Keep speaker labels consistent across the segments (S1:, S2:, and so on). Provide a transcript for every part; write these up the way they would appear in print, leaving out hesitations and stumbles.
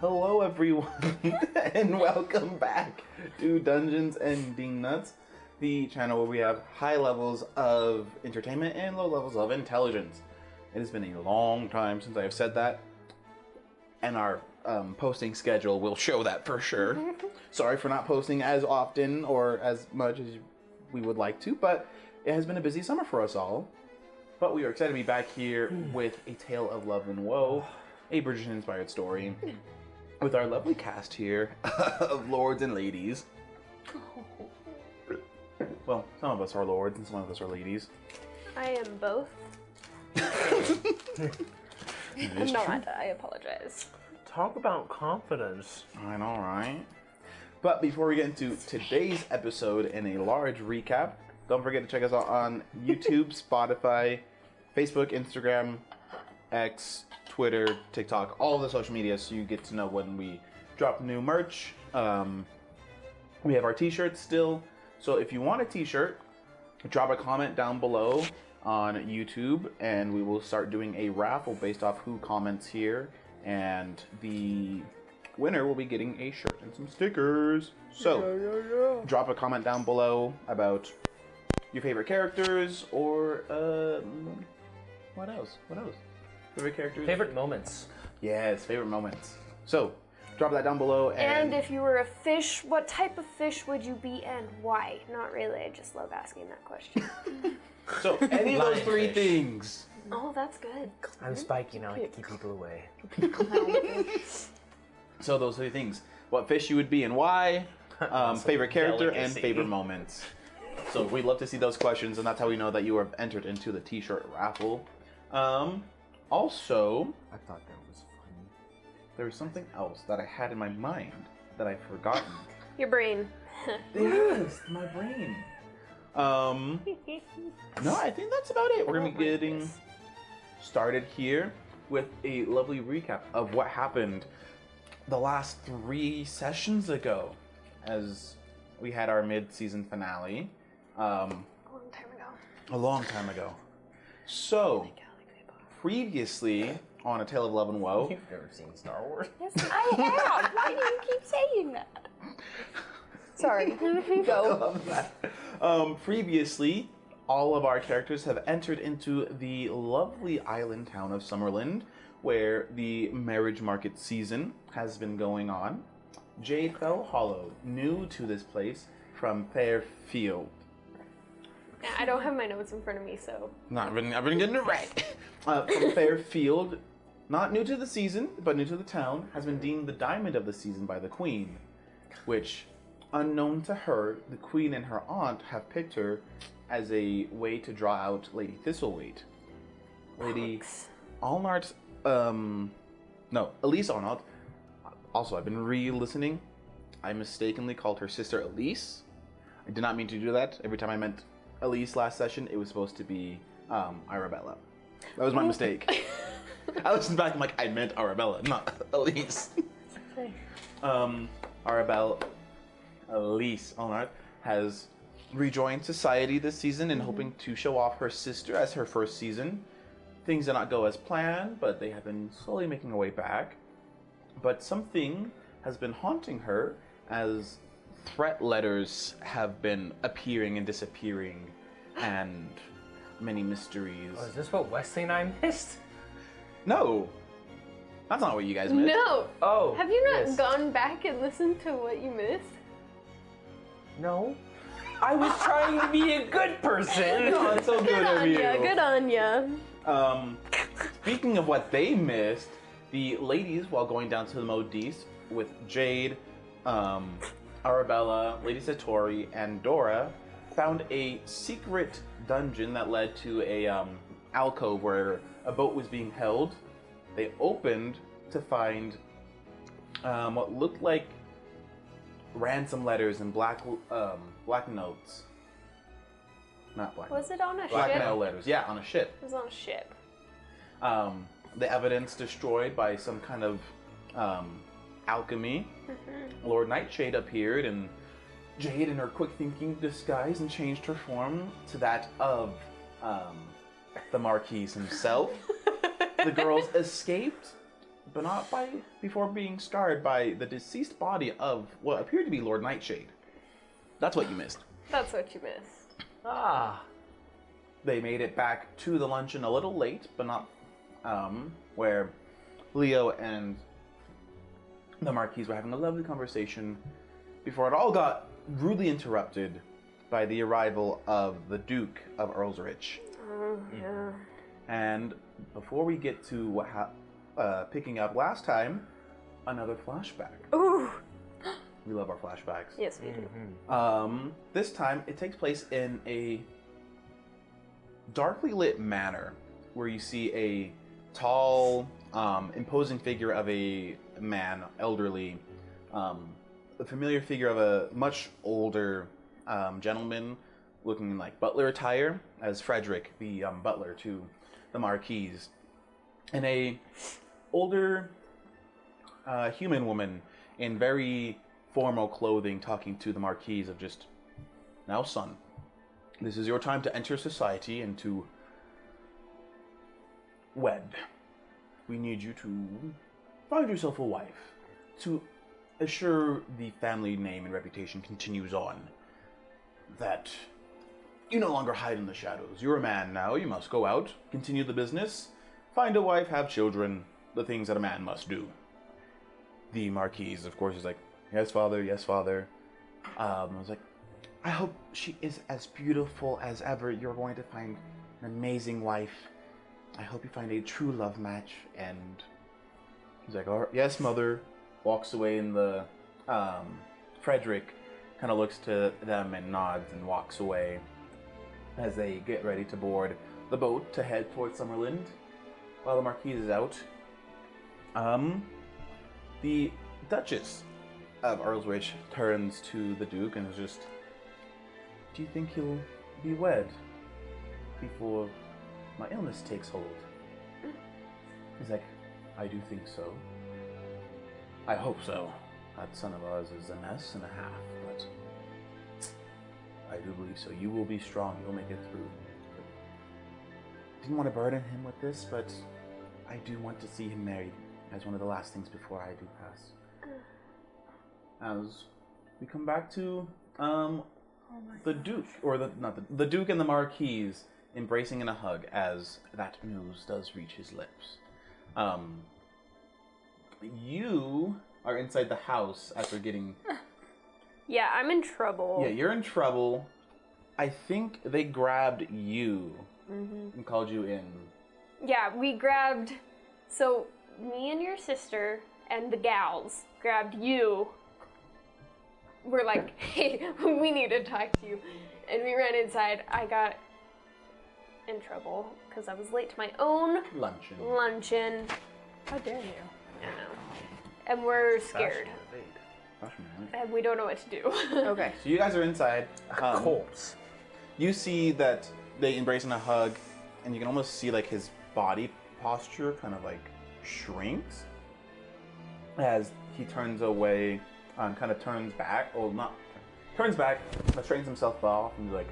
S1: Hello everyone, and welcome back to Dungeons and Nuts, the channel where we have high levels of entertainment and low levels of intelligence. It has been a long time since I have said that, and our posting schedule will show that for sure. Sorry for not posting as often or as much as we would like to, but it has been a busy summer for us all. But we are excited to be back here with A Tale of Love and Woe, a Bridgerton-inspired story, with our lovely cast here of lords and ladies. Well, some of us are lords and some of us are ladies.
S2: I am both. I'm not. I apologize.
S3: Talk about confidence.
S1: I know, right? But before we get into today's episode and a large recap, don't forget to check us out on YouTube, Spotify, Facebook, Instagram, X, Twitter, TikTok, all of the social media, so you get to know when we drop new merch. We have our t-shirts still, so if you want a t-shirt, drop a comment down below on YouTube, and we will start doing a raffle based off who comments here, and the winner will be getting a shirt and some stickers. So, drop a comment down below about your favorite characters, or what else? Favorite characters?
S3: Favorite moments.
S1: Yes, favorite moments. So, drop that down below.
S2: And if you were a fish, what type of fish would you be and why? Not really, I just love asking that question.
S1: So, any of those three
S3: Lionfish.
S1: things.
S2: Oh, that's good.
S3: I'm spiky now, I can keep people away.
S1: So, those three things. What fish you would be and why, favorite character, and
S3: delicacy.
S1: favorite moments. So, we'd love to see those questions, and that's how we know that you are entered into the t-shirt raffle. Also,
S3: I thought that was funny.
S1: there was something else that I had in my mind that I've forgotten.
S2: Your brain.
S1: Yes, my brain. No, I think that's about it. We're gonna be getting started here with a lovely recap of what happened the last 3 sessions ago, as we had our mid-season finale.
S2: A long time ago.
S1: So, previously on A Tale of Love and Woe,
S3: You've never seen Star Wars?
S2: Yes, I have. Why do you keep saying that? Sorry.
S1: I
S2: Go.
S1: love that. Previously, all of our characters have entered into the lovely island town of Summerland, where the marriage market season has been going on. Jade fell hollow, new to this place from Fairfield.
S2: I don't have my notes in front of me, so.
S1: I've been getting it right. From Fairfield, not new to the season, but new to the town, has been deemed the diamond of the season by the queen, which, unknown to her, the queen and her aunt have picked her as a way to draw out Lady Thistlewayte. Lady Alnart, Elise Alnart. Also, I've been re-listening. I mistakenly called her sister Elise. I did not mean to do that. Every time I meant Elise last session, it was supposed to be Arabella. That was my mistake. I listened back and I'm like, I meant Arabella, not Elise. Elise Alnart has rejoined society this season and hoping to show off her sister as her first season. Things did not go as planned, but they have been slowly making their way back. But something has been haunting her, as threat letters have been appearing and disappearing, and many mysteries.
S3: Oh, is this what Wesley and I missed?
S1: No, that's not what you guys missed.
S2: No.
S3: Oh.
S2: Have you not
S3: yes.
S2: gone back and listened to what you missed?
S3: No. I was trying to be a good person.
S1: No, it's so good of you.
S2: Good on ya.
S1: Speaking of what they missed, the ladies, while going down to the Modiste with Jade, Arabella, Lady Satori, and Dora, found a secret dungeon that led to a alcove where a boat was being held. They opened to find what looked like ransom letters and black notes. Not black.
S2: Was it on a
S1: Blackmail
S2: ship?
S1: letters. Yeah, on a ship.
S2: It was on a ship.
S1: The evidence destroyed by some kind of alchemy. Lord Nightshade appeared, and Jade, in her quick thinking, disguised and changed her form to that of the Marquis himself. The girls escaped but not before being scarred by the deceased body of what appeared to be Lord Nightshade. That's what you missed.
S2: That's what you missed.
S3: Ah.
S1: They made it back to the luncheon a little late, but not where Leo and the Marquise were having a lovely conversation before it all got rudely interrupted by the arrival of the Duke of Earlsrich.
S2: Oh, yeah.
S1: And before we get to what picking up last time, another flashback.
S2: Ooh.
S1: We love our flashbacks.
S2: Yes, we do.
S1: This time, it takes place in a darkly lit manor where you see a tall, imposing figure of a man, elderly, a familiar figure of a much older gentleman looking in like butler attire as Frederick, the butler to the Marquise, and a older human woman in very formal clothing talking to the Marquise of just, now son, this is your time to enter society and to wed. We need you to find yourself a wife to assure the family name and reputation continues on. That you no longer hide in the shadows. You're a man now. You must go out, continue the business, find a wife, have children, the things that a man must do. The Marquise, of course, is like, yes, father, yes, father. I was like, I hope she is as beautiful as ever. You're going to find an amazing wife. I hope you find a true love match. And he's like, oh, yes, mother. Walks away in the, Frederick kind of looks to them and nods and walks away as they get ready to board the boat to head towards Summerland while the Marquise is out. The Duchess of Earlsrich turns to the Duke and is just, do you think he'll be wed before my illness takes hold? He's like, I do think so. I hope so. That son of ours is a mess and a half, but I do believe so. You will be strong. You'll make it through. Didn't want to burden him with this, but I do want to see him married as one of the last things before I do pass. As we come back to the Duke, or the Duke and the Marquise embracing in a hug as that news does reach his lips. You are inside the house after getting...
S2: Yeah, I'm in trouble.
S1: Yeah, you're in trouble. I think they grabbed you and called you in.
S2: Yeah, we grabbed... So, me and your sister and the gals grabbed you. We're like, hey, we need to talk to you. And we ran inside. I got in trouble because I was late to my own luncheon.
S3: How dare you?
S2: I know. And we're scared. And we don't know what to do.
S3: Okay.
S1: So you guys are inside.
S3: Corpse.
S1: You see that they embrace in a hug, and you can almost see like his body posture kind of like shrinks as he turns away, kind of turns back, or not turns back, but straightens himself off, and he's like,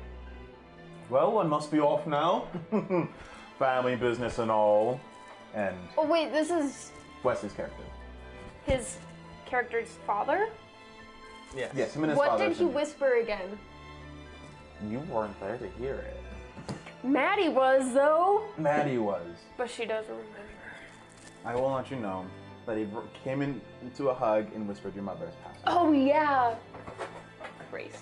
S1: well, one must be off now. Family business and all. And
S2: Oh wait, this is
S1: Wesley's character.
S2: his character's father?
S3: Yes.
S1: Yes, him and his
S2: What
S1: father.
S2: did he whisper again?
S1: You weren't there to hear it.
S2: Maddie was, though.
S1: Maddie was.
S2: But she doesn't remember.
S1: I will let you know that he came into a hug and whispered your mother has passed away.
S2: Oh, yeah. Crazy.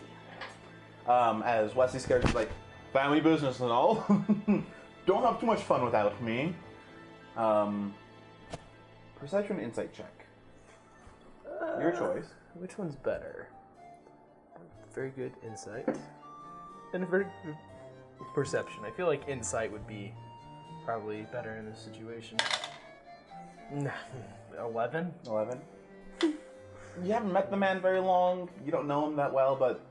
S1: As Wesley's character's like, family business and all. Don't have too much fun without me. Perception insight check. Your choice.
S3: Which one's better? Very good insight. And a very good perception. I feel like insight would be probably better in this situation. 11?
S1: 11. You haven't met the man very long. You don't know him that well, but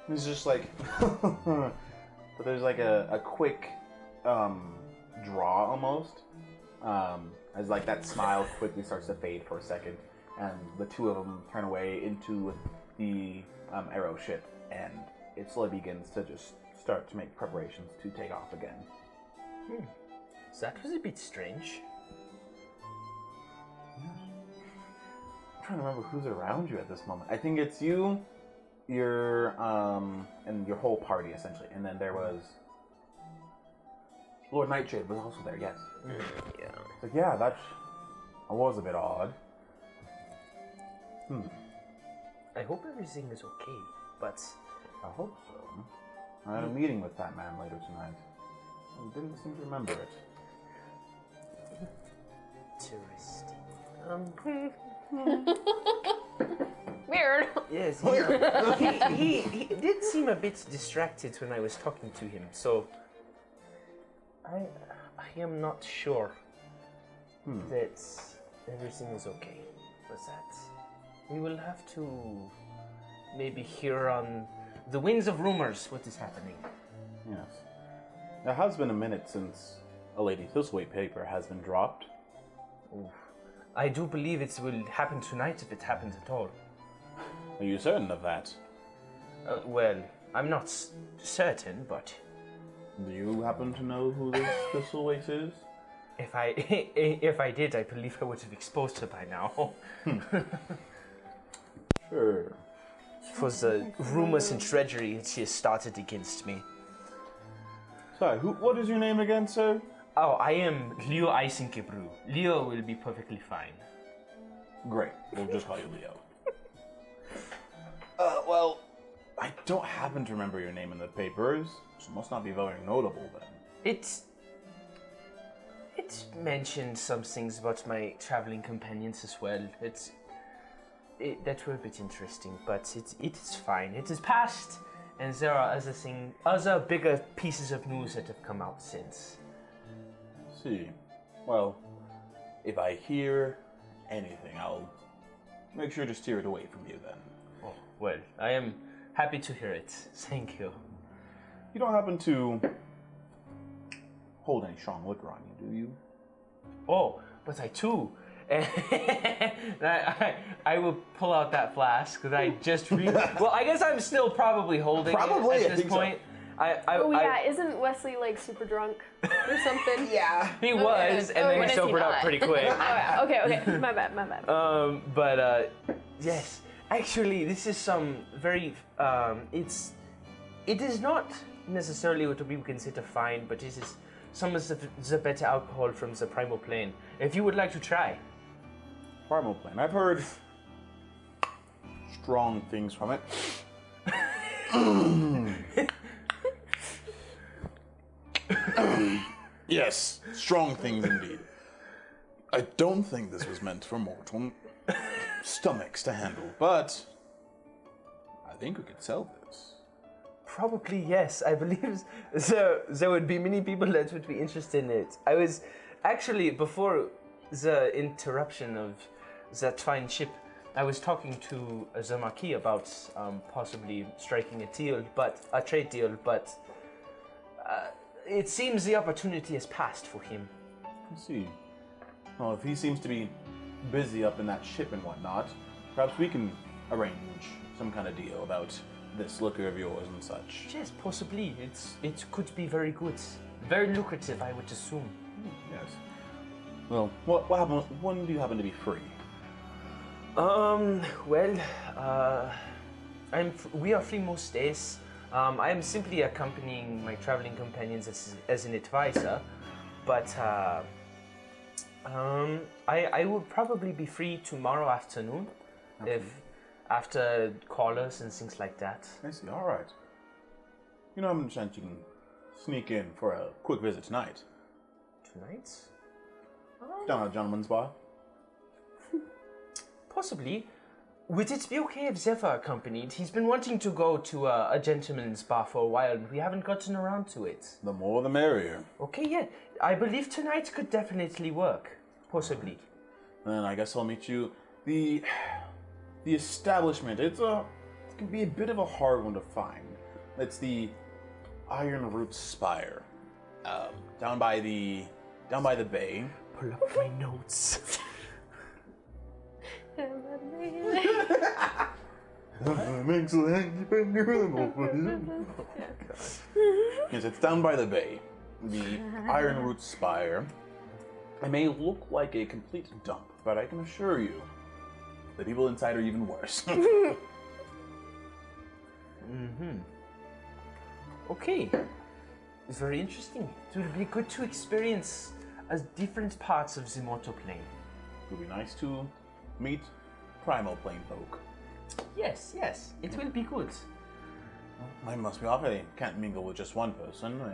S1: he's just like... but there's like a quick draw almost. As like that smile quickly starts to fade for a second. And the two of them turn away into the arrow ship. And it slowly begins to just start to make preparations to take off again.
S3: That was a bit strange.
S1: trying to remember who's around you at this moment. I think it's you, and your whole party essentially, and then there was Lord Nightshade was also there. Yes.
S3: Yeah.
S1: It's like, yeah, that was a bit odd.
S3: I hope everything is okay, but
S1: I hope so. I had a meeting with that man later tonight. I didn't seem to remember it.
S3: interesting.
S2: Weird.
S3: Yes, he did seem a bit distracted when I was talking to him, so I am not sure that everything is okay. But that we will have to maybe hear on the wings of rumors what is happening.
S1: Yes. It has been a minute since a Lady thisltewayte paper has been dropped.
S3: Oof. I do believe it will happen tonight if it happens at all.
S1: Are you certain of that?
S3: Well, I'm not certain, but
S1: Do you happen to know who this thisltewayte is?
S3: if I did, I believe I would have exposed her by now.
S1: Sure.
S3: For the rumors and treachery she has started against me.
S1: Sorry, what is your name again, sir?
S3: Oh, I am Leo Eisenkebru. Leo will be perfectly fine.
S1: Great. We'll just call you Leo. Well, I don't happen to remember your name in the papers, so it must not be very notable then.
S3: It mentioned some things about my traveling companions as well. That were a bit interesting, but it is fine. It is past, and there are other bigger pieces of news that have come out since.
S1: See. Well, if I hear anything, I'll make sure to steer it away from you then.
S3: Oh, well, I am happy to hear it. Thank you.
S1: You don't happen to hold any strong liquor on you, do you?
S3: Oh, but I too. I will pull out that flask that I just well, I guess I'm still probably holding
S1: Probably,
S3: it
S1: I
S3: at this
S1: think so.
S3: point.
S2: Isn't Wesley like super drunk or something?
S1: Yeah.
S3: He was, and then
S2: when
S3: he
S2: is he
S3: sobered up
S2: not?
S3: pretty quick.
S2: Oh, yeah. Okay. My bad.
S3: Yes, actually, this is some very. It is not necessarily what we consider fine, but this is some of the better alcohol from the primal plane. If you would like to try.
S1: Primal plane. I've heard strong things from it. Yes, strong things indeed. I don't think this was meant for mortal stomachs to handle, but I think we could sell this.
S3: Probably yes. I believe there would be many people that would be interested in it. I was actually, before the interruption of that fine ship, I was talking to the marquis about possibly striking a trade deal, but it seems the opportunity has passed for him.
S1: I see. Well, if he seems to be busy up in that ship and whatnot, perhaps we can arrange some kind of deal about this liquor of yours and such.
S3: Yes, possibly. It could be very good, very lucrative, I would assume.
S1: Yes. Well, what happens? When do you happen to be free?
S3: We are free most days. I am simply accompanying my traveling companions as an advisor, but I will probably be free tomorrow afternoon, if after callers and things like that.
S1: I see. All right. You know, I'm chance you can sneak in for a quick visit tonight.
S3: Tonight?
S1: Down at a gentleman's bar.
S3: Possibly. Would it be okay if Zephyr accompanied? He's been wanting to go to a gentleman's bar for a while, and we haven't gotten around to it.
S1: The more the merrier.
S3: Okay, yeah. I believe tonight could definitely work. Possibly.
S1: Then I guess I'll meet you. The establishment, it can be a bit of a hard one to find. It's the Iron Root Spire. Down by the bay.
S3: Pull up my notes.
S1: Yes, it's down by the bay. The Iron Root Spire. It may look like a complete dump, but I can assure you, The people inside are even worse.
S3: Okay. It's very interesting. It will be good to experience as different parts of the mortal plane.
S1: It would be nice to meet primal plane folk.
S3: Yes, it will be good.
S1: Mine must be off. I can't mingle with just one person. I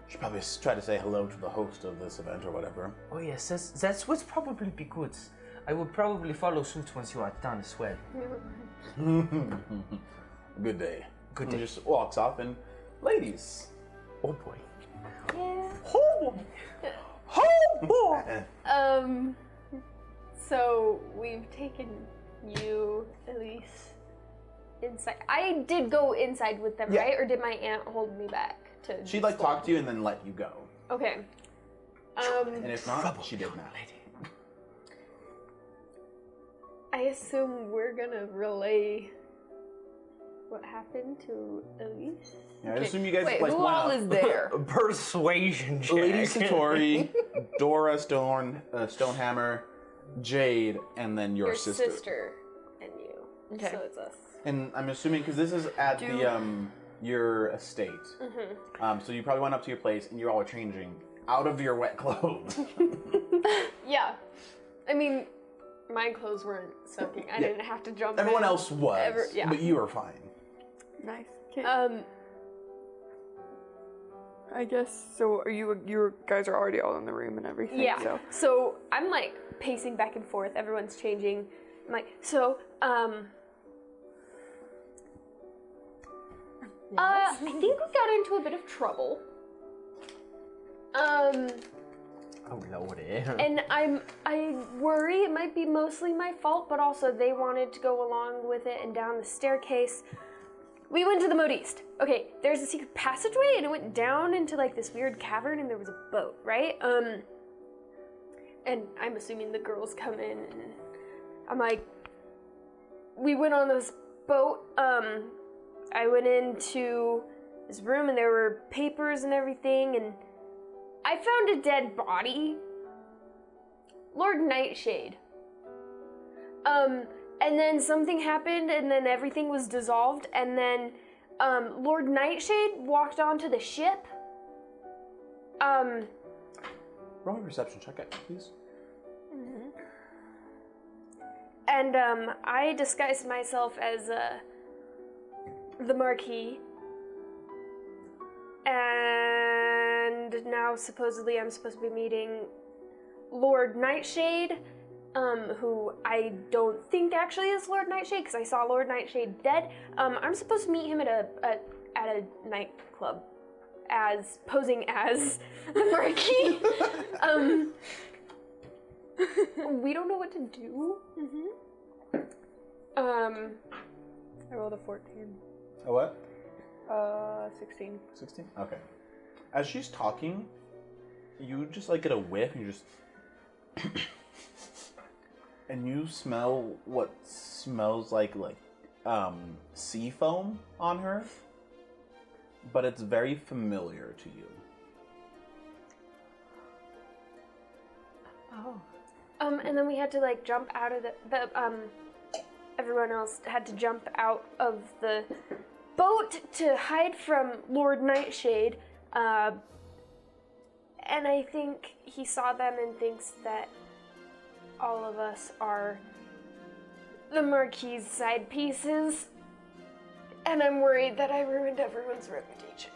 S1: should probably try to say hello to the host of this event or whatever.
S3: Oh yes, that's would probably be good. I will probably follow suit once you are done as well.
S1: Good day.
S3: Good
S1: And
S3: day.
S1: he just walks off and, ladies.
S3: Oh boy.
S2: Yeah.
S3: Oh boy. Oh boy.
S2: So we've taken you, Elise, inside. I did go inside with them,
S1: Yeah.
S2: right? Or did my aunt hold me back to?
S1: She'd like talk to you and then let you go.
S2: Okay.
S1: And if not, she did not.
S2: I assume we're gonna relay what happened to Elise.
S1: Yeah, I assume you guys
S4: Wait,
S1: like
S4: who
S1: went
S4: all
S1: up.
S4: is there?
S3: Persuasion check.
S1: Lady Satori, Dora Stonehammer, Jade, and then your sister.
S2: And you.
S4: Okay.
S2: So it's us.
S1: And I'm assuming because this is at the your estate, so you probably went up to your place and you all are changing out of your wet clothes.
S2: Yeah. I mean, my clothes weren't soaking. I didn't have to jump
S1: Everyone
S2: in.
S1: else was,
S2: yeah.
S1: but you were fine.
S4: Nice. Okay.
S5: I guess so. Are you guys are already all in the room and everything.
S2: Yeah. So I'm like pacing back and forth. Everyone's changing. I'm like, so, I think we got into a bit of trouble.
S3: Oh lordy.
S2: And I worry it might be mostly my fault, but also they wanted to go along with it and down the staircase. We went to the moat east. Okay, there's a secret passageway and it went down into like this weird cavern and there was a boat, right? And I'm assuming the girls come in and I'm like, we went on this boat. I went into this room and there were papers and everything and I found a dead body. Lord Nightshade. And then something happened and then everything was dissolved and then Lord Nightshade walked onto the ship.
S1: Roll a perception check, please.
S2: And I disguised myself as the Marquis. And now supposedly I'm supposed to be meeting Lord Nightshade, who I don't think actually is Lord Nightshade because I saw Lord Nightshade dead. I'm supposed to meet him at a nightclub, as posing as the Marquis. We don't know what to do.
S5: I rolled a 14.
S1: A what?
S5: 16.
S1: 16? Okay. As she's talking, you just like get a whiff and you just and you smell what smells like sea foam on her, but it's very familiar to you.
S2: Oh. And then we had to like jump out of the everyone else had to jump out of the boat to hide from Lord Nightshade. And I think he saw them and thinks that all of us are the Marquis' side pieces. And I'm worried that I ruined everyone's reputation.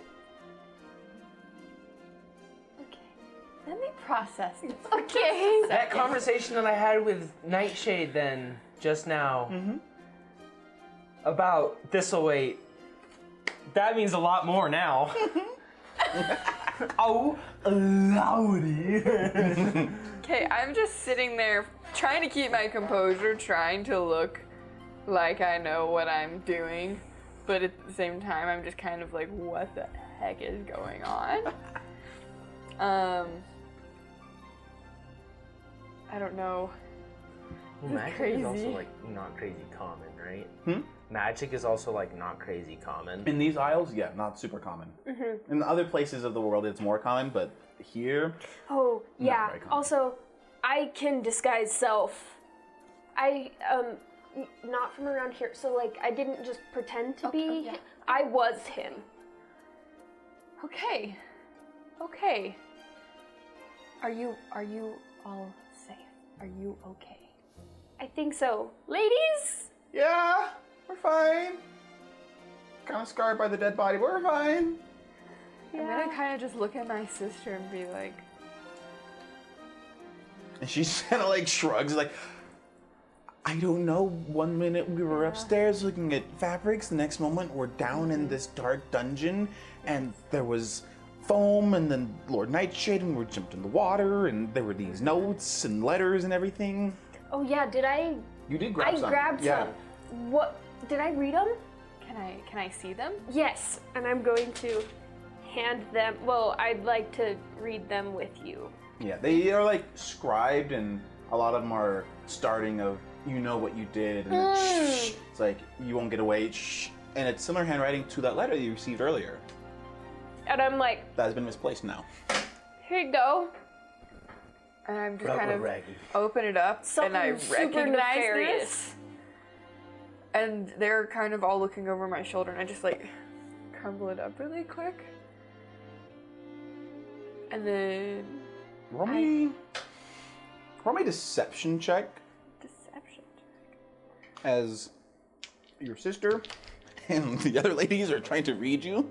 S4: Let me process this.
S2: Okay.
S3: That conversation that I had with Nightshade then, just now, about thisltewayte, that means a lot more now. Oh, lordy.
S5: Okay, I'm just sitting there trying to keep my composure, trying to look like I know what I'm doing, but at the same time, I'm just kind of like, what the heck is going on? I don't know.
S3: Well, magic is also like not crazy common, right? Magic is also like not crazy common.
S1: In these isles, yeah, not super common. In other places of the world, it's more common, but here,
S2: Oh, yeah.
S1: very common.
S2: Also, I can disguise self Not from around here. So like, I didn't just pretend to be.
S5: yeah.
S2: I was him.
S5: Okay. Okay. Are you all safe? Are you okay?
S2: I think so. Ladies?
S1: Yeah, we're fine. Kind of scarred by the dead body, but we're fine.
S5: I'm gonna kind of just look at my sister and be like,
S1: And she kind of like shrugs, like, I don't know. One minute we were upstairs looking at fabrics, the next moment we're down in this dark dungeon, and there was foam, and then Lord Nightshade, and we jumped in the water, and there were these notes and letters and everything.
S2: Oh yeah, did I?
S1: You did grab some.
S2: I grabbed
S1: Yeah.
S2: some. What? Did I read them?
S5: can I see them?
S2: Yes, and I'm going to hand them. Well, I'd like to read them with you.
S1: Yeah, they are like scribed, and a lot of them are starting of, you know what you did, and then shh. It's like, you won't get away, shh. And it's similar handwriting to that letter you received earlier.
S2: And I'm like,
S1: That has been misplaced now.
S2: here you go.
S5: And I'm just
S3: Proper
S5: kind of
S3: raggy.
S5: open it up, and I
S2: Something super
S5: recognize
S2: nefarious.
S5: this. And they're kind of all looking over my shoulder, and I just like crumble it up really quick. And then
S1: Roll me deception check
S5: deception.
S1: as your sister and the other ladies are trying to read you.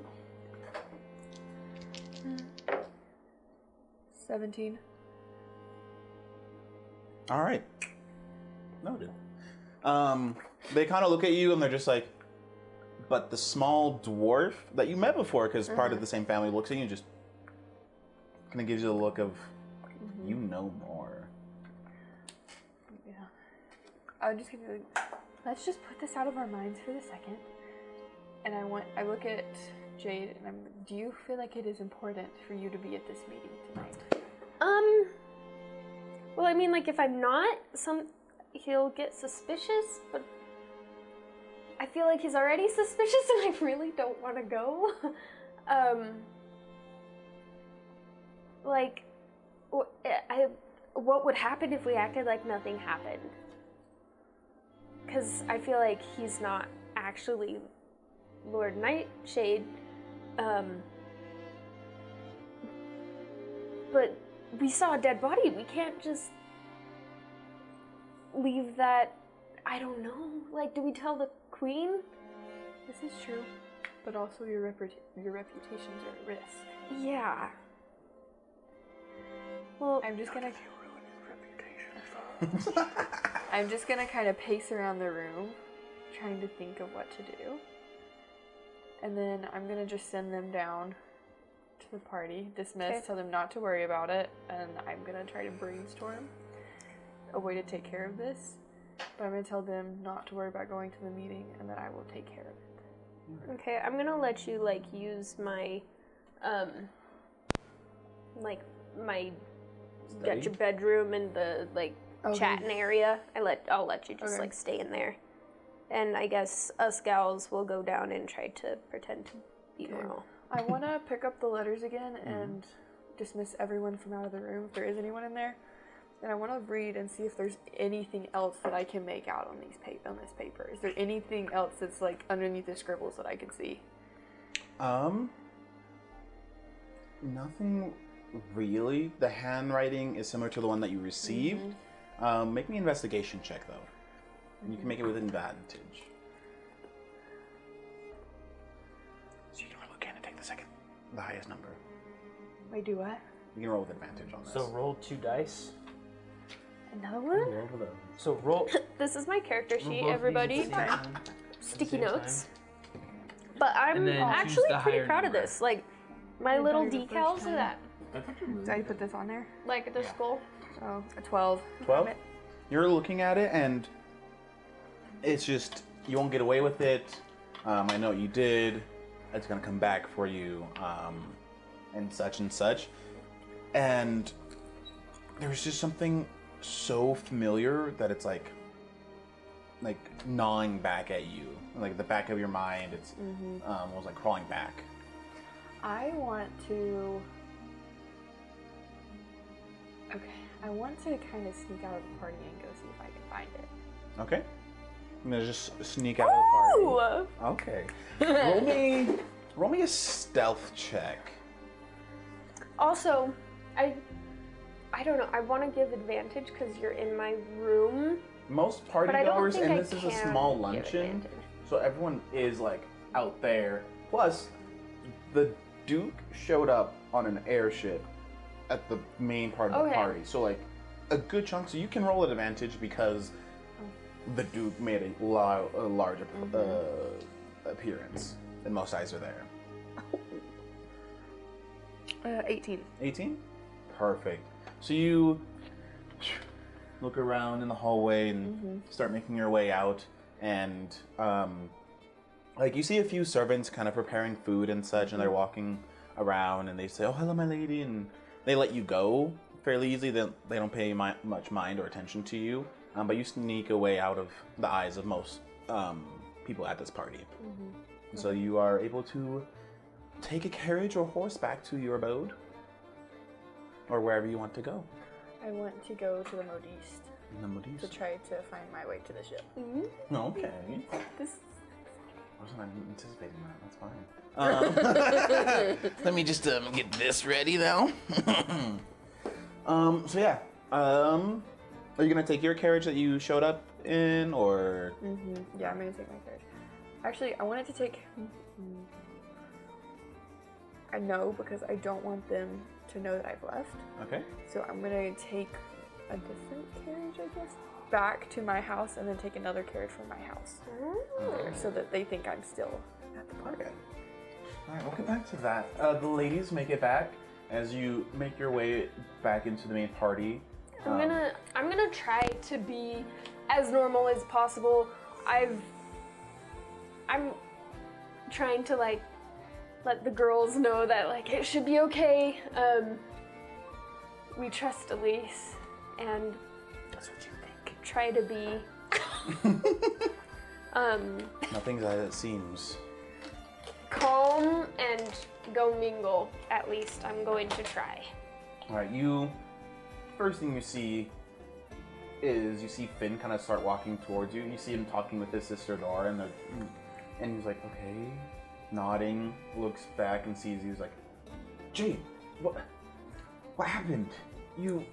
S5: 17.
S1: All right. Noted. They kind of look at you and they're just like, but the small dwarf that you met before, because part of the same family, looks at you and just kind of gives you the look of, you know more.
S5: Yeah. I'm just gonna be like, let's just put this out of our minds for the second. And I look at Jade and do you feel like it is important for you to be at this meeting tonight?
S2: Well, I mean, like, if I'm not, he'll get suspicious, but I feel like he's already suspicious and I really don't want to go. Like, what would happen if we acted like nothing happened? Because I feel like he's not actually Lord Nightshade, but we saw a dead body. We can't just leave that. I don't know. Like, do we tell the queen?
S5: This is true, but also your reputations are at risk.
S2: Yeah. Well,
S5: I'm just gonna I'm just gonna kind of pace around the room, trying to think of what to do. And then I'm gonna just send them down to the party, dismiss,
S2: Okay.
S5: tell them not to worry about it, and I'm gonna try to brainstorm a way to take care of this. But I'm gonna tell them not to worry about going to the meeting and that I will take care of it.
S2: okay, I'm gonna let you, like, use my, like, my
S1: Study?
S2: your bedroom and the, like,
S5: Okay.
S2: chatting area. I'll let you just,
S5: Okay.
S2: like, stay in there. And I guess us gals will go down and try to pretend to be normal.
S5: I want to pick up the letters again and dismiss everyone from out of the room if there is anyone in there. And I want to read and see if there's anything else that I can make out on this paper. Is there anything else that's like underneath the scribbles that I can see?
S1: Nothing really. The handwriting is similar to the one that you received. Make me an investigation check though. And you can make it with advantage. So you can roll again and take the highest number.
S5: Wait, do what?
S1: You can roll with advantage on this.
S3: So roll 2 dice.
S2: Another one?
S3: Roll for those. So roll.
S2: This is my character
S3: roll
S2: sheet,
S3: both of these
S2: everybody.
S3: at the same time. At the
S2: Sticky
S3: same
S2: notes.
S3: time.
S2: But I'm
S3: And then choose
S2: actually
S3: the
S2: pretty
S3: higher
S2: proud of
S3: number.
S2: this. Like, my
S5: You
S2: little
S5: got it the
S2: decals
S5: first
S2: of that.
S5: Did I put this on there?
S2: Like, the skull.
S5: Oh, a 12.
S1: 12? You're looking at it and it's just, you won't get away with it. I know what you did. It's gonna come back for you, and such and such. And there's just something so familiar that it's like gnawing back at you. Like the back of your mind, it's was like crawling back.
S5: I want to kind of sneak out of the party and go see if I can find it.
S1: Okay. I'm gonna just sneak out of the party.
S2: Ooh!
S1: Okay. Roll me a stealth check.
S2: Also, I don't know. I want to give advantage because you're in my room.
S1: Most party
S2: But I don't
S1: goers,
S2: think
S1: and
S2: I
S1: this is a
S2: can
S1: small
S2: give
S1: luncheon,
S2: advantage.
S1: so everyone is like out there. Plus, the Duke showed up on an airship at the main part of the
S2: Okay.
S1: party, so like a good chunk. So you can roll an advantage because the Duke made a large appearance, and most eyes are there.
S5: 18.
S1: 18? Perfect. So you look around in the hallway and start making your way out, and like you see a few servants kind of preparing food and such, and they're walking around, and they say, "Oh, hello, my lady," and they let you go fairly easily. They don't pay much mind or attention to you, but you sneak away out of the eyes of most people at this party. So you are able to take a carriage or horseback to your abode, or wherever you want to go.
S5: I want to go to the Modiste
S1: In the Modiste.
S5: to try to find my way to the ship.
S1: Okay.
S5: This
S1: I wasn't anticipating that. That's fine. Let me just get this ready now. So yeah. Are you gonna take your carriage that you showed up in, or?
S5: Yeah, I'm gonna take my carriage. Actually, I wanted to take. I know because I don't want them to know that I've left.
S1: Okay.
S5: So I'm gonna take a different carriage, I guess, back to my house, and then take another carriage from my house there, so that they think I'm still at the party.
S1: Okay. All right, we'll get back to that. The ladies make it back as you make your way back into the main party.
S2: I'm gonna try to be as normal as possible. I'm trying to like let the girls know that like it should be okay. We trust Elise, and
S1: That's what you think.
S2: try to be
S1: Nothing's as it seems.
S2: calm and go mingle. At least I'm going to try.
S1: All right, first thing you see is you see Finn kind of start walking towards you. You see him talking with his sister Laura, and he's like, okay, nodding, looks back and sees you. He's like, Jade, what happened? You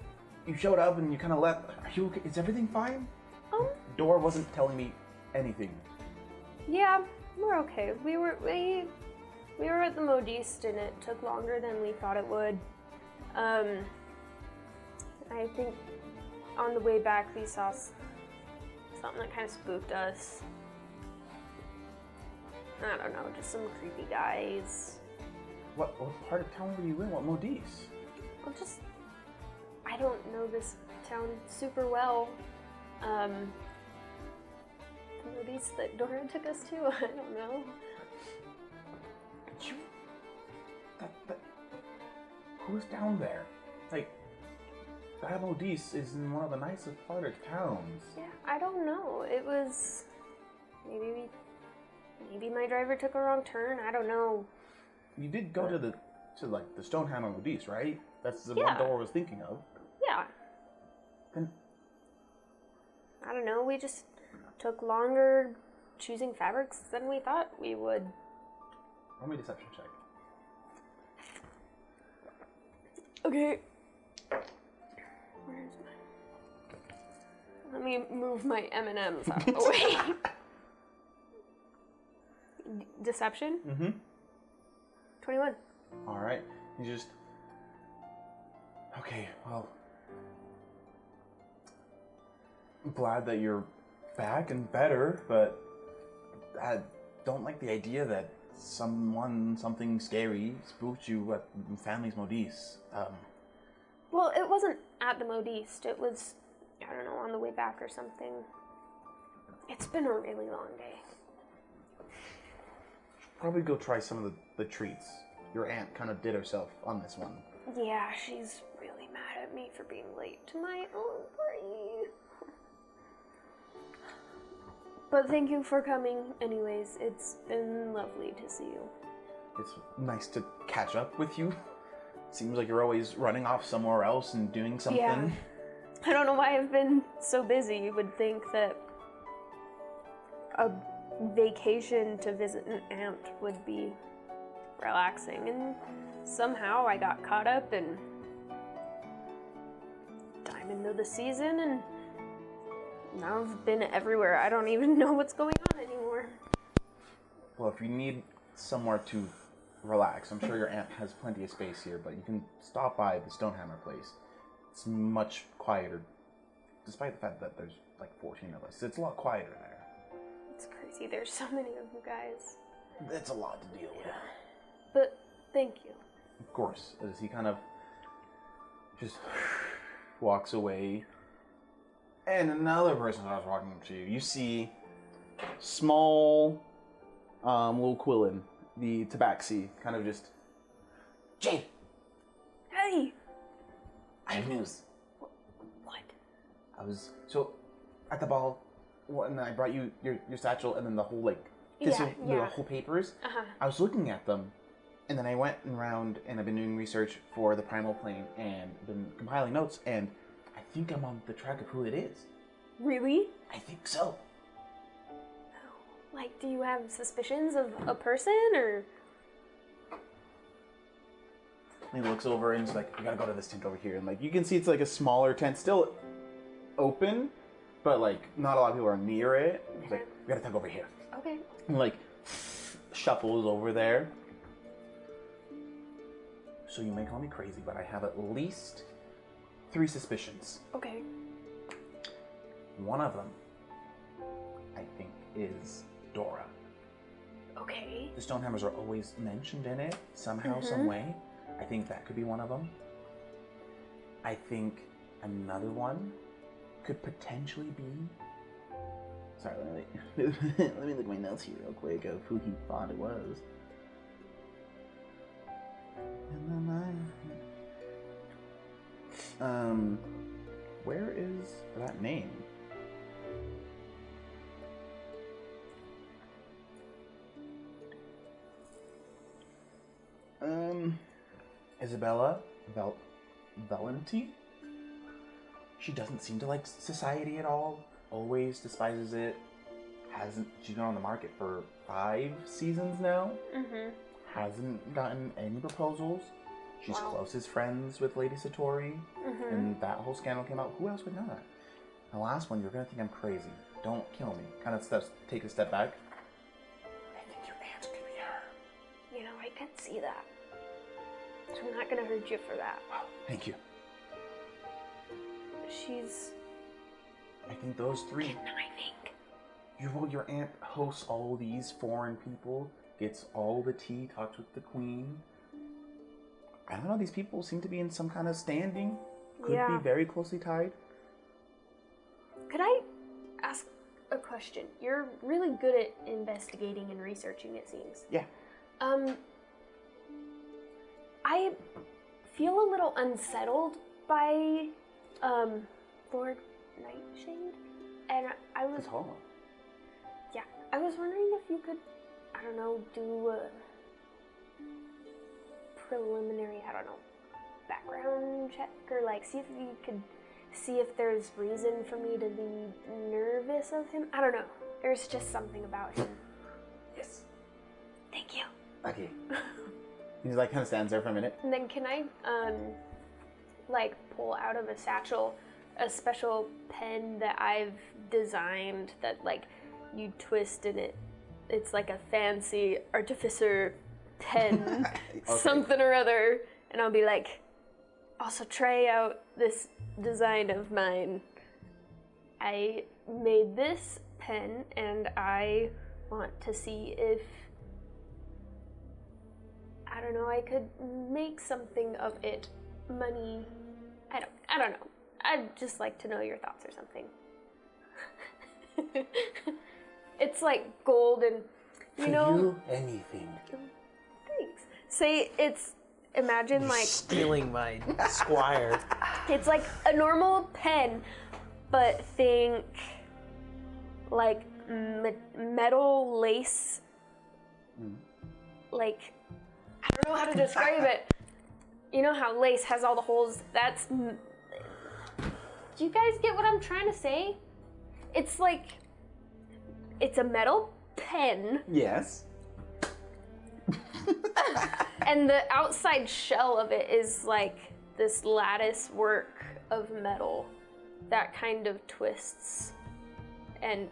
S1: showed up and you kind of left. Are you okay? Is everything fine? Dora wasn't telling me anything.
S2: Yeah, we're okay. We were at the Modiste and it took longer than we thought it would. I think on the way back we saw something that kind of spooked us. I don't know, just some creepy guys.
S1: What part of town were you in? What Modiste?
S2: I don't know this town super well. The Modiste that Dora took us to, I don't know.
S1: Who's down there? Like, that Modiste is in one of the nicest part of towns.
S2: Yeah, I don't know. It was maybe my driver took a wrong turn. I don't know.
S1: You did go to the Stonehammer Modiste, right? That's the
S2: Yeah.
S1: one Dora was thinking of.
S2: Yeah.
S1: Then
S2: I don't know. We just took longer choosing fabrics than we thought we would.
S1: roll me a deception check.
S2: Okay. Where's my? Let me move my M&Ms out of the way. Deception?
S1: Mm-hmm.
S2: 21.
S1: All right. You just. Okay. Well. I'm glad that you're back and better, but I don't like the idea that something scary spooked you at family's Modiste.
S2: Well, it wasn't at the Modiste. It was, I don't know, on the way back or something. It's been a really long day.
S1: Probably go try some of the treats. Your aunt kind of did herself on this one.
S2: Yeah, she's really mad at me for being late to my own party. But thank you for coming anyways. It's been lovely to see you.
S1: It's nice to catch up with you. Seems like you're always running off somewhere else and doing something.
S2: Yeah. I don't know why I've been so busy. You would think that a vacation to visit an aunt would be relaxing, and somehow I got caught up in Diamond of the Season, and now I've been everywhere. I don't even know what's going on anymore.
S1: Well, if you need somewhere to relax, I'm sure your aunt has plenty of space here, but you can stop by the Stonehammer place. It's much quieter, despite the fact that there's like 14 of us. It's a lot quieter there.
S2: It's crazy. There's so many of you guys.
S1: It's a lot to deal with.
S2: But thank you.
S1: Of course, as he kind of just walks away. And another person starts walking up to you. You see small little Quillen, the Tabaxi, kind of just, Jade,
S2: Hey!
S1: I have news.
S2: What?
S1: I was, so, at the ball, and I brought you your satchel and then the whole, like, the whole papers.
S2: Uh-huh.
S1: I was looking at them, and then I went around and I've been doing research for the primal plane and been compiling notes, and I think I'm on the track of who it is.
S2: Really?
S1: I think so.
S2: Like, do you have suspicions of a person, or?
S1: And he looks over and he's like, we gotta go to this tent over here. And like, you can see it's like a smaller tent, still open, but like, not a lot of people are near it. He's like, we gotta take over here.
S2: Okay.
S1: And like, shuffles over there. So you may call me crazy, but I have at least 3 suspicions.
S2: Okay.
S1: One of them, I think, is Dora.
S2: Okay.
S1: The Stonehammers are always mentioned in it, somehow, some way. I think that could be one of them. I think another one could potentially be... Sorry, let me look at my notes here real quick of who he thought it was. Where is that name? Isabella Valenti? She doesn't seem to like society at all. Always despises it. She's been on the market for 5 seasons now.
S2: Mm-hmm.
S1: Hasn't gotten any proposals. She's closest friends with Lady Satori.
S2: Mm-hmm.
S1: And that whole scandal came out. Who else would know that? The last one, you're gonna think I'm crazy. Don't kill me. Kind of take a step back. I think your aunt could be her.
S2: You know, I could see that. So I'm not gonna hurt you for that.
S1: Wow, thank you.
S2: She's
S1: I think those 3.
S2: conniving.
S1: Your aunt hosts all these foreign people, gets all the tea, talks with the queen. I don't know, these people seem to be in some kind of standing. Could be very closely tied.
S2: Could I ask a question? You're really good at investigating and researching, it seems.
S1: Yeah.
S2: I feel a little unsettled by Lord Nightshade, and I was wondering if you could, I don't know, do a preliminary, I don't know, background check, or like see if there's reason for me to be nervous of him. I don't know. There's just something about him.
S1: Yes.
S2: Thank you.
S1: Okay. He's like kind of stands there for a minute.
S2: And then can I like pull out of a satchel a special pen that I've designed that like you twist in it. It's like a fancy artificer pen, something or other, and I'll be like, also try out this design of mine. I made this pen and I want to see if, I don't know, I could make something of it. Money, I don't know. I'd just like to know your thoughts or something. It's like gold and,
S1: anything.
S2: Thanks. Say it's, imagine like...
S3: Stealing my squire.
S2: It's like a normal pen, but think like metal lace. Like, I don't know how to describe it. You know how lace has all the holes? That's... Do you guys get what I'm trying to say? It's like it's a metal pen,
S1: Yes.
S2: and the outside shell of it is like this lattice work of metal that kind of twists and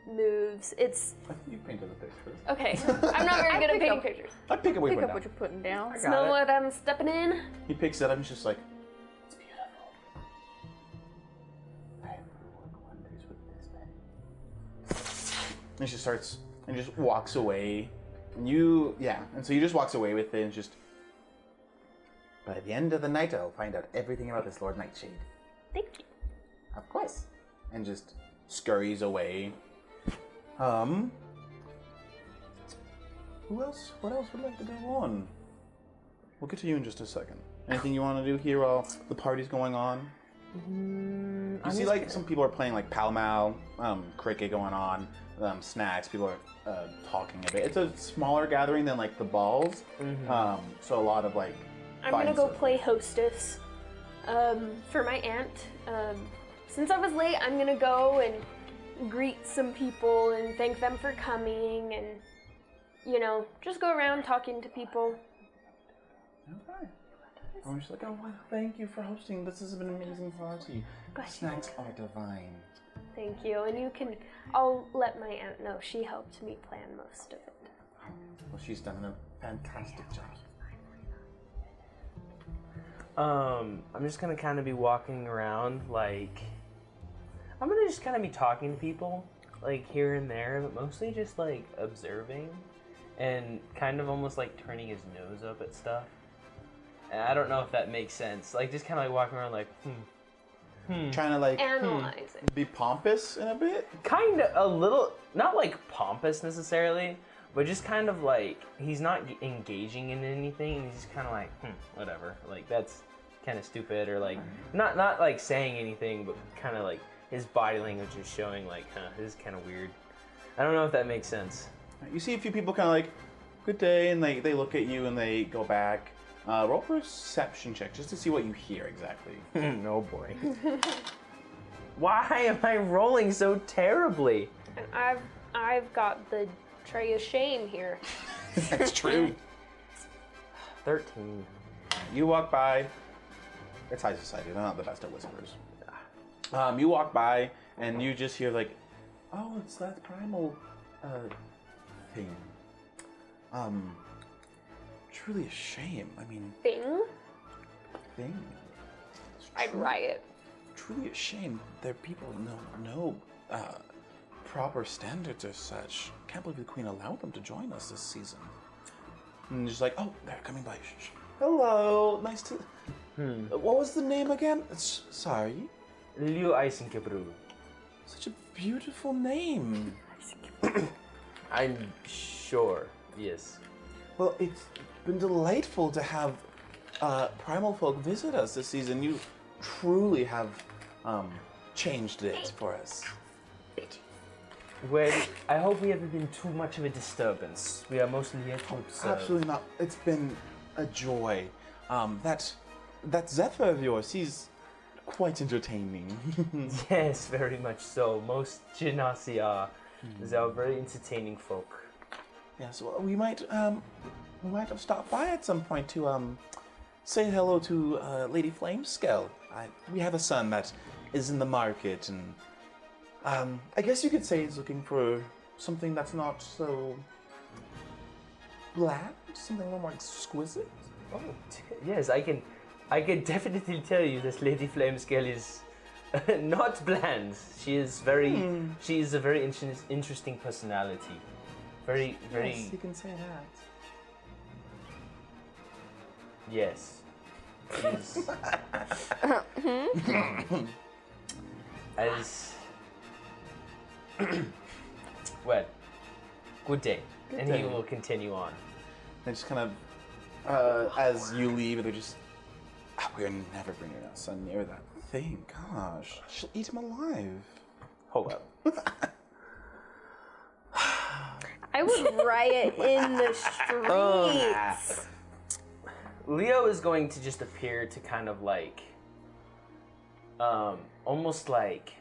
S2: moves. It's
S1: I think you painted the picture.
S2: okay. I'm not very good at painting pictures.
S1: I'd pick it way
S5: Pick
S1: down.
S5: up what you're putting down.
S2: Smell what I'm stepping in.
S1: He picks it up and he's just like, it's beautiful. I have wonders with this pen. And she starts and just walks away. And and so he just walks away with it and just, by the end of the night, I'll find out everything about this Lord Nightshade.
S2: Thank you.
S1: Of course. And just scurries away. Who else? What else would like to go on? We'll get to you in just a second. Anything you want to do here while the party's going on? You see, like, some people are playing, like, Pall Mall, cricket going on, snacks, people are talking a bit. It's a smaller gathering than, like, the balls, so a lot of, like,
S2: I'm gonna go
S1: stuff.
S2: play hostess for my aunt. Since I was late, I'm gonna go and greet some people and thank them for coming and, you know, just go around talking to people.
S1: Okay. I'm just like, oh, well, thank you for hosting. This has been an amazing party.
S2: Glad you
S1: Snacks are divine.
S2: Thank you. And I'll let my aunt know. She helped me plan most of it.
S1: Well, she's done a fantastic job.
S3: I'm just gonna kind of be walking around, like, I'm gonna just kind of be talking to people, like, here and there, but mostly just, like, observing and kind of almost, like, turning his nose up at stuff. And I don't know if that makes sense. Like, just kind of, like, walking around, like,
S1: Trying to, like,
S2: Analyze it.
S1: be pompous in a bit.
S3: kind of a little, not, like, pompous necessarily, but just kind of, like, he's not engaging in anything, and he's just kind of like, whatever. Like, that's kind of stupid, or, like, not like, saying anything, but kind of, like, his body language is showing, like, this is kind of weird. I don't know if that makes sense.
S1: You see a few people kind of like, good day, and they look at you and they go back. Roll perception check just to see what you hear exactly.
S3: No boy. Why am I rolling so terribly?
S2: And I've got the tray of shame here.
S1: That's true.
S3: 13.
S1: You walk by. It's high society. They're not the best at whispers. You walk by and you just hear like, oh, it's that primal thing. Truly a shame. I mean,
S2: Thing?
S1: thing.
S2: I'd riot.
S1: Truly a shame. There people no proper standards as such. Can't believe the Queen allowed them to join us this season. And just like, oh, they're coming by. Shh. Hello, nice to. What was the name again? Sorry.
S3: Liu Eisenkebru.
S1: Such a beautiful name.
S3: I'm sure. Yes.
S1: Well, it's been delightful to have primal folk visit us this season. You truly have changed it for us.
S3: Well, I hope we haven't been too much of a disturbance. We are mostly here to observe.
S1: Absolutely not. It's been a joy. That Zephyr of yours, he's quite entertaining.
S3: Yes, very much so. Most Genasi are. They are very entertaining folk.
S1: Yes, well, we might have stopped by at some point to say hello to Lady Flamescale. We have a son that is in the market, and I guess you could say he's looking for something that's not so bland, something a little more exquisite.
S3: Oh, yes, I can definitely tell you this Lady Flamescale is not bland. She is a very interesting personality. Very.
S1: Yes, you can say that.
S3: Yes. She's as well. Good day. And
S1: day.
S3: he will continue on.
S1: They just kind of, as you leave, they're just, we're never bringing our son near that thing. Gosh, she'll eat him alive.
S3: Hold up.
S2: I would riot in the streets.
S3: Leo is going to just appear to kind of like, almost like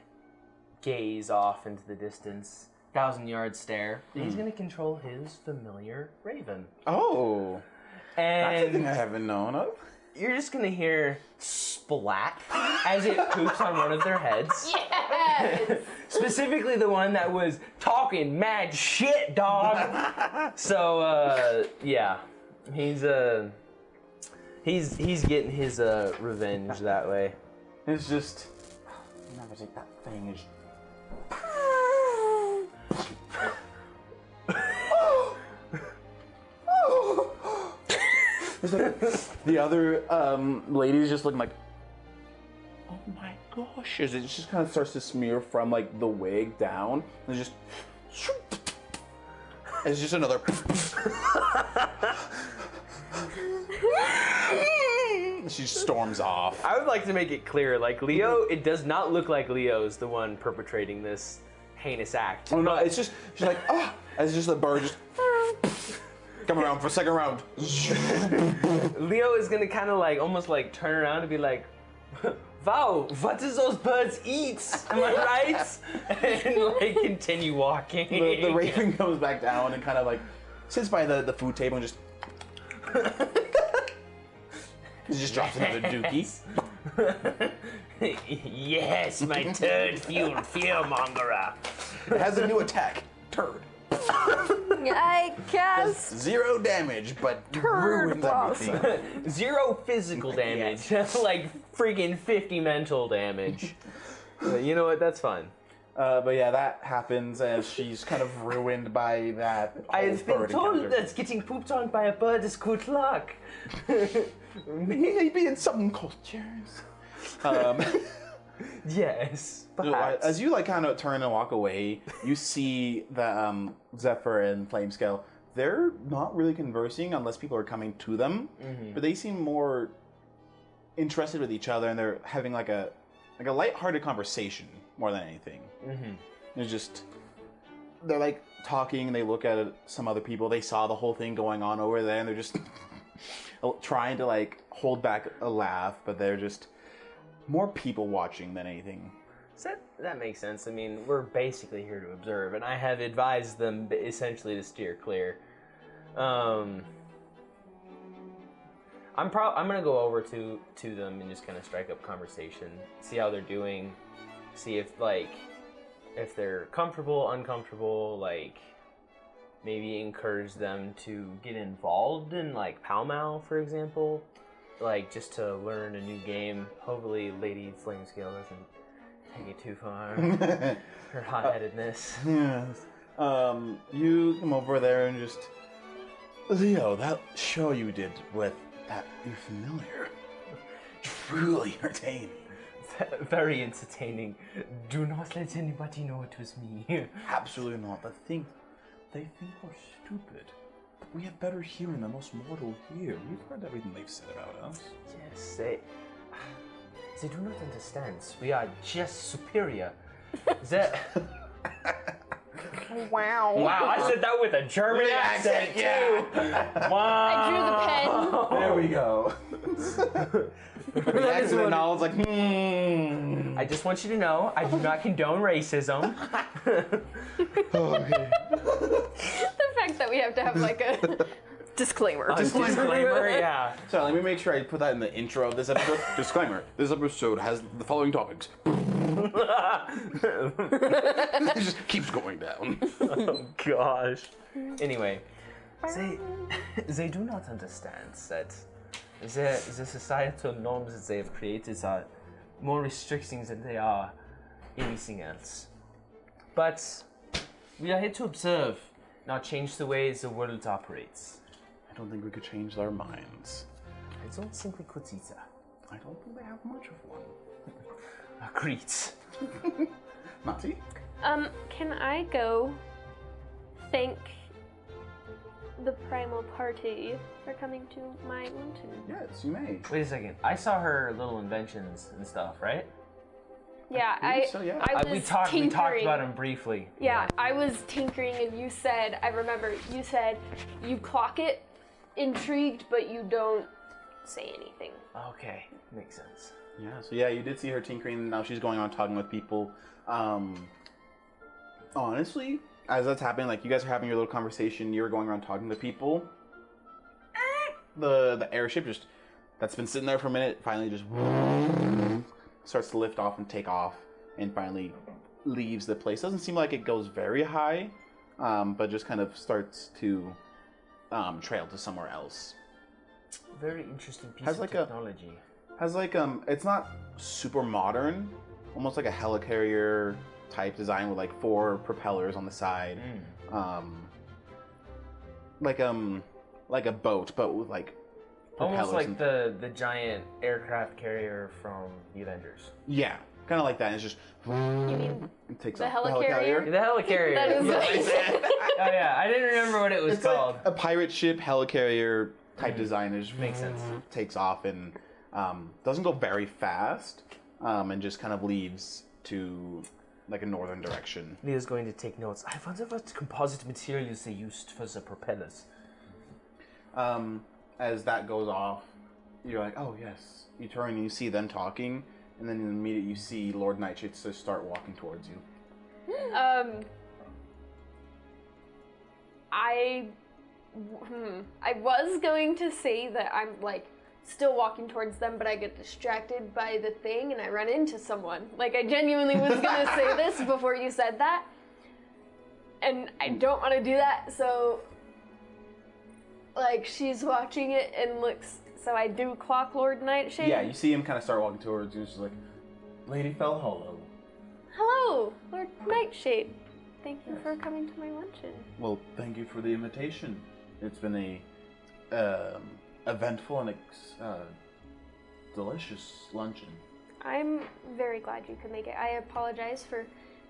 S3: gaze off into the distance 1,000-yard stare. He's gonna control his familiar raven.
S1: Oh, that's a
S3: And
S1: thing I haven't known of.
S3: you're just gonna hear splat as it poops on one of their heads.
S2: Yes!
S3: Specifically the one that was talking mad shit, dog. So, yeah. He's getting his revenge that way.
S1: It's just never take that thing. Is It's like the other lady's just looking like, oh my gosh! As it just kind of starts to smear from like the wig down, and it's just another. She storms off.
S3: I would like to make it clear, like Leo, it does not look like Leo's the one perpetrating this heinous act.
S1: Oh no! It's just she's like, oh, it's just the bird just come around for a second round.
S3: Leo is gonna kind of like almost like turn around and be like, "Wow, what does those birds eat? Am I right?" And like continue walking.
S1: The raven comes back down and kind of like sits by the food table and just. He just drops another dookie.
S3: Yes, my turd fueled fearmongerer.
S1: It has a new attack. Turd.
S4: I cast
S1: 0 damage, but ruins everything.
S3: 0 physical damage, like freaking 50 mental damage. You know what? That's fine.
S1: But yeah, that happens as she's kind of ruined by that.
S3: I've been
S1: bird
S3: told
S1: encounter.
S3: that getting pooped on by a bird is good luck.
S1: Maybe in some cultures.
S3: Yes,
S1: So,
S3: perhaps.
S1: as you like kind of turn and walk away, you see that Zephyr and Flamescale, they're not really conversing unless people are coming to them, but they seem more interested with each other, and they're having like a lighthearted conversation more than anything. They're like talking, and they look at some other people. They saw the whole thing going on over there, and they're just trying to like hold back a laugh, but they're just more people watching than anything.
S3: So that makes sense. I mean, we're basically here to observe, and I have advised them essentially to steer clear. I'm gonna go over to them and just kind of strike up conversation, see how they're doing, see if they're comfortable, uncomfortable, like maybe encourage them to get involved in like Pow Mau, for example, like just to learn a new game. Hopefully, Lady Flamescale doesn't take it too far. Her hot-headedness.
S1: Yes. You come over there and just, Leo, that show you did with that you're familiar. Truly entertaining.
S3: Very entertaining. Do not let anybody know it was me.
S1: Absolutely not. They think we're stupid. But we have better hearing than most mortal here. We've heard everything they've said about us.
S3: Yes, they do not understand. We are just superior.
S5: Wow.
S3: Wow, I said that with a German accent too. Wow.
S2: I drew the pen.
S1: There we go. The accent and all is like,
S3: I just want you to know, I do not condone racism.
S1: Okay.
S2: The fact that we have to have like a
S5: Disclaimer.
S3: Disclaimer, yeah.
S1: So let me make sure I put that in the intro of this episode. Disclaimer: this episode has the following topics. It just keeps going down.
S3: Oh gosh. Anyway, they do not understand that the societal norms that they have created are more restricting than they are anything else. But we are here to observe, not change the ways the world operates.
S1: I don't think we could change their minds.
S3: I don't think we could either.
S1: I don't think they have much of one.
S3: Agreed.
S1: Matty?
S2: Can I go thank the primal party for coming to my mountain?
S1: Yes, you may.
S3: Wait a second. I saw her little inventions and stuff, right?
S2: Yeah,
S1: believe so, yeah.
S2: I was
S3: We talked
S2: tinkering.
S3: about them briefly.
S2: Yeah, I was tinkering, and you said, I remember, you said you clock it, intrigued, but you don't say anything.
S3: Okay, makes sense.
S1: Yeah, so yeah, you did see her tinkering. Now she's going on talking with people. Honestly, as that's happening, like you guys are having your little conversation, you're going around talking to people. The airship just that's been sitting there for a minute finally just starts to lift off and take off, and finally leaves the place. Doesn't seem like it goes very high, but just kind of starts to trail to somewhere else.
S3: Very interesting piece
S1: Has
S3: of
S1: like
S3: technology.
S1: Has like it's not super modern, almost like a helicarrier type design with like 4 propellers on the side, like a boat, but with like propellers.
S3: Almost like the giant aircraft carrier from the Avengers.
S1: Yeah, kind of like that. And it's just
S2: You mean
S1: it takes
S2: the
S1: off.
S2: helicarrier?
S3: The helicarrier.
S2: That is
S3: Oh yeah, I didn't remember what it was
S1: It's
S3: called.
S1: like a pirate ship helicarrier type design. It just
S3: Makes sense.
S1: Takes off and doesn't go very fast, and just kind of leaves to like a northern direction.
S3: Leo's going to take notes. I wonder what composite materials they used for the propellers.
S1: As that goes off, you're like, oh yes. You turn and you see them talking, and then in the minute you see Lord Nightshade just start walking towards you.
S2: I was going to say that I'm like still walking towards them, but I get distracted by the thing and I run into someone. Like I genuinely was gonna say this before you said that, and I don't want to do that. So, like she's watching it and looks. So I do clock Lord Nightshade.
S1: Yeah, you see him kind of start walking towards you. She's like, Lady Fellhollow.
S2: Hello, Lord Nightshade. Thank you for coming to my luncheon.
S1: Well, thank you for the invitation. It's been a eventful and delicious luncheon.
S2: I'm very glad you could make it. I apologize for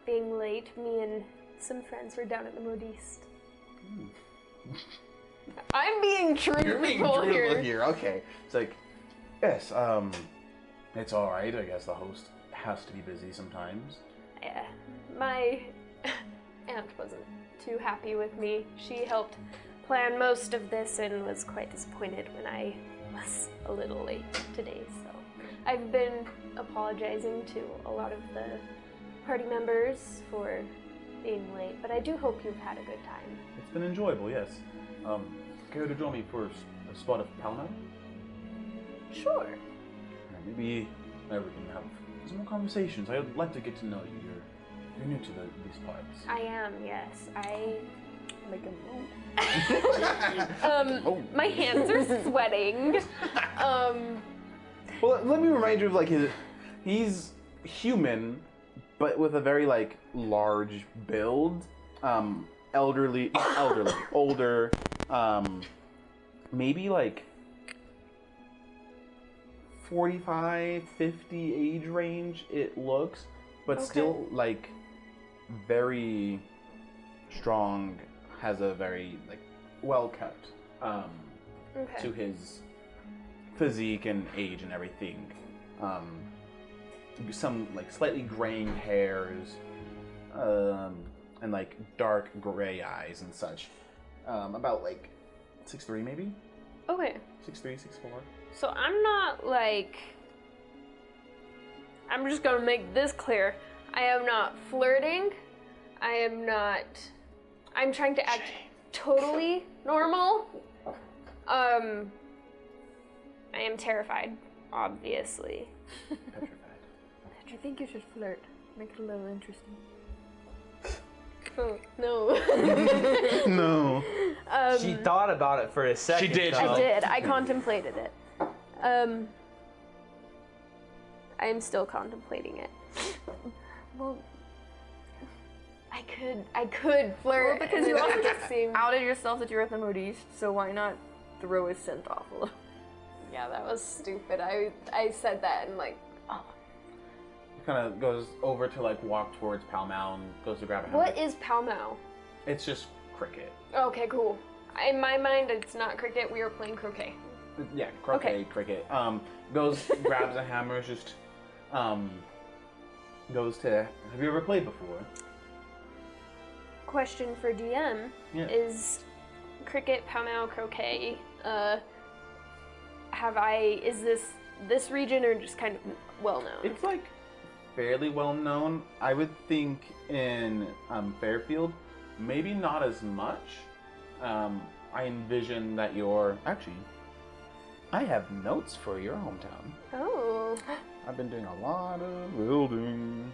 S2: being late. Me and some friends were down at the Modiste. I'm being truthful here.
S1: Okay. It's like, yes, it's all right. I guess the host has to be busy sometimes.
S2: Yeah, my aunt wasn't too happy with me. She helped plan most of this and was quite disappointed when I was a little late today. So I've been apologizing to a lot of the party members for being late, but I do hope you've had a good time.
S1: It's been enjoyable, yes. Care to join me for a spot of Palma?
S2: Sure.
S1: Maybe we can have some more conversations. I'd like to get to know you. You're new to these parts.
S2: I am, yes. I
S5: Make a move.
S2: my hands are sweating.
S1: Well, let me remind you of like he's human, but with a very like large build. Older, maybe like 45, 50 age range it looks, but still like very strong, has a very like well kept to his physique and age and everything. Some like slightly graying hairs, and like dark gray eyes and such. About like 6'3" maybe?
S2: Okay.
S1: 6'3", 6'4".
S2: So I'm not like... I'm just gonna make this clear. I am not flirting. I am not... I'm trying to act totally normal. I am terrified, obviously.
S1: Petrified.
S5: I think you should flirt. Make it a little interesting.
S2: Oh, no.
S1: No.
S3: She thought about it for a second.
S1: She did.
S2: I did. I contemplated it. I am still contemplating it. Well, I could flirt.
S5: Well, because you also
S2: make it
S5: just
S2: seem...
S5: outed yourself that you're at the Modiste, so why not throw his scent off a little?
S2: Yeah, that was stupid. I said that and like, oh.
S1: Kind of goes over to like walk towards Pall Mall and goes to grab a
S2: What
S1: hammer.
S2: is Pall Mall?
S1: It's just cricket.
S2: Okay, cool. In my mind, it's not cricket. We are playing croquet.
S1: Yeah, croquet,
S2: Okay.
S1: cricket. Goes, grabs a hammer, just, goes to. Have you ever played before?
S2: Question for DM
S1: Yeah.
S2: is cricket, Pall Mall, croquet. Is this region or just kind of well known?
S1: It's like fairly well known. I would think in Fairfield maybe not as much. I envision that you're... Actually, I have notes for your hometown.
S2: Oh.
S1: I've been doing a lot of building.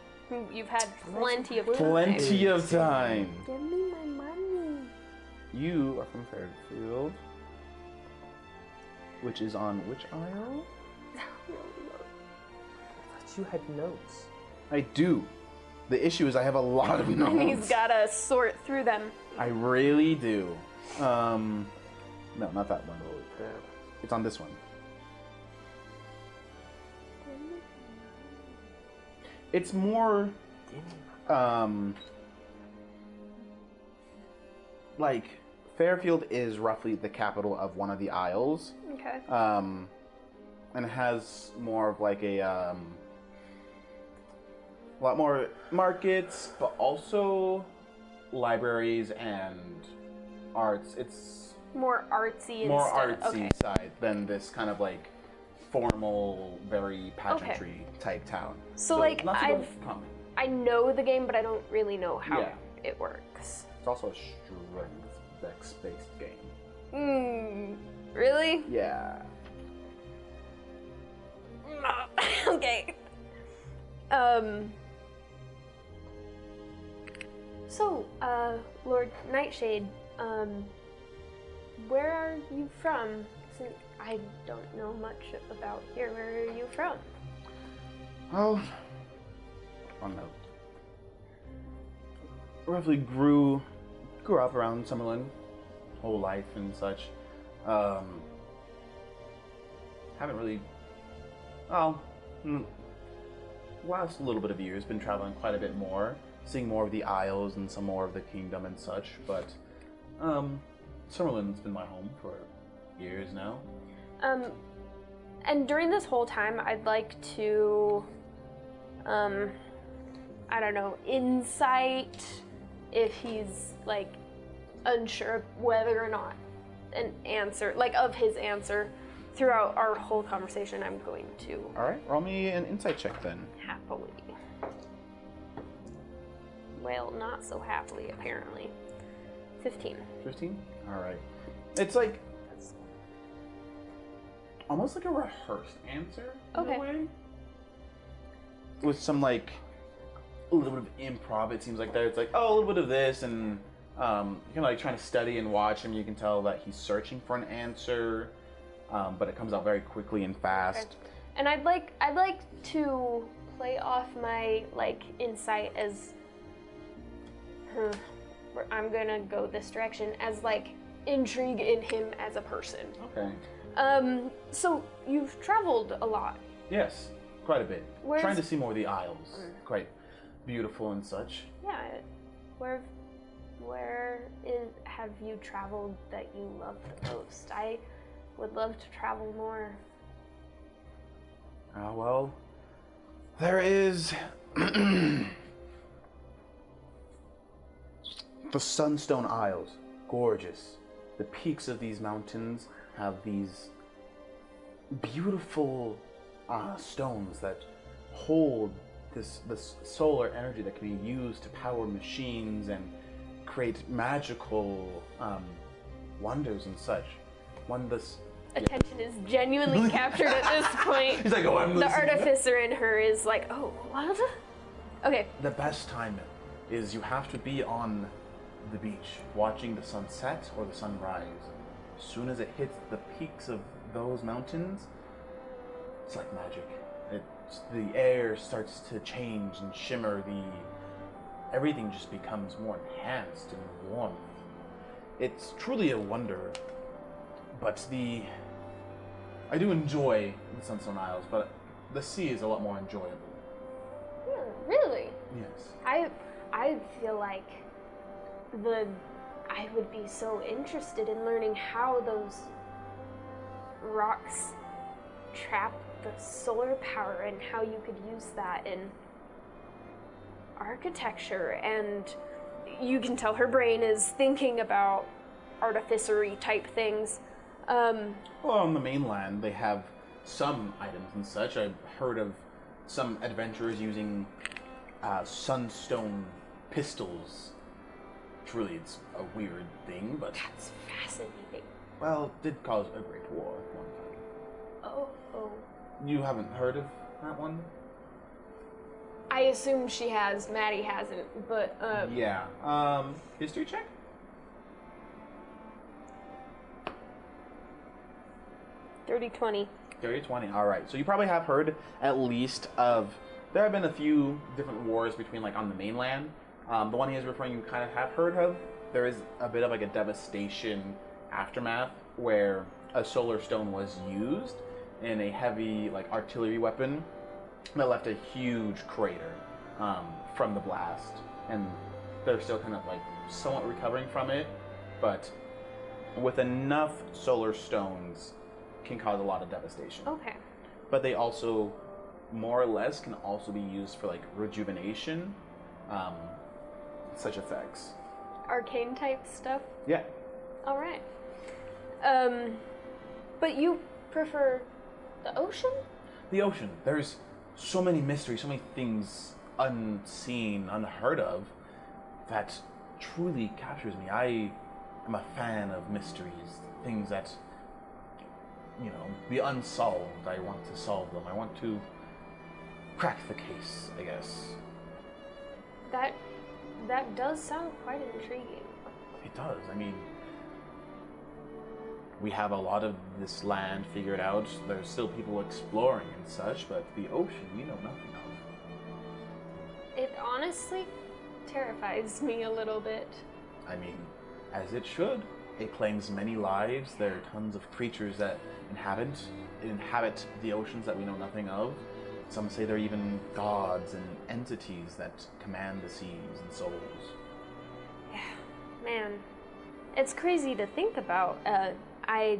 S2: You've had plenty of time.
S1: Plenty of time.
S4: Give me my money.
S1: You are from Fairfield, which is on which isle?
S3: I thought you had notes.
S1: I do. The issue is I have a lot of notes.
S2: And he's gotta sort through them.
S1: I really do. No, not that one. It's on this one. It's more, like, Fairfield is roughly the capital of one of the isles.
S2: Okay.
S1: And it has more of like a lot more markets, but also libraries and arts. It's
S2: More artsy
S1: more
S2: instead.
S1: artsy
S2: Okay.
S1: side than this kind of like formal, very pageantry type town.
S2: So like
S1: not to go common.
S2: I know the game, but I don't really know how
S1: Yeah.
S2: it works.
S1: It's also a strength dex-based game.
S2: Really?
S1: Yeah.
S2: Okay. So, Lord Nightshade, where are you from? Since I don't know much about here. Where are you from?
S1: Well, I don't know. Roughly grew up around Summerlin, whole life and such. Haven't really, last little bit of years been traveling quite a bit more, seeing more of the Isles and some more of the kingdom and such. But Summerlin's been my home for years now.
S2: And during this whole time, I'd like to, I don't know, insight if he's like unsure of whether or not an answer, like of his answer, throughout our whole conversation. I'm going to
S1: All right, roll me an insight check then.
S2: happily. Well, not so happily, apparently. 15.
S1: 15? All right. It's like almost like a rehearsed answer in
S2: Okay.
S1: a way. With some like a little bit of improv, it seems like there. It's like, oh, a little bit of this, and you're kind of like trying to study and watch him. You can tell that he's searching for an answer, but it comes out very quickly and fast.
S2: Okay. And I'd like to play off my like insight as I'm gonna go this direction as like intrigue in him as a person.
S1: Okay.
S2: So you've traveled a lot.
S1: Yes, quite a bit.
S2: Where's-
S1: Trying to see more of the Isles. Quite beautiful and such.
S2: Yeah. Have you traveled that you love the most? I would love to travel more.
S1: Well, there is the Sunstone Isles, gorgeous. The peaks of these mountains have these beautiful stones that hold this solar energy that can be used to power machines and create magical wonders and such.
S2: Attention is genuinely captured at this point.
S1: He's like, oh, I'm
S2: The
S1: listening.
S2: artificer in her is like, oh, what? Okay.
S1: The best time is you have to be on the beach watching the sunset or the sunrise. As soon as it hits the peaks of those mountains, it's like magic. The air starts to change and shimmer. Everything just becomes more enhanced and warm. It's truly a wonder. But I do enjoy the Sunstone Isles, but the sea is a lot more enjoyable.
S2: Really?
S1: Yes.
S2: I feel like I would be so interested in learning how those rocks trap the solar power and how you could use that in architecture. And you can tell her brain is thinking about artificery type things.
S1: Well, on the mainland, they have some items and such. I've heard of some adventurers using sunstone pistols truly, it's a weird thing, but
S2: That's fascinating.
S1: well, it did cause a great war at one time.
S2: Oh.
S1: You haven't heard of that one?
S2: I assume she has. Maddie hasn't, but
S1: Yeah. History check?
S2: Dirty 20.
S1: 30-20. All right. So you probably have heard at least of. There have been a few different wars between, like, on the mainland. The one he is referring, you kind of have heard of. There is a bit of like a devastation aftermath where a solar stone was used in a heavy like artillery weapon that left a huge crater from the blast, and they're still kind of like somewhat recovering from it, but with enough solar stones can cause a lot of devastation.
S2: Okay.
S1: But they also more or less can also be used for like rejuvenation, such effects.
S2: Arcane type stuff.
S1: Yeah.
S2: All right. But you prefer the ocean?
S1: The ocean. There's so many mysteries, so many things unseen, unheard of, that truly captures me. I am a fan of mysteries, things that, you know, the unsolved. I want to solve them. I want to crack the case, I guess.
S2: That does sound quite intriguing.
S1: It does. I mean, we have a lot of this land figured out. There's still people exploring and such, but the ocean, we know nothing of.
S2: It honestly terrifies me a little bit.
S1: I mean, as it should. It claims many lives. There are tons of creatures that inhabit the oceans that we know nothing of. Some say there are even gods and entities that command the seas and souls.
S2: Yeah, man, it's crazy to think about. I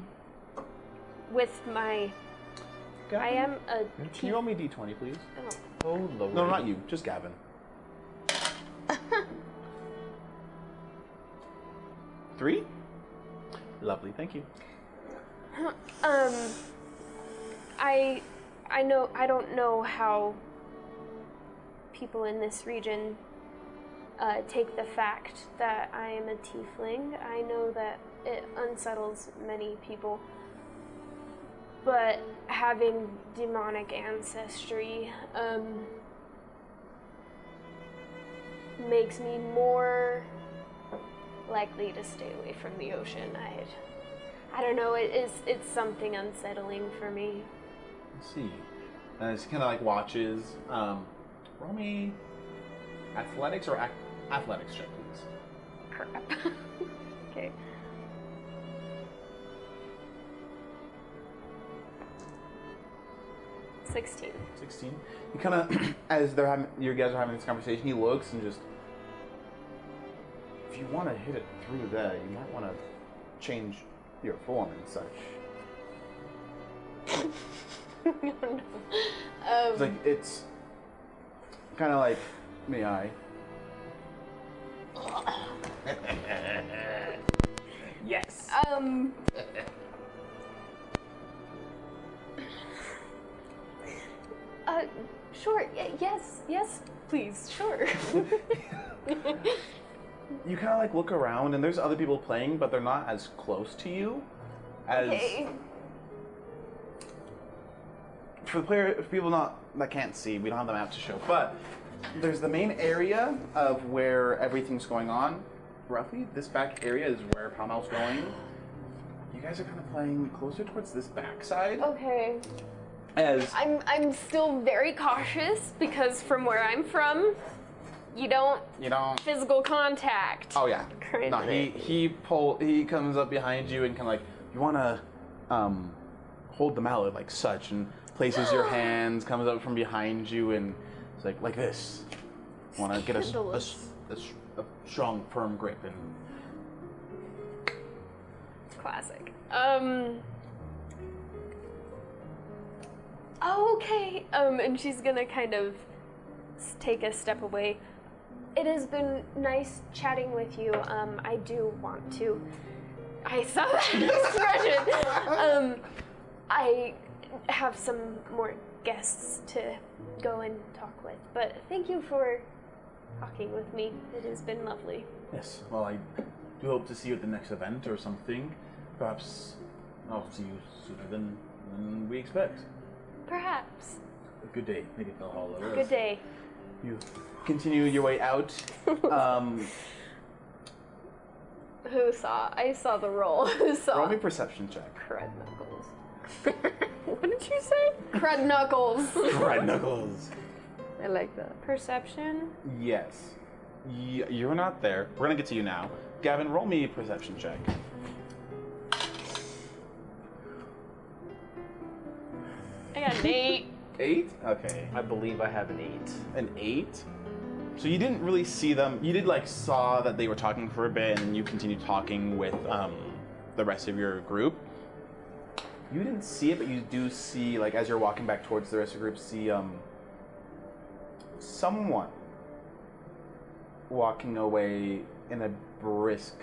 S2: am a
S1: Can you roll me d20, please?
S2: Oh,
S3: Oh, Lord.
S1: No, not you. Just Gavin. 3? Lovely, thank you.
S2: I don't know how people in this region take the fact that I am a tiefling. I know that it unsettles many people, but having demonic ancestry makes me more likely to stay away from the ocean. I don't know, it's something unsettling for me.
S1: Let's see. And it's kind of like watches. Roll me athletics or athletics check, please.
S2: Crap. Okay. $16.
S1: 16. He kind of, as you guys are having this conversation, he looks and just, if you want to hit it through there, you might want to change your form and such.
S2: No.
S1: It's like, it's kind of like, may I?
S3: Yes.
S2: Sure. Yes, please. Sure.
S1: You kind of like look around and there's other people playing, but they're not as close to you as
S2: Okay.
S1: for people that can't see. We don't have the map to show, but there's the main area of where everything's going on. Roughly, this back area is where Primal's going. You guys are kind of playing closer towards this backside.
S2: Okay.
S1: As
S2: I'm still very cautious because from where I'm from, you don't physical contact.
S1: Oh yeah.
S2: Currently.
S1: No, he comes up behind you and kind of like, you want to hold the mallet like such, and places your hands, comes up from behind you, and it's like this. Want to get a strong, firm grip and.
S2: Classic. Oh, okay. And she's gonna kind of take a step away. It has been nice chatting with you. I do want to. I saw that expression. I have some more guests to go and talk with, but thank you for talking with me. It has been lovely.
S1: Yes. Well, I do hope to see you at the next event or something. Perhaps I'll see you sooner than we expect.
S2: Perhaps.
S1: A good day, maybe Phil Hollow.
S2: Good day.
S1: You continue your way out.
S2: Who saw? I saw the roll. Who saw?
S1: Roll me a perception check.
S2: Crud knuckles.
S5: What did you say?
S2: Crud knuckles.
S1: Red knuckles.
S5: I like that.
S2: Perception.
S1: Yes. You're not there. We're gonna get to you now. Gavin, roll me a perception check.
S2: I got an 8.
S1: 8? Okay.
S3: I believe I have an 8.
S1: An 8? So you didn't really see them. You did saw that they were talking for a bit, and then you continued talking with the rest of your group. You didn't see it, but you do see, as you're walking back towards the rest of the group, see someone walking away in a brisk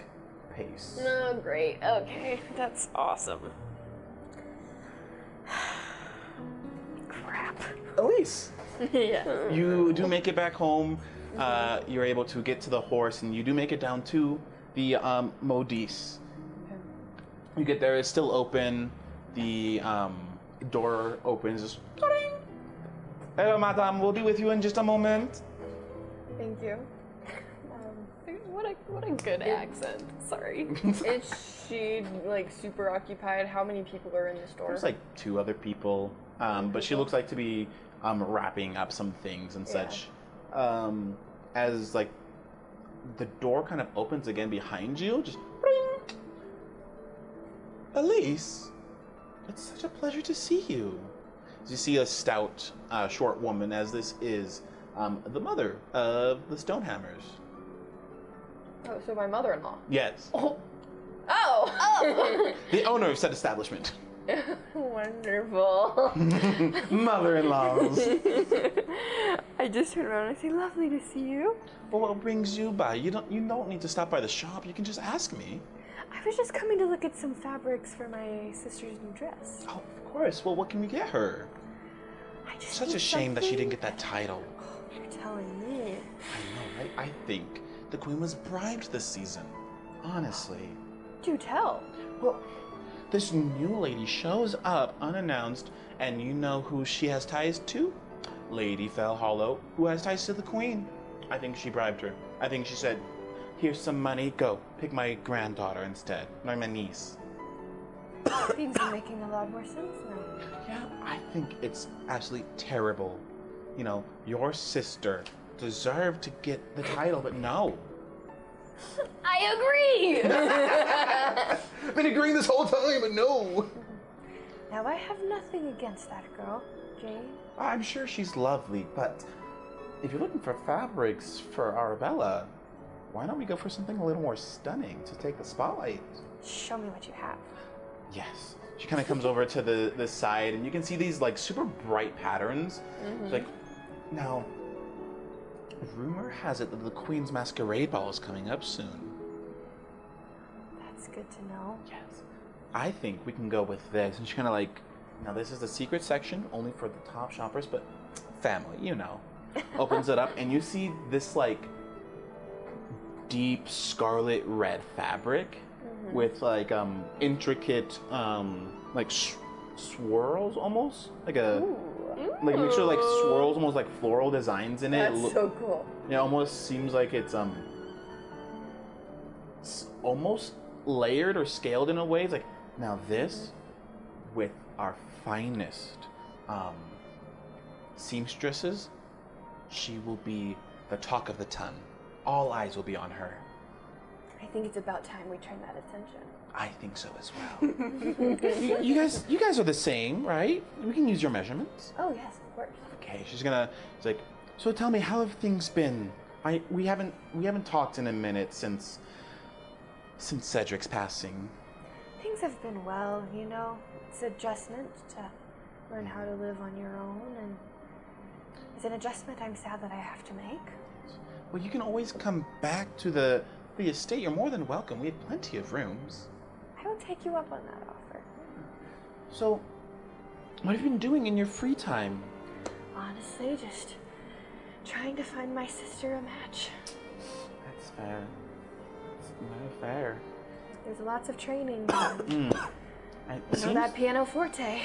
S1: pace.
S2: Oh, great. Okay, that's awesome. Crap.
S1: Elise,
S5: Yeah.
S1: you do make it back home. You're able to get to the horse, and you do make it down to the Modis. You get there, it's still open. The door opens. Just, hello, madame. We'll be with you in just a moment.
S5: Thank you.
S2: What a good accent. Sorry.
S5: Is she super occupied? How many people are in the store?
S1: There's 2 other people, but she looks like to be wrapping up some things and such. As the door kind of opens again behind you, just ring. Elise, it's such a pleasure to see you. As you see a stout, short woman, as this is the mother of the Stonehammers.
S5: Oh, so my mother-in-law.
S1: Yes,
S5: Oh.
S1: the owner of said establishment.
S5: Wonderful.
S1: Mother-in-laws.
S5: I just turn around and I say, "Lovely to see you."
S1: Well, what brings you by? You don't need to stop by the shop. You can just ask me.
S5: I was just coming to look at some fabrics for my sister's new dress.
S1: Oh, of course. Well, what can we get her?
S5: I just
S1: Such a
S5: need
S1: shame that she
S5: something-
S1: didn't get that title.
S5: You're telling me.
S1: I know, right? I think the queen was bribed this season. Honestly.
S5: Do tell.
S1: Well, this new lady shows up unannounced, and you know who she has ties to? Lady Fell Hollow, who has ties to the queen. I think she bribed her. I think she said, "Here's some money, go. Pick my granddaughter instead. No, my niece."
S5: Things are making a lot more sense now.
S1: Yeah, I think it's absolutely terrible. You know, your sister deserved to get the title, but no.
S2: I agree.
S1: Been agreeing this whole time, but no.
S5: Now I have nothing against that girl, Jane.
S1: I'm sure she's lovely, but if you're looking for fabrics for Arabella, why don't we go for something a little more stunning to take the spotlight?
S5: Show me what you have.
S1: Yes. She kind of comes over to the side, and you can see these super bright patterns. It's now, rumor has it that the Queen's Masquerade Ball is coming up soon.
S5: That's good to know.
S1: Yes. I think we can go with this. And she kind of now this is the secret section, only for the top shoppers, but family, you know. Opens it up, and you see this deep scarlet red fabric with intricate swirls almost, like a mixture of swirls, almost like floral designs in it.
S5: That's so cool.
S1: It almost seems like it's almost layered or scaled in a way. It's now this with our finest seamstresses, she will be the talk of the town. All eyes will be on her.
S5: I think it's about time we turn that attention.
S1: I think so as well. you guys are the same, right? We can use your measurements.
S5: Oh yes, of course.
S1: Okay, she's so tell me, how have things been? We haven't talked in a minute since Cedric's passing.
S5: Things have been well, you know. It's an adjustment to learn how to live on your own, and it's an adjustment I'm sad that I have to make.
S1: Well, you can always come back to the estate. You're more than welcome. We have plenty of rooms.
S5: I will take you up on that offer.
S1: So, what have you been doing in your free time?
S5: Honestly, just trying to find my sister a match.
S1: That's fair. fair.
S2: There's lots of training.
S1: Seems
S2: That pianoforte.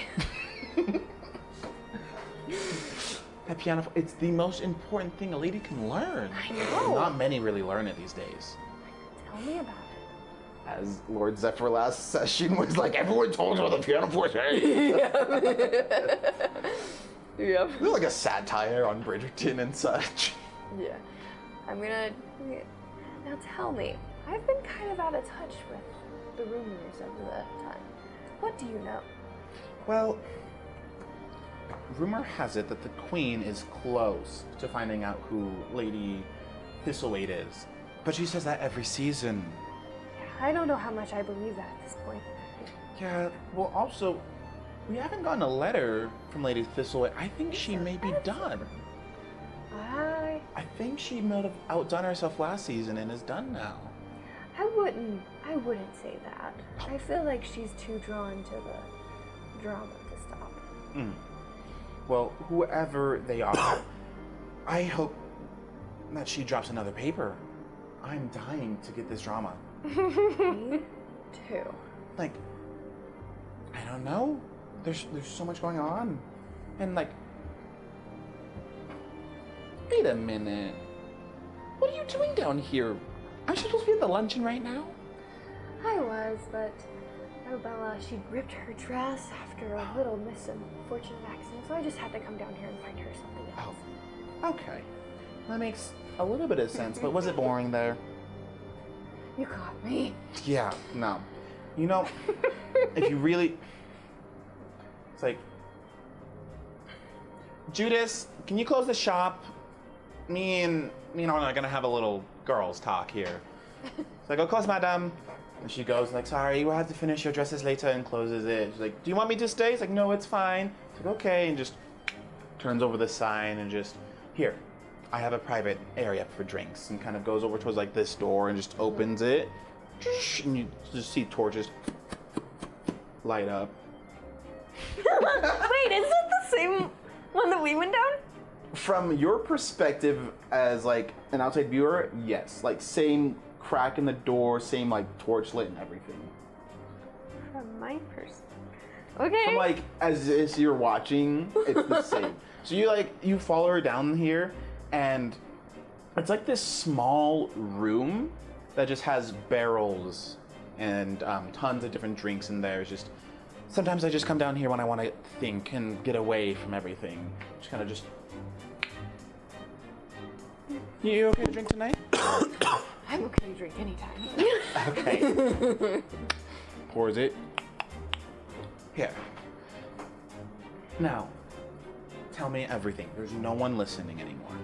S1: that piano, it's the most important thing a lady can learn.
S2: I know.
S1: Not many really learn it these days.
S2: Tell me about it.
S1: As Lord Zephyr last session was like, everyone told her the pianoforte.
S5: Yep.
S1: It was like a satire on Bridgerton and such.
S5: Yeah.
S2: Now tell me, I've been kind of out of touch with the rumors of the time. What do you know?
S1: Well, rumor has it that the Queen is close to finding out who Lady Thisltewayte is. But she says that every season.
S2: I don't know how much I believe that at this point.
S1: Yeah, well, also, we haven't gotten a letter from Lady Thisltewayte. I think she may be done. I think she might have outdone herself last season and is done now.
S2: I wouldn't say that. I feel like she's too drawn to the drama to stop.
S1: Well, whoever they are, I hope that she drops another paper. I'm dying to get this drama.
S2: Me too.
S1: Like, I don't know. There's so much going on. And like, wait a minute. What are you doing down here? Aren't you supposed to be at the luncheon right now?
S2: I was, but Arabella, she ripped her dress after a little misfortunate accident, so I just had to come down here and find her something else.
S1: Oh, okay. That makes a little bit of sense, but was it boring there?
S2: You caught me.
S1: Yeah, no. You know, if you really... It's like... Judas, can you close the shop? Me and Anna are gonna have a little girls talk here. It's like, of course, madam. And she goes like, sorry, we'll have to finish your dresses later, and closes it. She's like, do you want me to stay? It's like, no, it's fine. It's like, okay, and just turns over the sign and just, here, I have a private area for drinks, and kind of goes over towards like this door and just opens it. And you just see torches light up.
S2: Wait, is that the same one that we went down?
S1: From your perspective as like an outside viewer, yes. Like same crack in the door, same like torch lit and everything.
S2: From my perspective. Okay.
S1: From like as you're watching, it's the same. So you follow her down here, and it's like this small room that just has barrels and tons of different drinks in there. It's just sometimes I just come down here when I want to think and get away from everything. Just kind of just. You okay to drink tonight?
S5: I'm okay to drink anytime.
S1: Okay. Pours it. Here. Now, tell me everything. There's no one listening anymore.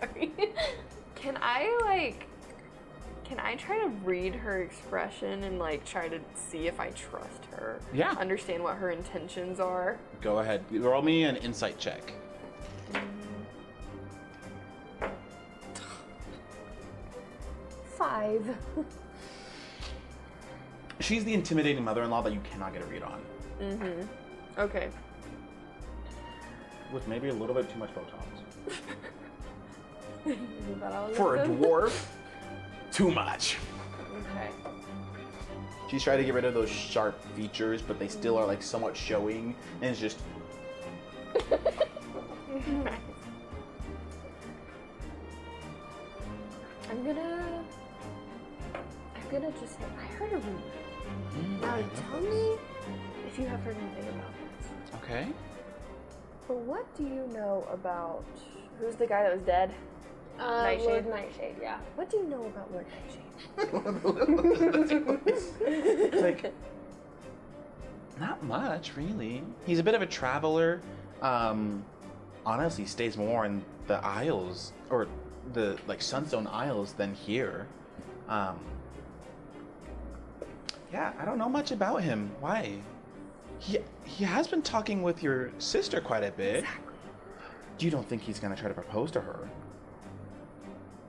S2: Sorry.
S5: Can I try to read her expression and like try to see if I trust her?
S1: Yeah.
S5: Understand what her intentions are?
S1: Go ahead. Roll me an insight check.
S2: 5.
S1: She's the intimidating mother-in-law that you cannot get a read on.
S5: Mm-hmm. Okay.
S1: With maybe a little bit too much Botox.
S2: Isn't that all
S1: For a
S2: this is?
S1: dwarf, too much.
S5: Okay.
S1: She's trying to get rid of those sharp features, but they still are like somewhat showing, and it's just.
S2: I'm gonna just say, I heard a rumor. Now tell me if you have heard anything about this.
S1: Okay.
S2: But what do you know about
S5: Who's the guy that was dead? Nightshade?
S2: Lord Nightshade? Yeah. What do you know about Lord Nightshade?
S1: It's like not much, really. He's a bit of a traveler. Honestly, stays more in the Isles or the like Sunstone Isles than here. Yeah, I don't know much about him. Why? He has been talking with your sister quite a bit.
S2: Exactly.
S1: You don't think he's gonna try to propose to her?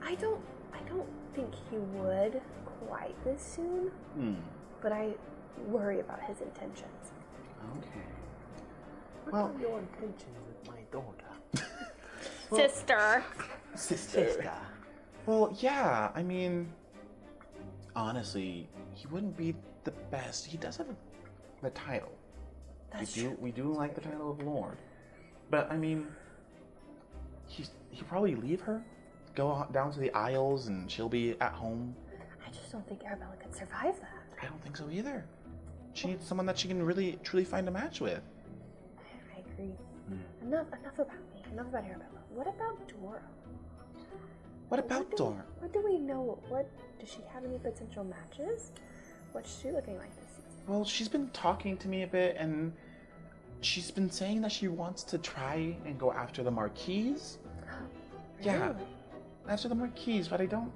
S2: I don't think he would quite this soon. But I worry about his intentions.
S1: Okay.
S3: What are your intentions with my daughter?
S2: Sister.
S1: Sister. Well, yeah, I mean, honestly, he wouldn't be the best. He does have the title. We do like the title of Lord. But, I mean, he'll probably leave her, go down to the Isles, and she'll be at home.
S4: I just don't think Arabella could survive that.
S1: I don't think so either. She needs someone that she can really, truly find a match with.
S4: I agree. Enough about me. Enough about Arabella. What about Dora?
S1: What about Dora?
S4: What do we know? Does she have any potential matches? What's she looking like this season?
S1: Well, she's been talking to me a bit, and she's been saying that she wants to try and go after the Marquise. Yeah,
S4: Really?
S1: after the Marquise, but I don't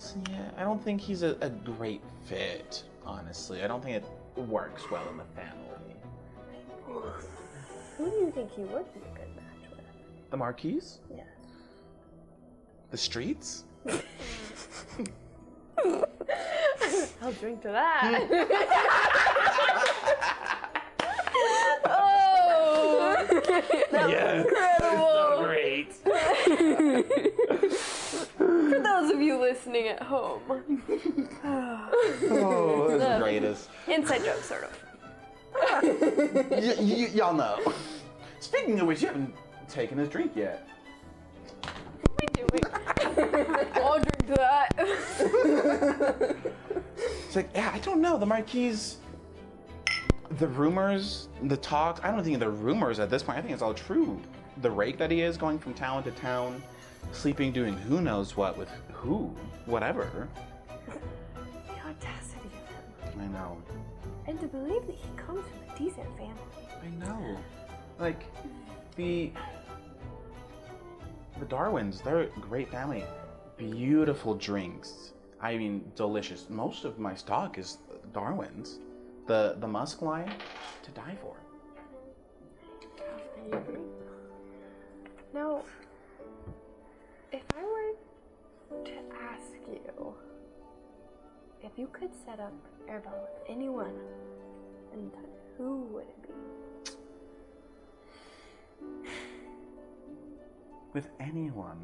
S1: see it. I don't think he's a great fit, honestly. I don't think it works well in the family.
S4: Who do you think he would be a good match with?
S1: The Marquise?
S4: Yeah.
S1: The streets?
S2: I'll drink to that.
S5: Oh, that was incredible.
S3: Great.
S2: For those of you listening at home.
S1: Oh, that's the greatest.
S2: Inside joke, sort of.
S1: Y'all know. Speaking of which, you haven't taken his drink yet.
S2: What are we doing? I'll drink to that.
S1: It's like, yeah, I don't know. The Marquise, the rumors, the talks, I don't think they're rumors at this point. I think it's all true. The rake that he is, going from town to town, sleeping, doing who knows what with who, whatever.
S4: The audacity of him.
S1: I know.
S4: And to believe that he comes from a decent family.
S1: I know. Like, the Darwins, they're a great family. Beautiful drinks. I mean, delicious. Most of my stock is Darwin's. The musk line, to die for.
S4: I agree. Now, if I were to ask you if you could set up Arabella with anyone anytime, who would it be?
S1: With anyone.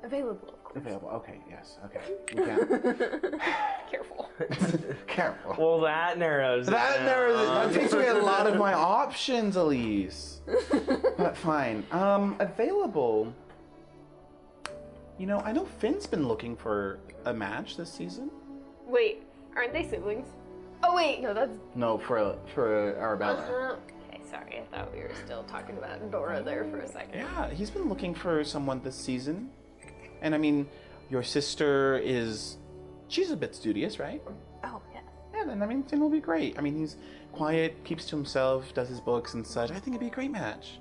S4: Available, of course.
S1: Available. Okay, yes, okay. We can.
S2: Careful.
S1: Careful.
S3: Well, that narrows it
S1: That
S3: down.
S1: narrows it. That takes away a lot of my options, Elise. But fine. Available. You know, I know Finn's been looking for a match this season.
S2: Wait, aren't they siblings? Oh wait, no, that's.
S1: No, for Arabella.
S2: Okay, sorry. I thought we were still talking about Dora there for a second.
S1: Yeah, he's been looking for someone this season. And I mean, your sister she's a bit studious, right?
S4: Oh, yeah.
S1: Yeah, then I mean, Finn will be great. I mean, he's quiet, keeps to himself, does his books and such. I think it'd be a great match.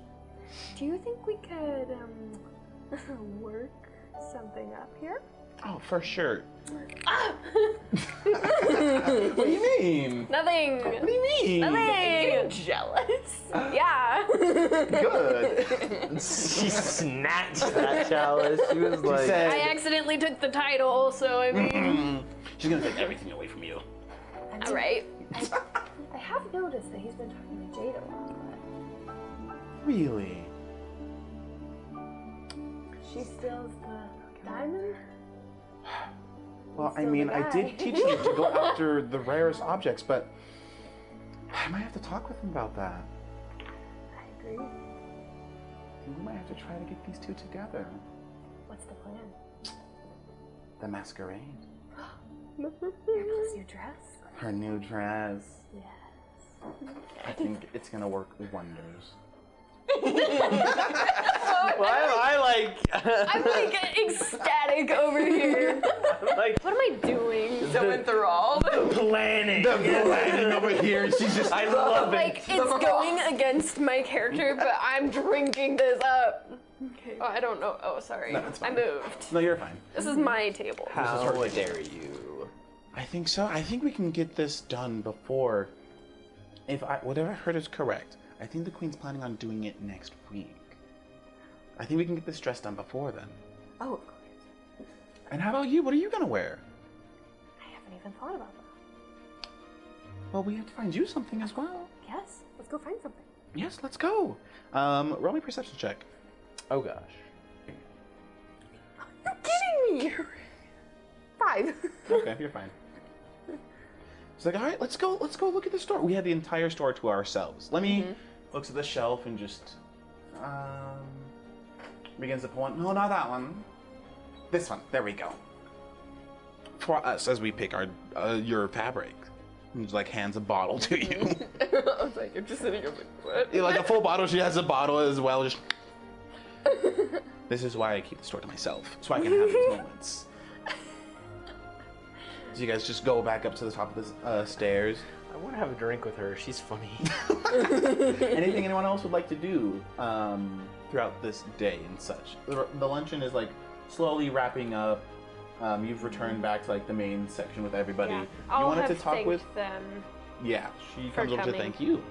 S4: Do you think we could work something up here?
S1: Oh, for sure. What do you mean?
S2: Nothing.
S1: What do you mean?
S2: Nothing.
S5: Jealous?
S2: Yeah.
S1: Good.
S3: She snatched that chalice. She was like,
S1: said-
S2: I accidentally took the title, so I mean.
S1: She's gonna take everything away from you.
S2: All right.
S4: I have noticed that he's been talking to Jade a lot.
S1: Really?
S4: She steals the diamond?
S1: Well, I
S4: Still
S1: mean,
S4: the
S1: I
S4: guy.
S1: did teach him to go after the rarest objects, but I might have to talk with him about that.
S4: I agree.
S1: We might have to try to get these two together.
S4: What's the plan?
S1: The masquerade.
S4: Arabelle's new dress?
S1: Her new dress.
S4: Yes.
S1: I think it's gonna work wonders.
S3: why am I like,
S2: I'm like ecstatic over here.
S3: like
S2: What am I doing?
S5: So enthralled.
S3: planning?
S1: The planning over here, she's just.
S3: I love
S2: Like,
S3: it.
S2: it's going against my character, but I'm drinking this up. Okay. Oh, I don't know. Oh, sorry.
S1: No, it's
S2: I
S1: fine.
S2: moved.
S1: No, you're fine.
S2: This is my table.
S3: How
S1: her
S3: dare you?
S1: I think so. I think we can get this done before. Whatever I heard is correct. I think the Queen's planning on doing it next week. I think we can get this dress done before then.
S4: Oh, of course.
S1: And how about you? What are you gonna wear?
S4: I haven't even thought about that.
S1: Well, we have to find you something as well.
S4: Yes, let's go find something.
S1: Yes, let's go. Roll me a perception check.
S3: Oh gosh.
S4: You're kidding me! 5.
S1: Okay, you're fine. It's like, all right, let's go look at the store. We had the entire store to ourselves. Let me looks at the shelf and just begins to pull one. No, not that one. This one. There we go. For us, as we pick our your fabric, and just, like, hands a bottle to you.
S5: I was like, I'm just sitting here like, what?
S1: Yeah, like a full bottle. She has a bottle as well. Just. This is why I keep the store to myself, so I can have these moments. So you guys just go back up to the top of the stairs.
S3: I want to have a drink with her. She's funny.
S1: Anything anyone else would like to do throughout this day and such? The luncheon is like slowly wrapping up. You've returned back to like the main section with everybody.
S2: Yeah.
S1: You
S2: I'll
S1: wanted
S2: have
S1: to talk
S2: thanked
S1: with
S2: them.
S1: Yeah, she
S2: for
S1: comes over to
S2: coming.
S1: thank you.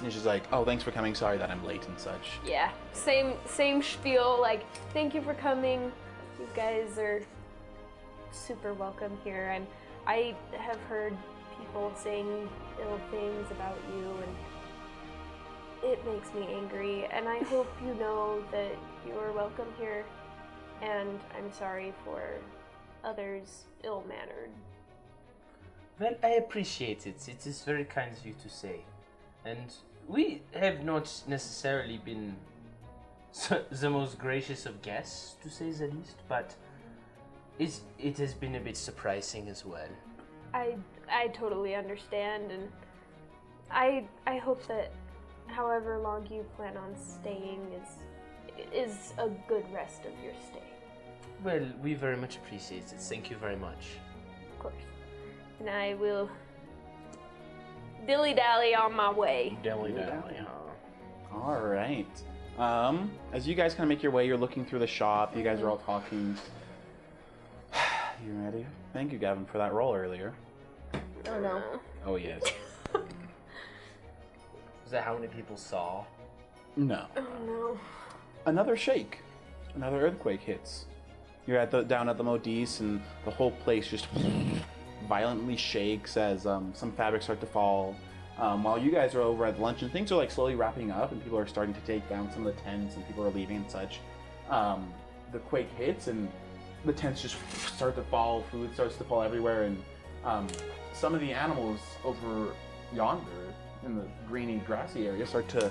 S1: And she's like, "Oh, thanks for coming. Sorry that I'm late and such."
S2: Yeah, same spiel. Like, thank you for coming. You guys are super welcome here, and I have heard people saying ill things about you, and it makes me angry. And I hope you know that you are welcome here. And I'm sorry for others ill-mannered.
S3: Well, I appreciate it. It is very kind of you to say. And we have not necessarily been the most gracious of guests, to say the least, but it has been a bit surprising as well.
S2: I totally understand, and I hope that however long you plan on staying is a good rest of your stay.
S3: Well, we very much appreciate it. Thank you very much.
S2: Of course. And I will dilly-dally on my way.
S3: Dilly-dally, huh?
S1: All right. As you guys kind of make your way, you're looking through the shop. You guys are all talking. You ready? Thank you, Gavin, for that roll earlier.
S4: Oh no.
S1: Oh yes.
S3: Is that how many people saw?
S1: No.
S2: Oh no.
S1: Another shake. Another earthquake hits. You're down at the Modis, and the whole place just violently shakes as some fabrics start to fall. While you guys are over at lunch, and things are like slowly wrapping up, and people are starting to take down some of the tents, and people are leaving and such. The quake hits, and the tents just start to fall. Food starts to fall everywhere, and some of the animals over yonder in the greeny, grassy area start to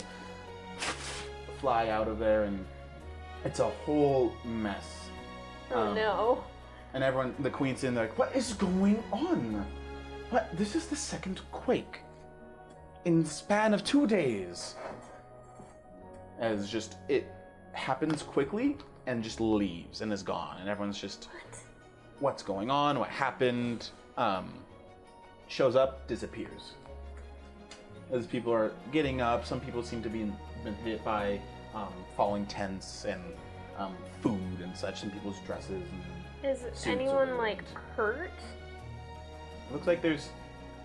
S1: fly out of there, and it's a whole mess.
S2: Oh no.
S1: And everyone, the queen's in there, like, what is going on? What? This is the second quake in the span of 2 days. As just, it happens quickly and just leaves and is gone. And everyone's just, what's going on? What happened? Shows up, disappears. As people are getting up, some people seem to be been hit by falling tents and food and such in people's dresses. And
S2: Is
S1: suits
S2: anyone
S1: or
S2: like hurt?
S1: looks like there's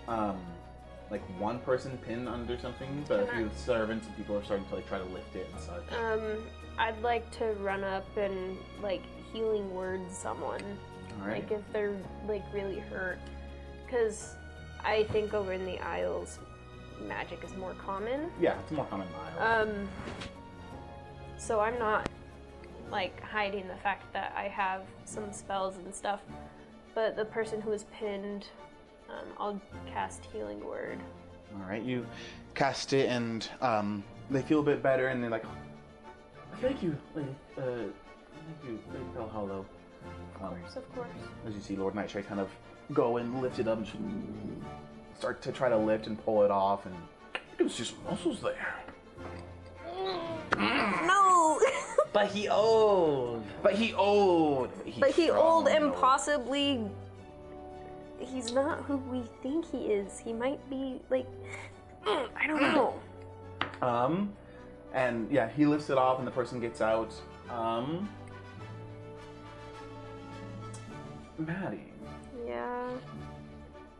S1: like one person pinned under something, but a
S2: Can
S1: few servants and people are starting to like try to lift it and such.
S2: I'd like to run up and like healing word someone.
S1: All right.
S2: Like if they're like really hurt, because I think over in the Isles, magic is more common.
S1: Yeah, it's more common mile.
S2: So I'm not like hiding the fact that I have some spells and stuff, but the person who is pinned, I'll cast healing word.
S1: All right, you cast it and they feel a bit better and they're like, thank you, thank you, Lady Hollow.
S2: Of course.
S1: As you see Lord Nightshade kind of go and lift it up and start to try to lift and pull it off, and it was just muscles there.
S2: No!
S3: But he old.
S1: But he old.
S2: But he old and
S1: though.
S2: possibly he's not who we think he is. He might be like I don't know.
S1: And yeah, he lifts it off and the person gets out. Maddie,
S2: Yeah.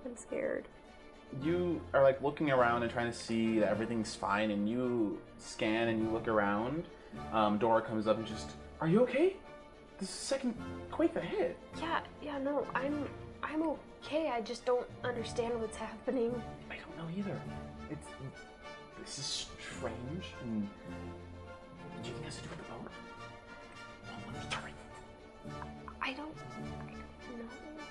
S2: I'm scared.
S1: you are like looking around and trying to see that everything's fine, and you scan and you look around. Dora comes up and just, are you okay? This is the second quake that hit.
S2: Yeah, no, I'm okay. I just don't understand what's happening.
S1: I don't know either. This is strange. And do you think it has to do with the boat? Sorry.
S2: I don't know.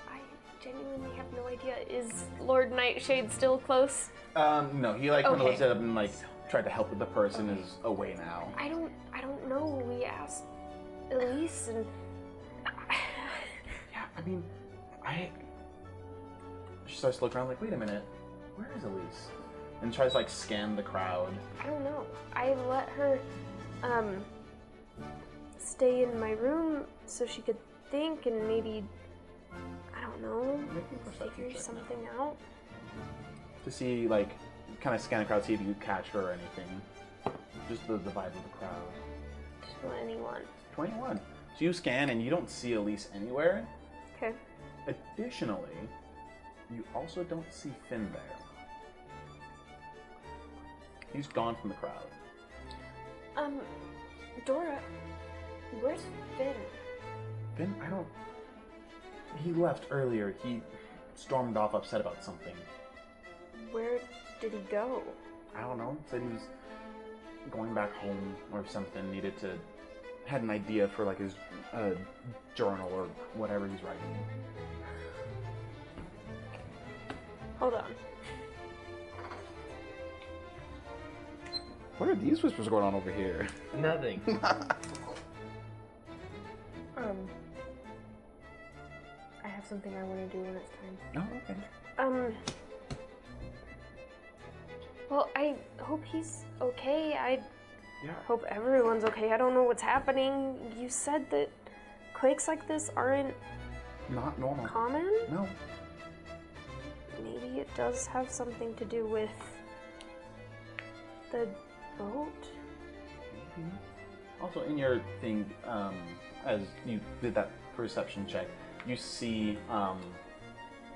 S2: I genuinely have no idea. Is Lord Nightshade still close?
S1: No, he like kind of
S2: Okay.
S1: lifted up and like tried to help, but the person is away now.
S2: I don't know. We asked Elise and
S1: Yeah, I mean, she starts to look around like, wait a minute, where is Elise? And tries to like scan the crowd.
S2: I don't know. I let her stay in my room so she could think and maybe, I don't know,
S1: Make a perception
S2: figure
S1: check
S2: something out.
S1: to see like, kind of scan the crowd, see if you catch her or anything. Just the vibe of the crowd.
S2: 21.
S1: 21. So you scan and you don't see Elise anywhere.
S2: Okay.
S1: Additionally, you also don't see Finn there. He's gone from the crowd.
S2: Dora, where's Finn?
S1: Finn, he left earlier. He stormed off upset about something.
S2: Where did he go?
S1: I don't know. Said he was going back home or something. Had an idea for like his journal or whatever he's writing.
S2: Hold on.
S1: What are these whispers going on over here?
S3: Nothing.
S2: I have something I want to do when it's time.
S1: Oh, okay.
S2: Well, I hope he's okay. I
S1: Yeah.
S2: hope everyone's okay. I don't know what's happening. You said that quakes like this aren't
S1: Not normal.
S2: common?
S1: No.
S2: Maybe it does have something to do with the boat?
S1: Also, in your thing, as you did that perception check, you see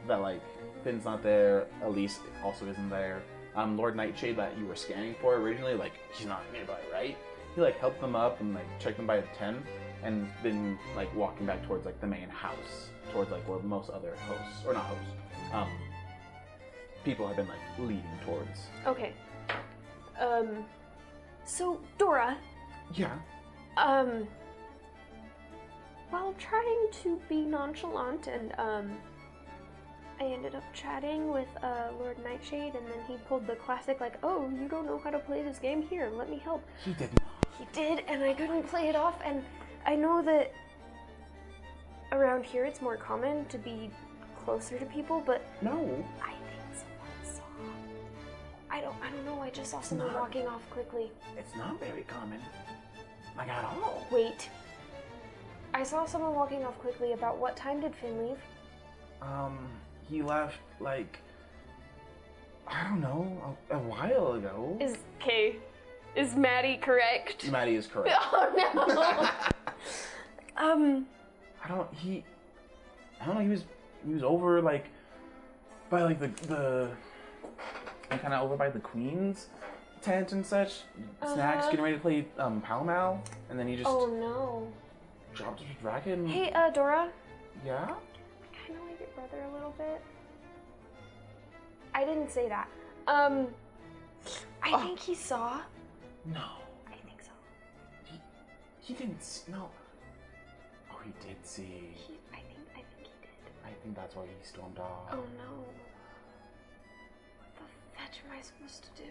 S1: that like Finn's not there, Elise also isn't there. Lord Nightshade that you were scanning for originally, like he's not nearby, right? He like helped them up and like checked them by the 10, and been like walking back towards like the main house, towards like where most other hosts, or not hosts, people have been like leading towards.
S2: Okay. So Dora,
S1: Yeah.
S2: while trying to be nonchalant and I ended up chatting with Lord Nightshade, and then he pulled the classic like, "Oh, you don't know how to play this game? Here, let me help."
S1: He did not.
S2: He did, and I couldn't play it off, and I know that around here it's more common to be closer to people, but
S1: No.
S2: I think someone saw. I don't know, I just saw someone
S1: not.
S2: walking off quickly.
S1: It's not very common. Like at all.
S2: Wait. I saw someone walking off quickly. About what time did Finn leave?
S1: He left like, I don't know, a while ago.
S2: Is Maddie correct?
S1: Maddie is correct.
S2: Oh no.
S1: I don't know, he was over like by like the kind of over by the Queen's tent and such, snacks, getting ready to play Pall-Mall, and then he just
S2: Oh no.
S1: dropped his racket and
S2: Hey, Dora.
S1: yeah?
S2: I kind of like your brother a little bit. I didn't say that. I think he saw.
S1: No.
S2: I think so.
S1: He didn't see, no. Oh, he did see.
S2: I think he did.
S1: I think that's why he stormed off.
S2: Oh no. What the fetch am I supposed to do?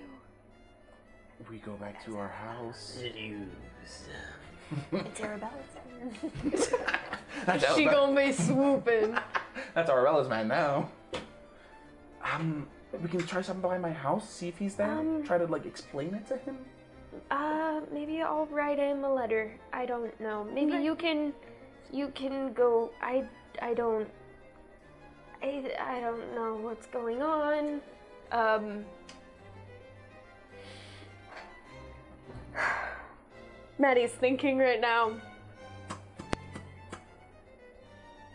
S1: We go back to our house.
S2: It's Arabella's turn.
S1: That's
S2: She gonna be swooping.
S1: That's Arabella's man now. We can try something by my house, see if he's there. Try to like explain it to him.
S2: Maybe I'll write him a letter. I don't know. Maybe you can go. I don't know what's going on. Maddie's thinking right now.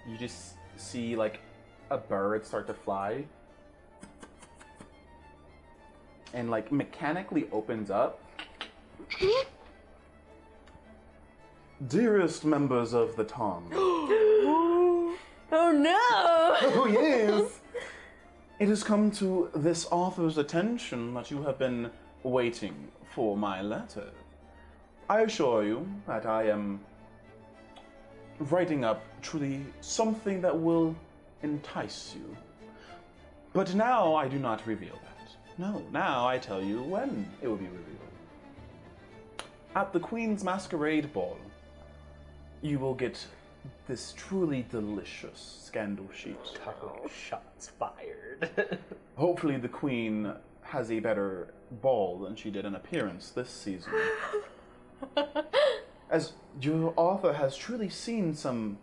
S1: You just see like a bird start to fly. And like mechanically opens up. Dearest members of the Tom.
S2: Oh no!
S1: Oh yes! It has come to this author's attention that you have been waiting for my letter. I assure you that I am writing up truly something that will entice you. But now I do not reveal that. No, now I tell you when it will be revealed. At the Queen's Masquerade Ball, you will get this truly delicious scandal sheet.
S3: Oh, shots fired.
S1: Hopefully the Queen has a better ball than she did an appearance this season. As your author has truly seen some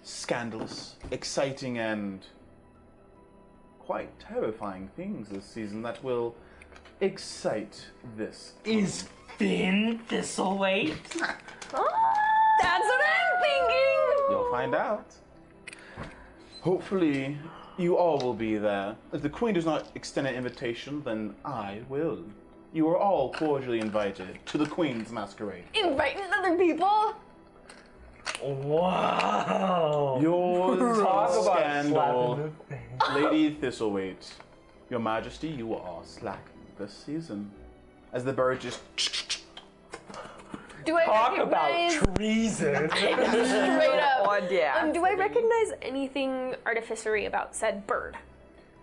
S1: scandalous, exciting, and quite terrifying things this season that will excite this.
S3: Is Finn Thistlewayte?
S2: That's what I'm thinking!
S1: You'll find out. Hopefully, you all will be there. If the Queen does not extend an invitation, then I will. You are all cordially invited to the Queen's Masquerade.
S2: Inviting other people?
S3: Wow.
S1: Yours
S3: Talk about
S1: scandal,
S3: slapping the face.
S1: Lady Thisltewayte. Your Majesty, you are slacking this season. As the bird just
S2: Do I
S3: Talk
S2: recognize
S3: about treason.
S2: straight up?
S5: Yeah.
S2: Do I recognize anything artificery about said bird?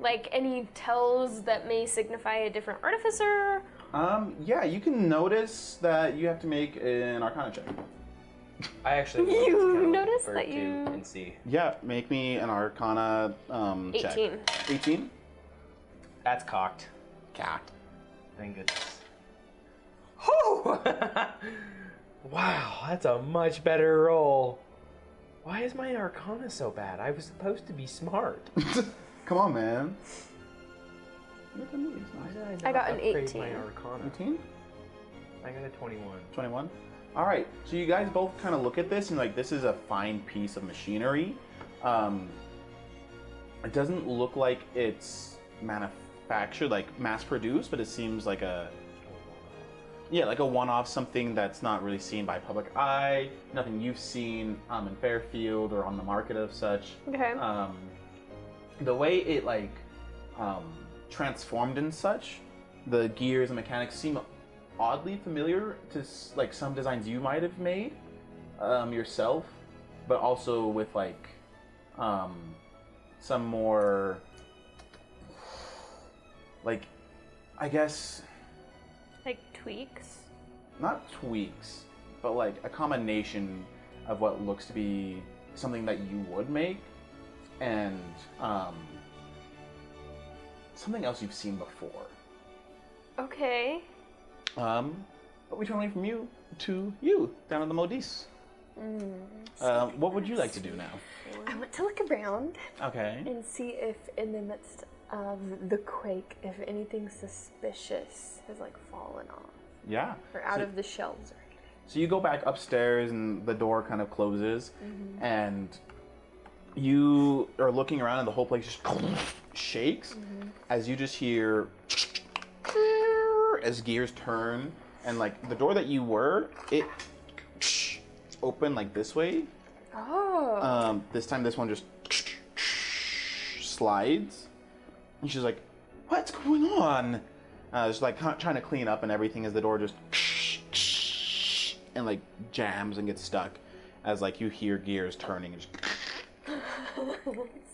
S2: Like any tells that may signify a different artificer?
S1: yeah, you can notice that you have to make an Arcana check.
S3: I actually
S2: You
S3: want to kind of
S2: noticed
S3: refer
S2: that
S3: to
S2: you-
S3: and see.
S1: Yeah, make me an Arcana check.
S2: 18.
S1: 18?
S3: That's cocked.
S1: Cocked.
S3: Thank goodness. Whew! Wow, that's a much better roll. Why is my Arcana so bad? I was supposed to be smart.
S1: Come on, man.
S3: Why did
S2: I
S3: not
S2: got an
S3: upgrade
S2: 18.
S3: My Arcana?
S1: 18?
S3: I got a 21.
S1: 21? Alright, so you guys both kind of look at this and like, this is a fine piece of machinery. It doesn't look like it's manufactured, like mass-produced, but it seems like a like a one-off, something that's not really seen by public eye, nothing you've seen in Fairfield or on the market of such.
S2: Okay.
S1: The way it like transformed and such, the gears and mechanics seem oddly familiar to like some designs you might have made yourself, but also with like some more like, I guess,
S2: Like tweaks?
S1: not tweaks, but like a combination of what looks to be something that you would make and something else you've seen before.
S2: Okay.
S1: But we turn away from you to you down in the Modis. What would you like to do now?
S4: I want to look around
S1: Okay.
S4: and see if, in the midst of the quake, if anything suspicious has like fallen off
S1: Yeah.
S4: or out of the shelves or anything.
S1: So you go back upstairs and the door kind of closes, and you are looking around and the whole place just shakes as you just hear as gears turn, and like the door that you were, it open like this way.
S4: Oh.
S1: This time this one just slides, and she's like, "What's going on?" Just like trying to clean up and everything as the door just and like jams and gets stuck as like you hear gears turning and just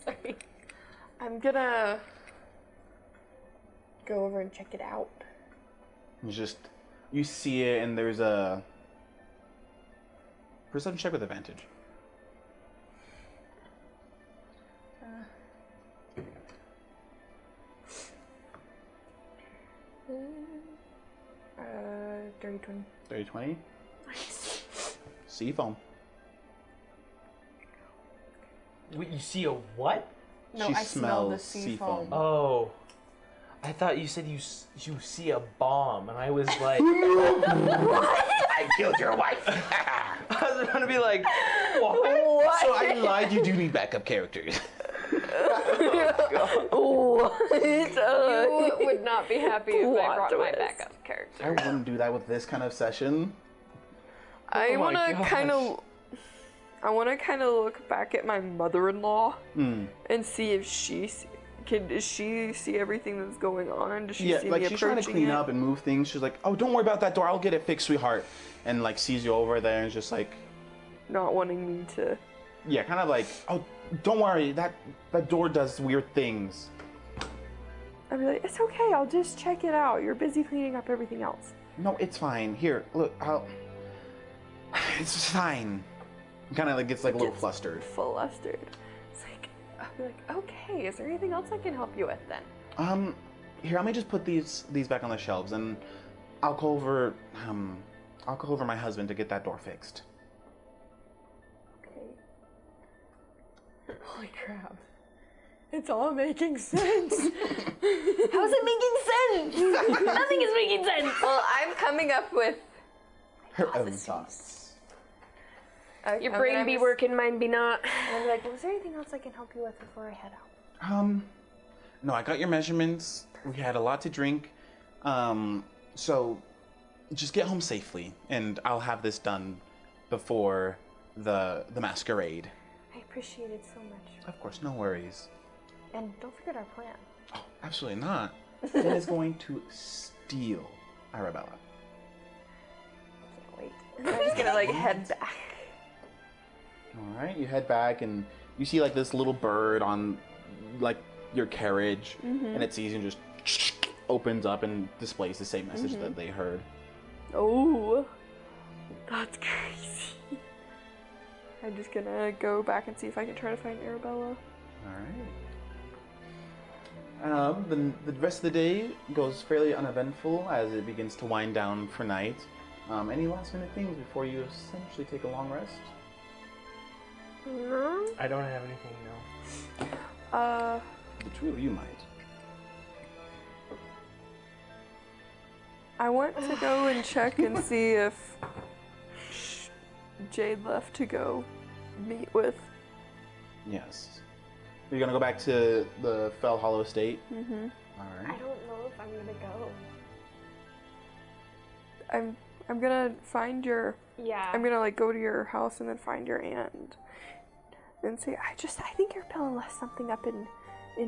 S4: Sorry. I'm gonna go over and check it out.
S1: it's just you see it, and there's a perception check with advantage.
S4: Dirty 20.
S1: 30-20. Nice. Sea foam.
S3: Wait, you see a what?
S4: No,
S1: She
S4: I smell the
S1: smells
S4: sea foam.
S3: Oh. I thought you said you see a bomb, and I was like,
S1: I killed your wife.
S3: I was gonna be like, what?
S1: So I lied. You do need backup characters.
S2: You would not be happy if I
S4: Plot
S2: brought my
S4: twist.
S2: backup character.
S1: I wouldn't do that with this kind of session.
S5: I
S3: Oh my
S5: want to
S3: gosh.
S5: kind of look back at my mother-in-law
S1: Hmm.
S5: and see if she does she see everything that's going on? Does she
S1: Yeah,
S5: see
S1: like
S5: me
S1: she's trying to
S5: approaching
S1: clean
S5: it?
S1: up and move things. She's like, "Oh, don't worry about that door. I'll get it fixed, sweetheart." And like sees you over there and is just like,
S5: Not wanting me to.
S1: yeah, kind of like, "Oh, don't worry. That door does weird things."
S5: I'd be like, it's okay. I'll just check it out. You're busy cleaning up everything else.
S1: No, it's fine. Here, look. It's fine. Kind of like gets like a little flustered.
S5: Flustered. It's like, I'll be like, okay. Is there anything else I can help you with then?
S1: Here, let me just put these back on the shelves, and I'll call over my husband to get that door fixed.
S5: Okay. Holy crap. It's all making sense.
S2: How's it making sense? Nothing is making sense.
S5: Well, I'm coming up with
S1: Her own thoughts.
S2: Your brain be working, mine be not.
S4: And I'm like, was there anything else I can help you with before I head out?
S1: No, I got your measurements. We had a lot to drink. So just get home safely, and I'll have this done before the masquerade.
S4: I appreciate it so much.
S1: Of course, no worries.
S4: And don't forget our plan.
S1: Oh, absolutely not. Finn is going to steal Arabella.
S4: Can't wait.
S5: I'm just gonna like head back.
S1: All right, you head back, and you see like this little bird on like your carriage, and it sees you and just opens up and displays the same message that they heard.
S5: Oh, that's crazy. I'm just gonna go back and see if I can try to find Arabella.
S1: All right. The rest of the day goes fairly uneventful as it begins to wind down for night. Any last minute things before you essentially take a long rest?
S2: No.
S3: I don't have anything, no.
S1: The two of you might.
S5: I want to go and check and see if Jade left to go meet with.
S1: Yes. You're gonna go back to the Fell Hollow Estate?
S5: Mm-hmm.
S1: All
S4: I
S1: right.
S4: don't know if I'm gonna go.
S5: I'm gonna find your.
S2: Yeah.
S5: I'm gonna like go to your house and then find your aunt and say, I think Arabella left something up in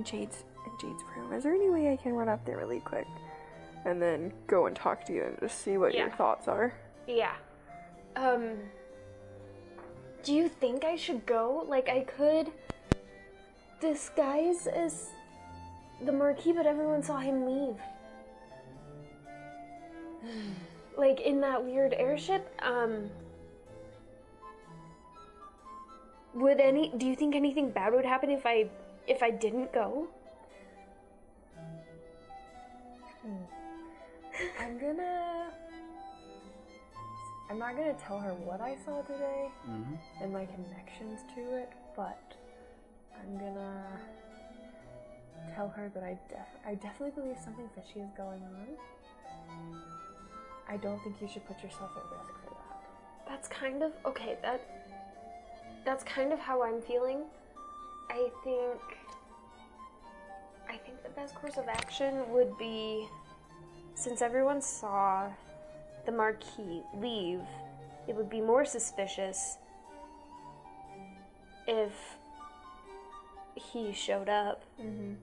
S5: Jade's room. Is there any way I can run up there really quick? And then go and talk to you and just see what your thoughts are.
S2: Yeah. Do you think I should go? Like, I could disguise as the Marquis, but everyone saw him leave. Like, in that weird airship, do you think anything bad would happen if I didn't go?
S4: I'm not gonna tell her what I saw today
S1: Mm-hmm.
S4: and my connections to it, but I'm gonna tell her that I definitely believe something fishy is going on. I don't think you should put yourself at risk for that.
S2: That's kind of okay. That's kind of how I'm feeling. I think the best course of action would be, since everyone saw the Marquis leave, it would be more suspicious if he showed up.
S4: Mm-hmm.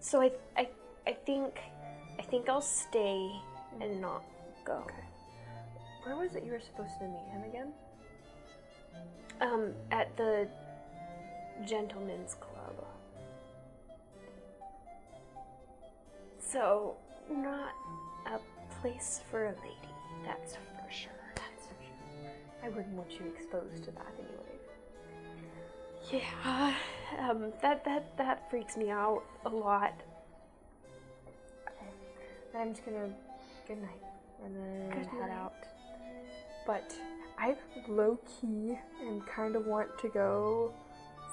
S2: So I think I'll stay and not go.
S4: Okay. Where was it you were supposed to meet him again?
S2: At the Gentlemen's Club. So, not a place for a lady, that's for sure.
S4: That's for sure. I wouldn't want you exposed to that anyway.
S2: Yeah, that freaks me out a lot.
S4: Okay. Then I'm just gonna good night and then
S2: Good
S4: head
S2: night.
S4: out.
S5: But I low key and kind of want to go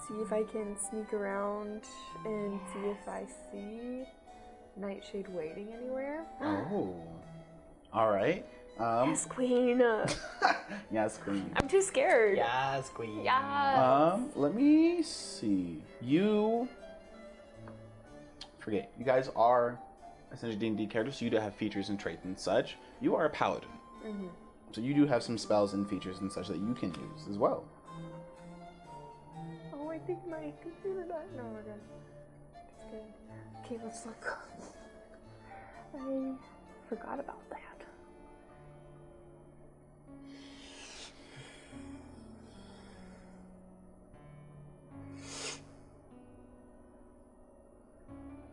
S5: see if I can sneak around and see if I see Nightshade waiting anywhere.
S1: Oh. All right.
S2: Yes, Queen.
S1: Yes, Queen.
S2: I'm too scared.
S3: Yes, queen.
S2: Yeah.
S1: Let me see. You forget. You guys are essentially D&D characters, so you do have features and traits and such. You are a paladin, so you do have some spells and features and such that you can use as well.
S4: think my computer died. No, we're good. It's good. Okay, let's look. I forgot about that.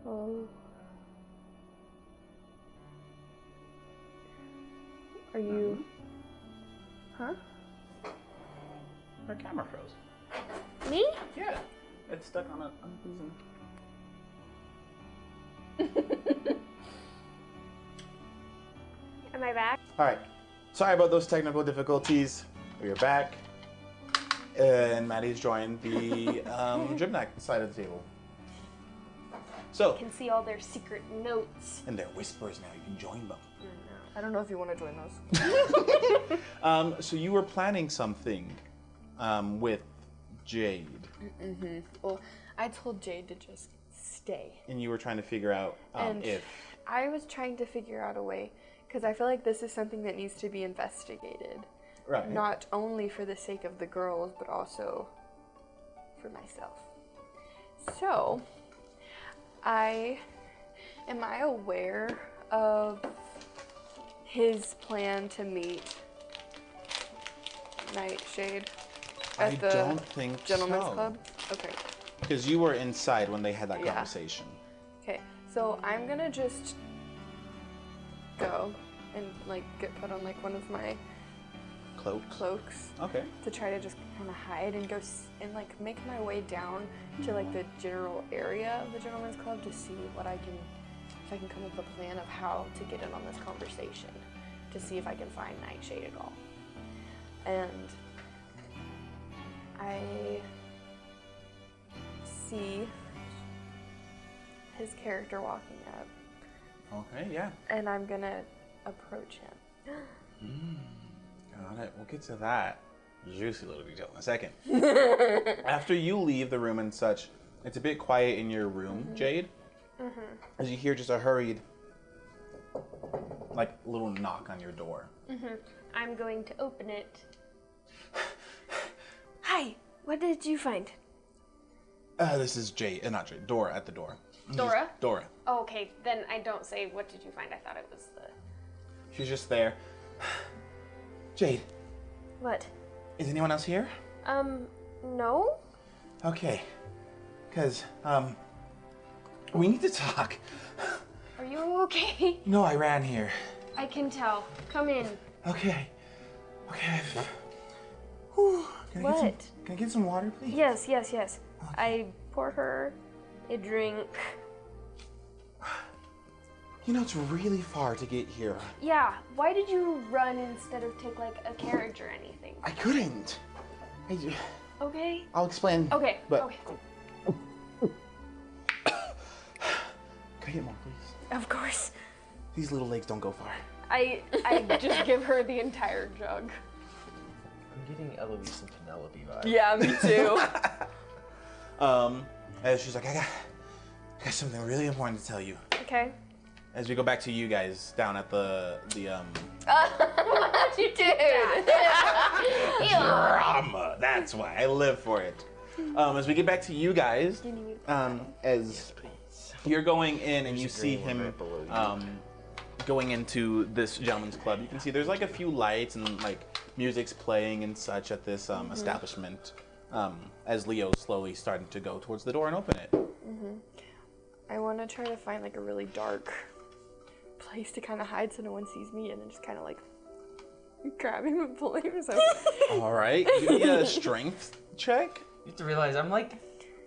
S4: Oh. Are you... Huh?
S1: Our camera froze.
S2: Me?
S1: Yeah. It's stuck on a
S2: Am I back?
S1: Alright. Sorry about those technical difficulties. We are back. And Maddie's joined the Dribnak side of the table. So,
S2: I can see all their secret notes.
S1: and they're whispers now, you can join them.
S5: I don't know if you want to join those.
S1: So you were planning something with Jade.
S5: Well, I told Jade to just stay.
S1: And you were trying to figure out
S5: And
S1: if...
S5: I was trying to figure out a way, because I feel like this is something that needs to be investigated.
S1: Right.
S5: Not only for the sake of the girls, but also for myself. So, am I aware of his plan to meet Nightshade at the
S1: don't think
S5: Gentleman's
S1: so.
S5: Club? Okay.
S1: Because you were inside when they had that
S5: Yeah.
S1: conversation.
S5: Okay, so I'm gonna just go and like get put on like one of my cloaks
S1: Okay.
S5: to try to just kind of hide and go and like make my way down to like the general area of the Gentleman's Club to see what I can, if I can come up with a plan of how to get in on this conversation, to see if I can find Nightshade at all. And I see his character walking up,
S1: Okay, yeah.
S5: and I'm gonna approach him.
S1: Got it. We'll get to that juicy little detail in a second. After you leave the room and such, it's a bit quiet in your room, Jade. As you hear just a hurried, like, little knock on your door.
S2: I'm going to open it. Hi, what did you find?
S1: This is Jade, not Jade, Dora at the door.
S2: Dora?
S1: Dora.
S2: Oh, okay, then I don't say what did you find. I thought it was the...
S1: She's just there. Jade,
S2: What?
S1: is anyone else here?
S2: No?
S1: Okay. Because, we need to talk.
S2: Are you okay?
S1: No, I ran here.
S2: I can tell. Come in.
S1: Okay. Okay. Whew. Can
S2: What?
S1: Can I get some water, please?
S2: Yes. I pour her a drink.
S1: You know, it's really far to get here.
S2: Yeah, why did you run instead of take like a carriage or anything?
S1: I couldn't.
S2: Okay?
S1: I'll explain.
S2: Okay,
S1: But
S2: okay.
S1: Can I get more, please?
S2: Of course.
S1: These little legs don't go far.
S2: I just give her the entire jug.
S3: I'm getting Eloise and Penelope vibes.
S5: Yeah, me too.
S1: As she's like, I got something really important to tell you.
S2: Okay.
S1: As we go back to you guys down at the
S5: What you did?
S1: drama. That's why I live for it. As we get back to you guys, as you're going in and you see him going into this gentleman's club, you can see there's like a few lights and like music's playing and such at this establishment. As Leo's slowly starting to go towards the door and open it.
S5: I want to try to find like a really dark place to kind of hide so no one sees me, and then just kind of like grab him and pull him. So.
S1: All right, give me a strength check.
S3: You have to realize I'm like,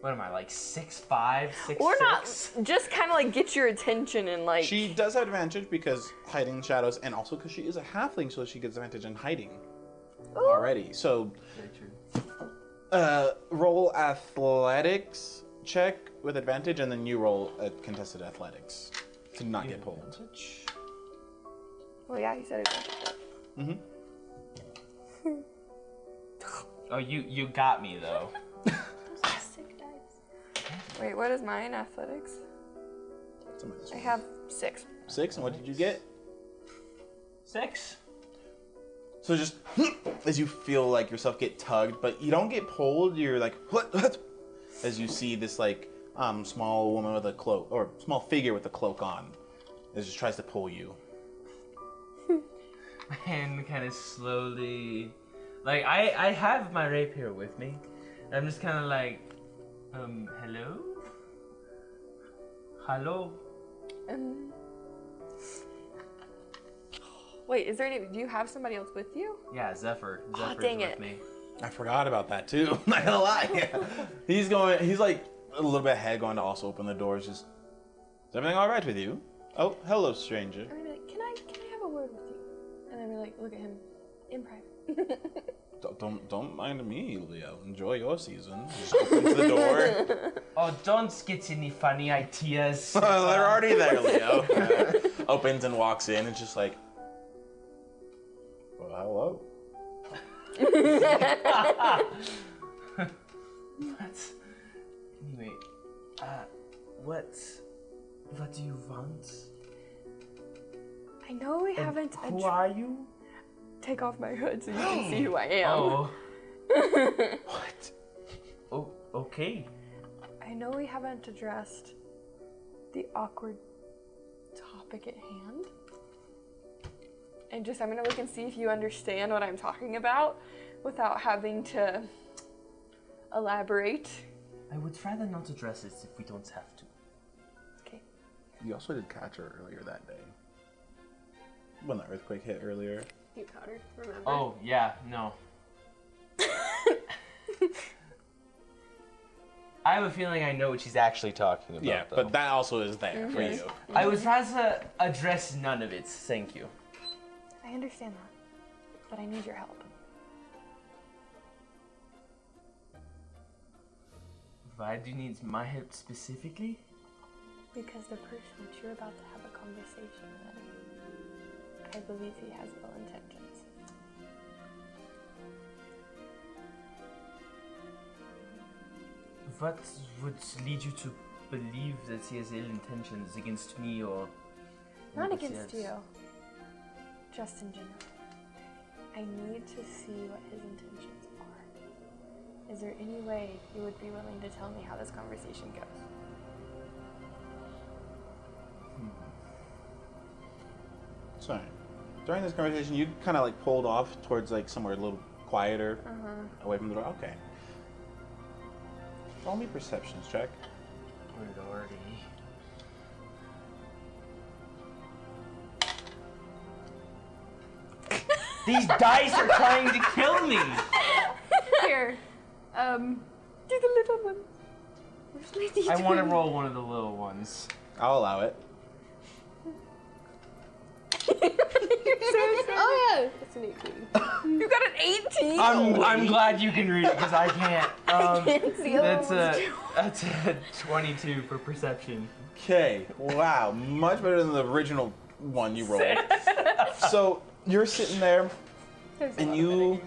S3: what am I, like 6'5", 6'6"?
S5: Or not, just kind of like get your attention and like.
S1: She does have advantage because hiding in shadows, and also because she is a halfling, so she gets advantage in hiding already. So,
S3: Very true.
S1: roll athletics check with advantage, and then you roll a contested athletics to not get pulled.
S5: Well, yeah, you said it.
S3: Oh, you got me though.
S2: Sick dice.
S5: Wait, what is mine? Athletics? I have 6.
S1: 6, and what did you get?
S3: 6.
S1: So just as you feel like yourself get tugged, but you don't get pulled, you're like, what? as you see this like small woman with a cloak, or small figure with a cloak on, that just tries to pull you.
S3: And kind of slowly, like I have my rapier with me. I'm just kind of like, hello, hello.
S5: Wait, is there any? Do you have somebody else with you?
S3: Yeah, Zephyr. Zephyr's
S5: dang
S3: with
S5: it.
S3: me.
S1: I forgot about that too. I'm not gonna lie. He's like a little bit ahead, going to also open the doors. Just, is everything all right with you? Oh, hello, stranger.
S5: I'm gonna be like, can I have a word with you? And then we like look at him in private.
S1: Don't mind me, Leo. Enjoy your season. Just opens the door.
S3: Oh, don't get any funny ideas.
S1: They're already there, Leo. Opens and walks in. It's just like, well, hello.
S3: What? Anyway, what do you want?
S5: I know we haven't.
S3: Who are you?
S5: Take off my hood so you can see who I am.
S3: Oh. What? Oh, okay.
S5: I know we haven't addressed the awkward topic at hand. And just, I'm gonna look and see if you understand what I'm talking about without having to elaborate.
S3: I would rather not address this if we don't have to.
S5: Okay.
S1: You also did catch her earlier that day. When the earthquake hit earlier.
S2: You powder, remember?
S3: Oh, yeah, no. I have a feeling I know what she's actually talking about.
S1: Yeah,
S3: though.
S1: but that also is there for you.
S3: I would rather address none of it. Thank you.
S5: I understand that, but I need your help.
S3: Why do you need my help specifically?
S5: Because the person that you're about to have a conversation with, I believe he has ill intentions.
S3: What would lead you to believe that he has ill intentions against me or
S5: Not
S3: anybody
S5: against
S3: else?
S5: you, just in general. I need to see what his intentions are. Is there any way you would be willing to tell me how this conversation goes?
S1: Sorry. During this conversation, you kind of like pulled off towards like somewhere a little quieter, away from the door. Okay. Roll me perceptions check.
S3: Oh, lordy. These dice are trying to kill me!
S2: Here.
S5: Do the little one. Where's my
S3: I want to
S5: D20?
S3: roll one of the little ones.
S1: I'll allow it.
S2: Oh yeah, it's an 18.
S5: You got an 18.
S3: I'm glad you can read it because I can't.
S2: Can't see
S3: That's
S2: it.
S3: that's a 22 for perception.
S1: Okay. Wow. Much better than the original one you rolled. So you're sitting there, and you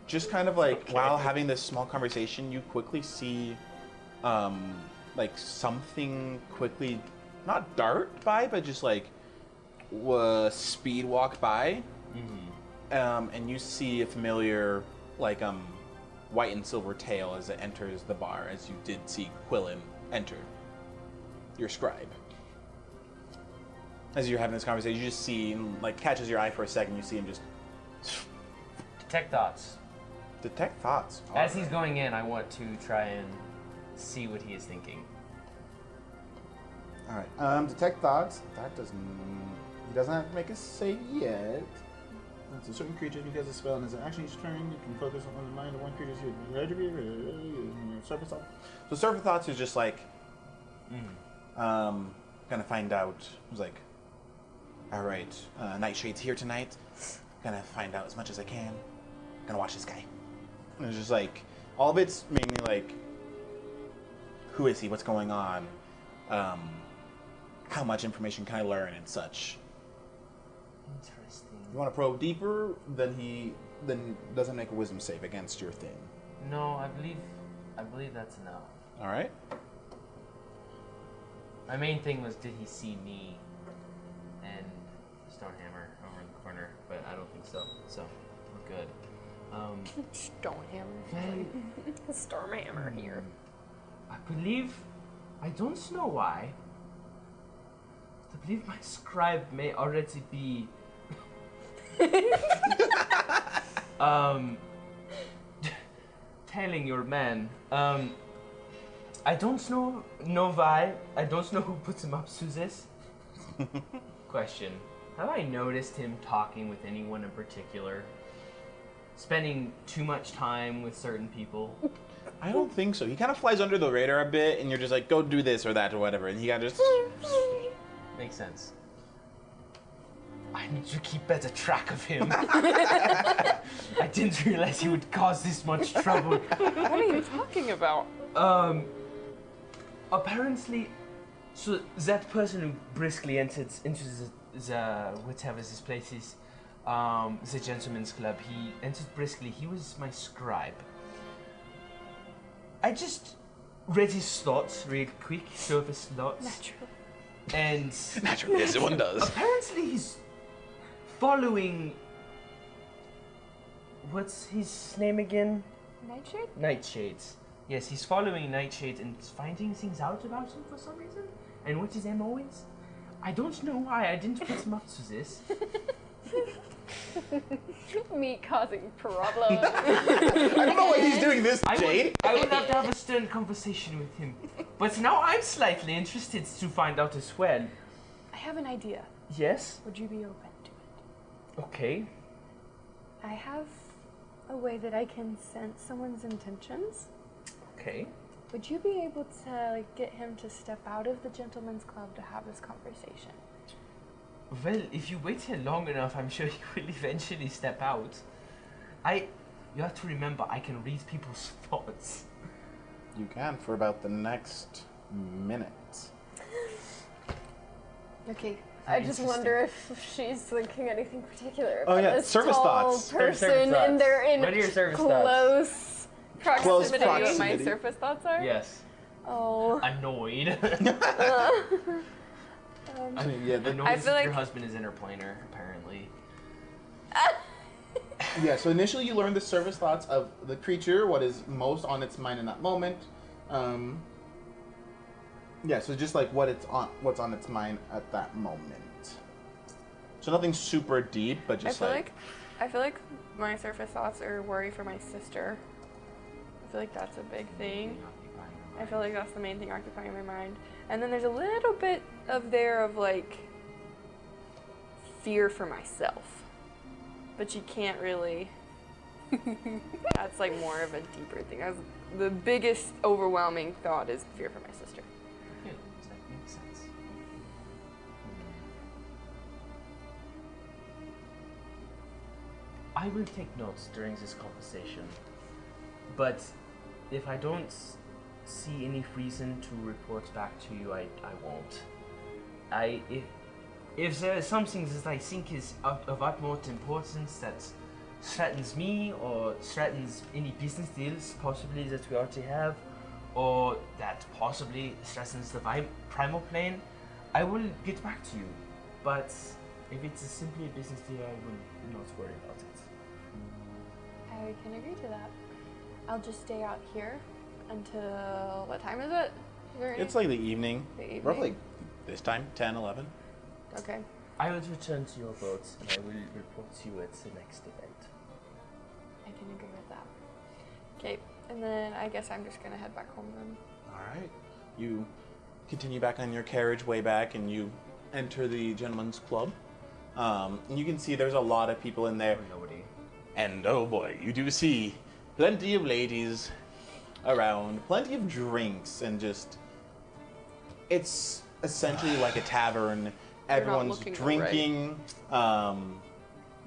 S1: just kind of like while having this small conversation, you quickly see, like something quickly, not dart by, but just like speed walk by, and you see a familiar like white and silver tail as it enters the bar, as you did see Quillen enter, your scribe. As you're having this conversation, you just see, like, catches your eye for a second, you see him just
S3: Detect thoughts.
S1: detect thoughts.
S3: As he's going in, I want to try and see what he is thinking.
S1: Alright, detect thoughts. That doesn't... He doesn't have to make a save yet. It's a certain creature who has a spell and as an action each turn, you can focus on the mind of one creature you surface thoughts. So surface thoughts is just like, gonna find out. It was like, alright, Nightshade's here tonight. Gonna find out as much as I can. Gonna watch this guy. And it's just like, all of it's mainly like, who is he? What's going on? How much information can I learn and such.
S3: Interesting.
S1: You want to probe deeper, then doesn't make a wisdom save against your thing.
S3: No, I believe that's enough.
S1: All right.
S3: My main thing was, did he see me and Stonehammer over in the corner? But I don't think so. So we're good.
S5: Stonehammer.
S2: Stormhammer here.
S3: I believe, I don't know why, I believe my scribe may already be telling your man. I don't know why. I don't know who puts him up to this. Question. Have I noticed him talking with anyone in particular? Spending too much time with certain people?
S1: I don't think so. He kind of flies under the radar a bit, and you're just like, go do this or that or whatever, and he kind of just...
S3: Makes sense. I need to keep better track of him. I didn't realize he would cause this much trouble.
S5: What are you talking about?
S3: Apparently, so that person who briskly entered into the whatever this place is, the gentleman's club, he entered briskly. He was my scribe. I just read his thoughts real quick, surface thoughts.
S5: Naturally.
S3: And
S1: Naturally, as one does.
S3: apparently he's following. What's his name again?
S5: Nightshade?
S3: Nightshade. Yes, he's following Nightshade and finding things out about him for some reason. And what his MO is? I don't know why. I didn't put him up to this.
S2: Me causing problems.
S1: I don't know why he's doing this, Jade.
S3: I would have to have a stern conversation with him. But now I'm slightly interested to find out as well.
S4: I have an idea.
S3: Yes?
S4: Would you be open to it?
S3: Okay.
S4: I have a way that I can sense someone's intentions.
S3: Okay.
S4: Would you be able to get him to step out of the gentleman's club to have this conversation?
S3: Well, if you wait here long enough, I'm sure he will eventually step out. You have to remember, I can read people's thoughts.
S1: You can for about the next minute.
S4: Okay.
S2: I just wonder if she's thinking anything particular
S1: Oh,
S2: about
S1: yeah,
S2: this
S1: service
S2: tall
S1: thoughts.
S3: Service
S2: person,
S3: thoughts.
S2: and they're in
S3: What are your service thoughts?
S2: close proximity.
S1: Close
S5: You know what my
S1: proximity.
S5: surface thoughts are?
S3: Yes.
S2: Oh.
S3: Annoyed.
S1: I mean, yeah,
S3: The
S1: the,
S3: noise
S5: I feel
S3: of your
S5: like-
S3: husband is interplanar, apparently.
S1: yeah. So initially, you learn the service thoughts of the creature, what is most on its mind in that moment. Yeah. So just like what's on its mind at that moment. So nothing super deep, but
S5: I
S1: just
S5: feel like my surface thoughts are worry for my sister. I feel like that's a big thing. I feel like that's the main thing occupying my mind. And then there's a little bit of fear for myself. But you can't really. That's more of a deeper thing. The biggest overwhelming thought is fear for my sister.
S3: Yeah, that makes sense. I will take notes during this conversation, but if I don't see any reason to report back to you, I won't. If there is something that I think is of utmost importance that threatens me or threatens any business deals possibly that we already have, or that possibly threatens the primal plane, I will get back to you. But if it's simply a business deal, I will not worry about it.
S4: I can agree to that. I'll just stay out here until...
S5: What time is it?
S1: it's like the evening,
S5: The evening?
S1: roughly this time, 10, 11.
S5: Okay.
S3: I will return to your boat and I will report to you at the next event.
S5: I can agree with that. Okay, and then I guess I'm just gonna head back home then.
S1: All right. You continue back on your carriage way back, and you enter the gentleman's club. And you can see there's a lot of people in there.
S3: Nobody.
S1: And oh boy, you do see plenty of ladies around, plenty of drinks, and just it's essentially like a tavern. Everyone's
S5: looking
S1: drinking.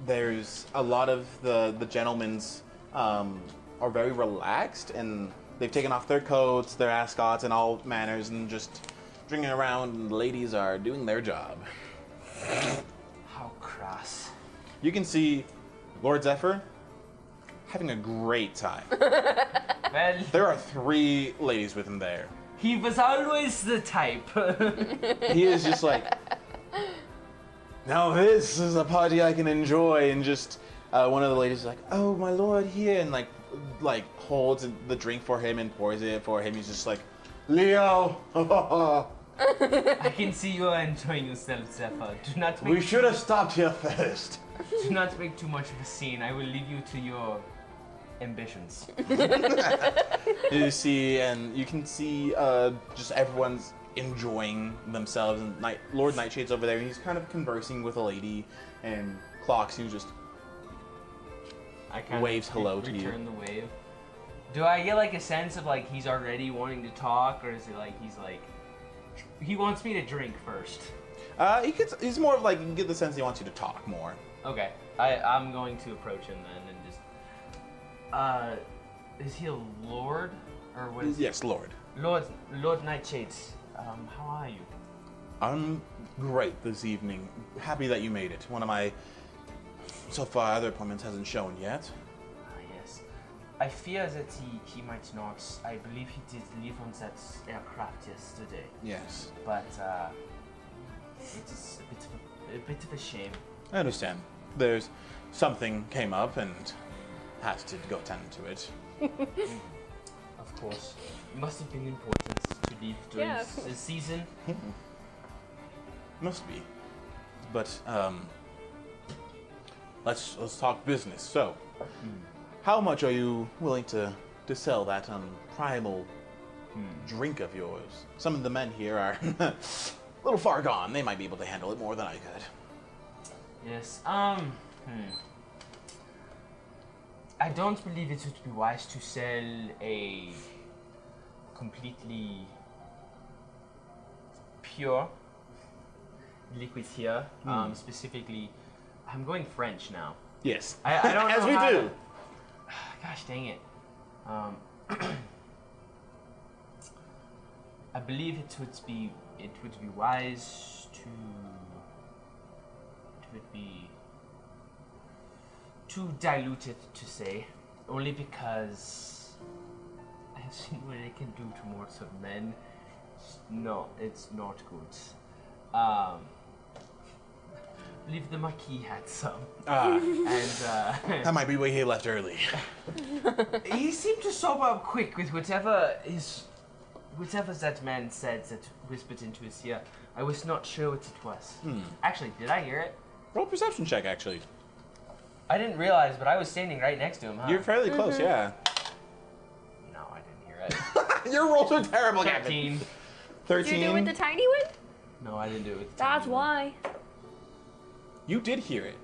S1: There's a lot of the gentlemen's are very relaxed, and they've taken off their coats, their ascots, and all manners, and just drinking around. And the ladies are doing their job.
S3: How crass.
S1: You can see Lord Zephyr having a great time.
S3: Well,
S1: There are 3 ladies with him there.
S3: he was always the type.
S1: He is just like, now this is a party I can enjoy, and just one of the ladies is like, "Oh, my lord, here," and like holds the drink for him and pours it for him. He's just like, "Leo,
S3: I can see you are enjoying yourself, Zephyr. Do not make
S1: we should have stopped here first."
S3: do not make too much of a scene. I will leave you to your ambitions.
S1: You see, and you can see just everyone's enjoying themselves, and Lord Nightshade's over there, and he's kind of conversing with a lady, and Clocks, who just
S3: I kind
S1: waves
S3: of
S1: hello to you.
S3: return the wave. Do I get like a sense of like he's already wanting to talk, or is it like he's like he wants me to drink first?
S1: He's more of like, you get the sense he wants you to talk more.
S3: Okay, I'm going to approach him then and just. Is he a lord or what? Is
S1: Yes, Lord.
S3: Lord Nightshade? How are you?
S1: I'm great this evening. Happy that you made it. One of my so far other appointments hasn't shown yet.
S3: Yes. I fear that he might not. I believe he did leave on that aircraft yesterday.
S1: Yes,
S3: But it is a bit of a shame.
S1: I understand. There's something came up and has to go tend to it.
S3: Of course. It must have been important to leave during the season.
S1: Must be. But let's talk business. So, how much are you willing to sell that primal drink of yours? Some of the men here are a little far gone. They might be able to handle it more than I could.
S3: Yes. I don't believe it would be wise to sell a completely pure liquid here. Specifically, I'm going French now.
S1: Yes.
S3: I don't know
S1: As we
S3: how
S1: do.
S3: to- Gosh dang it. I believe it would be wise to. It would be too diluted to say, only because I've seen what it can do to mortal men. No, it's not good. I believe the Marquis had some, and
S1: That might be why he left early.
S3: he seemed to sober up quick with whatever that man said that whispered into his ear. I was not sure what it was. Actually, did I hear it?
S1: Roll perception check, actually.
S3: I didn't realize, but I was standing right next to him, huh?
S1: You're fairly close, yeah.
S3: No, I didn't hear it.
S1: Your rolls are terrible, Gavin.
S3: 13.
S1: 13.
S2: Did you do it with the tiny one?
S3: No, I didn't do it with the
S2: That's
S3: tiny one.
S2: why.
S1: You did hear it.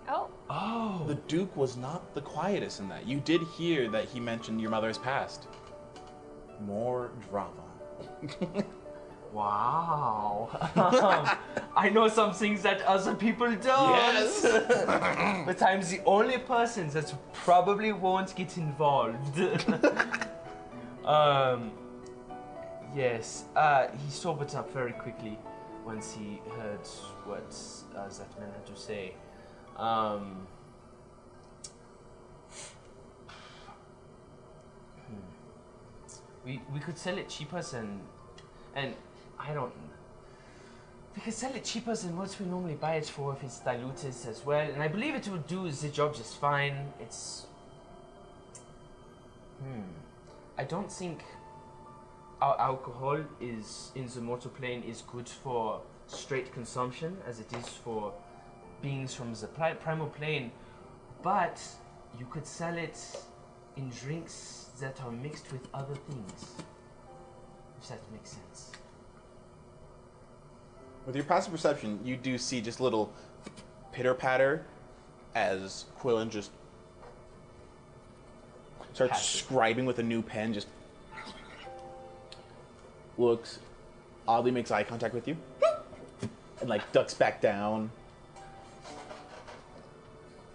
S2: Oh.
S3: Oh.
S1: The Duke was not the quietest in that. You did hear that he mentioned your mother's past. More drama.
S3: Wow. I know some things that other people don't.
S1: Yes.
S3: But I'm the only person that probably won't get involved. Yes. He sobered up very quickly once he heard what that man had to say. We could sell it cheaper than, and I don't. We could sell it cheaper than what we normally buy it for if it's diluted as well, and I believe it would do the job just fine. It's. I don't think our alcohol is in the mortal plane is good for straight consumption as it is for beings from the primal plane, but you could sell it in drinks that are mixed with other things, if that makes sense.
S1: With your passive perception, you do see just little pitter-patter as Quillen just starts
S3: Passive.
S1: scribing with a new pen, just looks, oddly makes eye contact with you, and like ducks back down.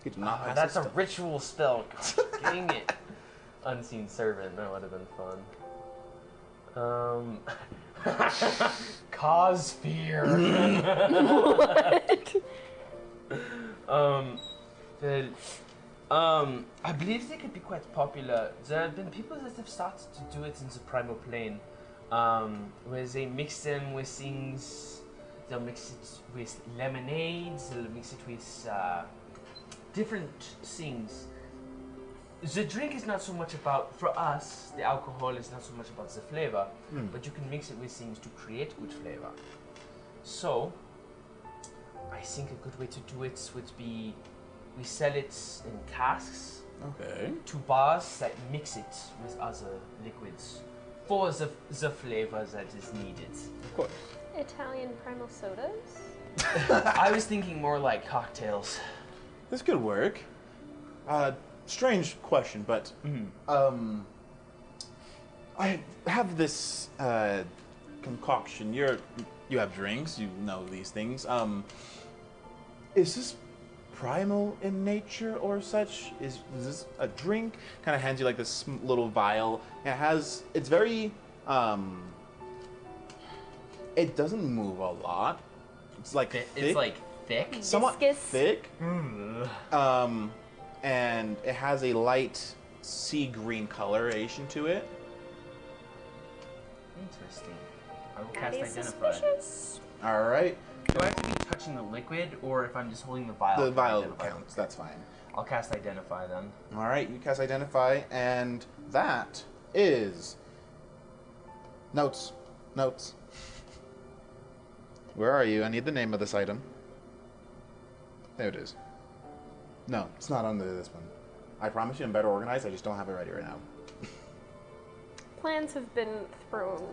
S1: Good to not pass
S3: That's
S1: this
S3: a
S1: stuff.
S3: ritual spell. Dang it. Unseen servant, that would have been fun. Cause fear. I believe they could be quite popular. There have been people that have started to do it in the primal plane, where they mix them with things. They'll mix it with lemonades. They'll mix it with different things. The drink is not so much about, for us, the alcohol is not so much about the flavor, but you can mix it with things to create good flavor. So, I think a good way to do it would be, we sell it in casks
S1: Okay.
S3: to bars that mix it with other liquids for the flavor that is needed.
S1: Of course.
S2: Italian primal sodas?
S3: I was thinking more like cocktails.
S1: This could work. Strange question, but I have this concoction. You have drinks. You know these things. Is this primal in nature or such? Is this a drink? Kind of hands you like this little vial. It's very it doesn't move a lot. It's like thick.
S3: It's like thick.
S1: Somewhat
S2: Viscous.
S1: thick. And it has a light sea green coloration to it.
S3: Interesting. I will
S2: That
S3: cast
S2: is
S3: identify.
S2: suspicious.
S1: All right,
S3: Do I have to be touching the liquid, or if I'm just holding the vial?
S1: the
S3: can I
S1: vial
S3: identify?
S1: counts. That's fine.
S3: I'll cast identify then.
S1: All right, you cast identify, and that is notes. Notes. Where are you? I need the name of this item. There it is. No, it's not under this one. I promise you I'm better organized. I just don't have it ready right now.
S2: Plans have been thrown.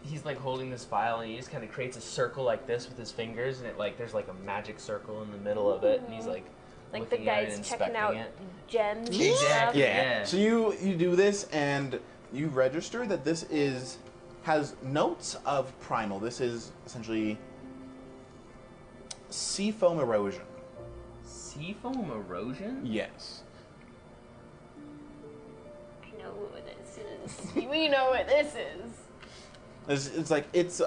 S3: He's like holding this vial, and he just kind of creates a circle like this with his fingers, and it like there's like a magic circle in the middle of it, and he's like
S2: Like the
S3: looking at it
S2: guys
S3: and
S2: checking out
S3: inspecting it.
S2: gems and
S3: Exactly.
S2: stuff.
S3: Yeah.
S1: So you do this and you register that this has notes of primal. This is essentially sea foam erosion.
S3: Seafoam erosion?
S1: Yes.
S2: I know what this is. We know what this is.
S1: It's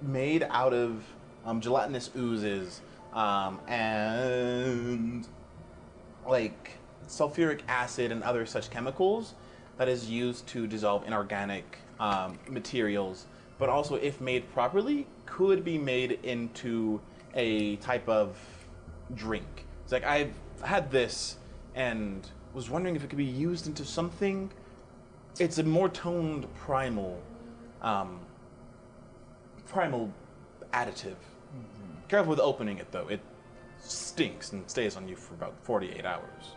S1: made out of gelatinous oozes and like sulfuric acid and other such chemicals that is used to dissolve inorganic materials, but also if made properly could be made into a type of drink. It's like I've had this and was wondering if it could be used into something. It's a more toned primal additive. Careful with opening it though. It stinks and stays on you for about 48 hours.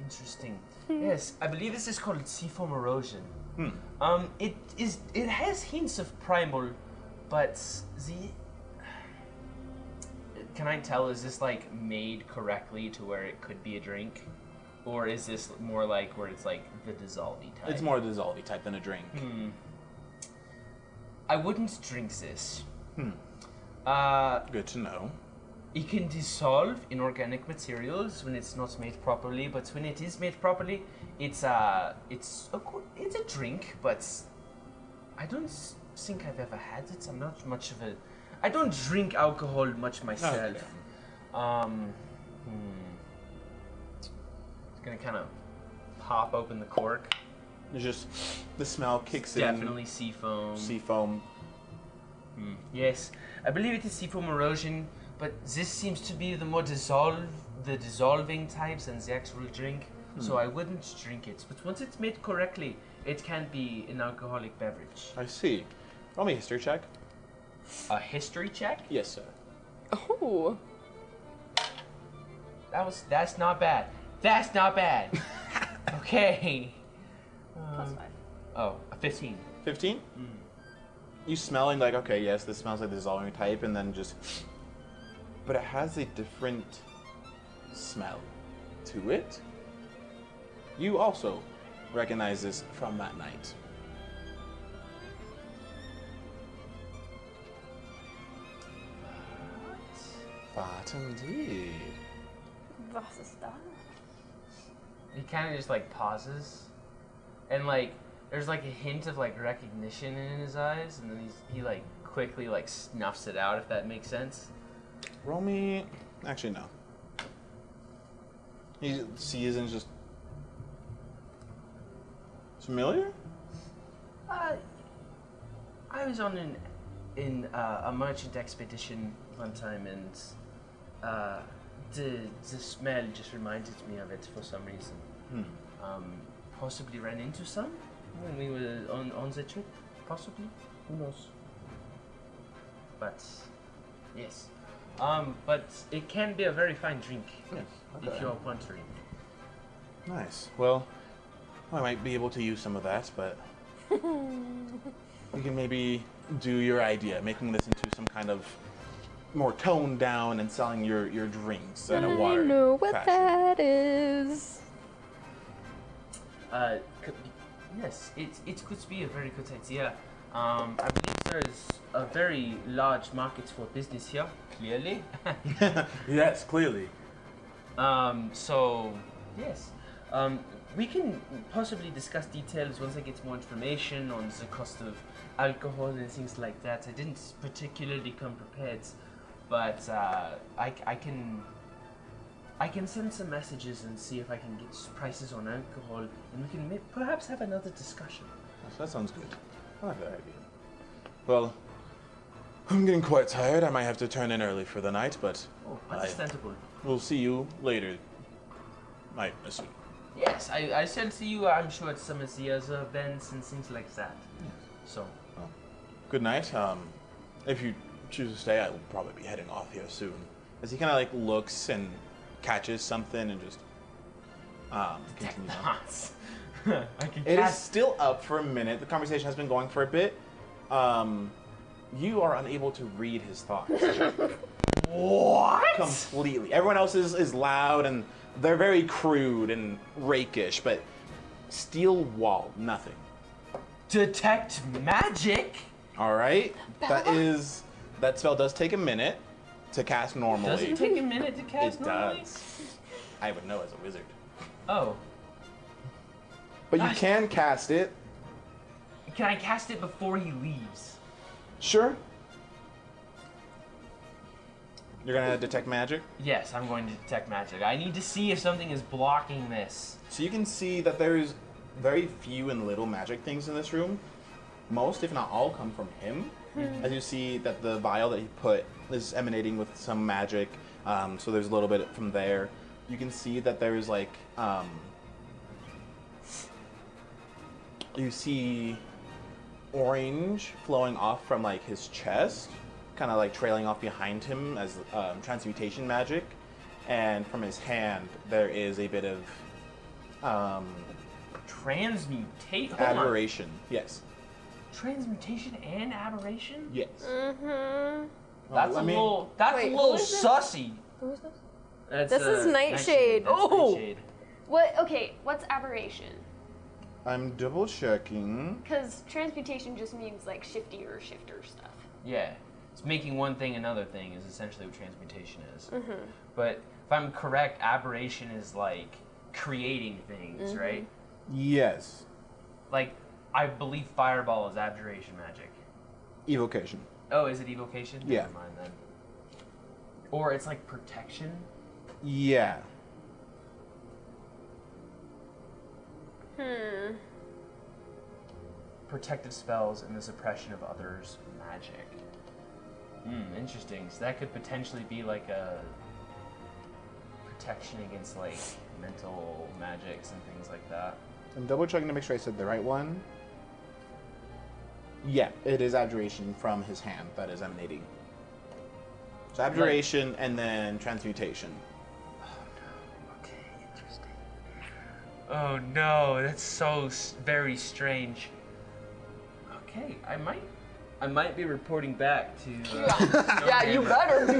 S3: Interesting. Yes, I believe this is called seafoam erosion. It has hints of primal, but can I tell, is this like made correctly to where it could be a drink? Or is this more like where it's like the dissolvey type?
S1: It's more dissolvey type than a drink.
S3: I wouldn't drink this.
S1: Good to know.
S3: It can dissolve inorganic materials when it's not made properly, but when it is made properly, it's a drink. But I don't think I've ever had it. I'm not much of a. I don't drink alcohol much myself.
S1: Okay.
S3: It's gonna kind of pop open the cork.
S1: It's just the smell kicks in.
S3: Definitely seafoam.
S1: Seafoam.
S3: Yes, I believe it is seafoam erosion, but this seems to be the more dissolving types than the actual drink. So I wouldn't drink it. But once it's made correctly, it can be an alcoholic beverage.
S1: I see. Roll me a history check.
S3: A history check?
S1: Yes, sir.
S5: Oh.
S3: That's not bad. That's not bad. Okay.
S2: +5.
S3: Oh, a 15.
S1: 15? You smelling like, okay, yes, this smells like the dissolving type, and then just... But it has a different smell to it. You also recognize this from that night. But indeed.
S2: Was ist das?
S3: He kind of just like pauses, and like there's like a hint of like recognition in his eyes, and then he like quickly like snuffs it out, if that makes sense.
S1: Roll me... Actually, no. He sees and just... Familiar?
S3: I was on a merchant expedition one time, and the smell just reminded me of it for some reason. Possibly ran into some when we were on the trip. Possibly, who knows? But yes, but it can be a very fine drink if you're wondering.
S1: Nice. Well, I might be able to use some of that, but you can maybe do your idea, making this into some kind of more toned down and selling your drinks in a water.
S2: I know what
S1: fashion.
S2: that is.
S3: Yes, it could be a very good idea. I believe there is a very large market for business here, clearly.
S1: Yes, clearly.
S3: So, yes. We can possibly discuss details once I get more information on the cost of alcohol and things like that. I didn't particularly come prepared, but I can send some messages and see if I can get prices on alcohol, and we can perhaps have another discussion.
S1: That sounds good. I like that idea. Well, I'm getting quite tired. I might have to turn in early for the night, but
S3: Understandable.
S1: we'll see you later. I assume.
S3: Yes, I shall see you, I'm sure, at some of the other events and things like that. So.
S1: Well, good night. If you choose to stay, I will probably be heading off here soon. As he kind of like looks and catches something and just continues on. It is still up for a minute. The conversation has been going for a bit. You are unable to read his thoughts.
S3: What?
S1: Completely. Everyone else is loud and they're very crude and rakish, but steel wall, nothing.
S3: Detect magic?
S1: All right. That spell does take a minute to cast normally.
S3: Does it take a minute to cast
S1: It
S3: normally?
S1: does. I would know as a wizard.
S3: Oh.
S1: But you can cast it.
S3: Can I cast it before he leaves?
S1: Sure. You're gonna detect magic?
S3: Yes, I'm going to detect magic. I need to see if something is blocking this.
S1: So you can see that there's very few and little magic things in this room. Most, if not all, come from him. As you see that the vial that he put is emanating with some magic. So there's a little bit from there. You can see that there's like, you see orange flowing off from like his chest, kind of like trailing off behind him as transmutation magic. And from his hand, there is a bit of
S3: Transmutate?
S1: aberration. Yes.
S3: Transmutation and aberration?
S1: Yes.
S2: Mm-hmm.
S3: That's a little sussy.
S2: Who is this?
S3: That's,
S2: This is Nightshade.
S3: That's
S2: Oh!
S3: Nightshade.
S2: What? Okay, what's aberration?
S1: I'm double checking.
S2: Because transmutation just means like shifty or shifter stuff.
S3: Yeah. It's making one thing another thing is essentially what transmutation is.
S2: Mm-hmm.
S3: But if I'm correct, aberration is like creating things, right?
S1: Yes.
S3: Like, I believe fireball is abjuration magic.
S1: Evocation.
S3: Oh, is it evocation?
S1: Yeah.
S3: Never mind then. Or it's like protection?
S1: Yeah.
S3: Protective spells and the suppression of others' magic. Interesting. So that could potentially be like a protection against like mental magics and things like that.
S1: I'm double checking to make sure I said the right one. Yeah, it is abjuration from his hand that is emanating. So abjuration and then transmutation.
S3: Okay, interesting. Oh no, that's so very strange. Okay, I might be reporting back to.
S5: Yeah, you better be.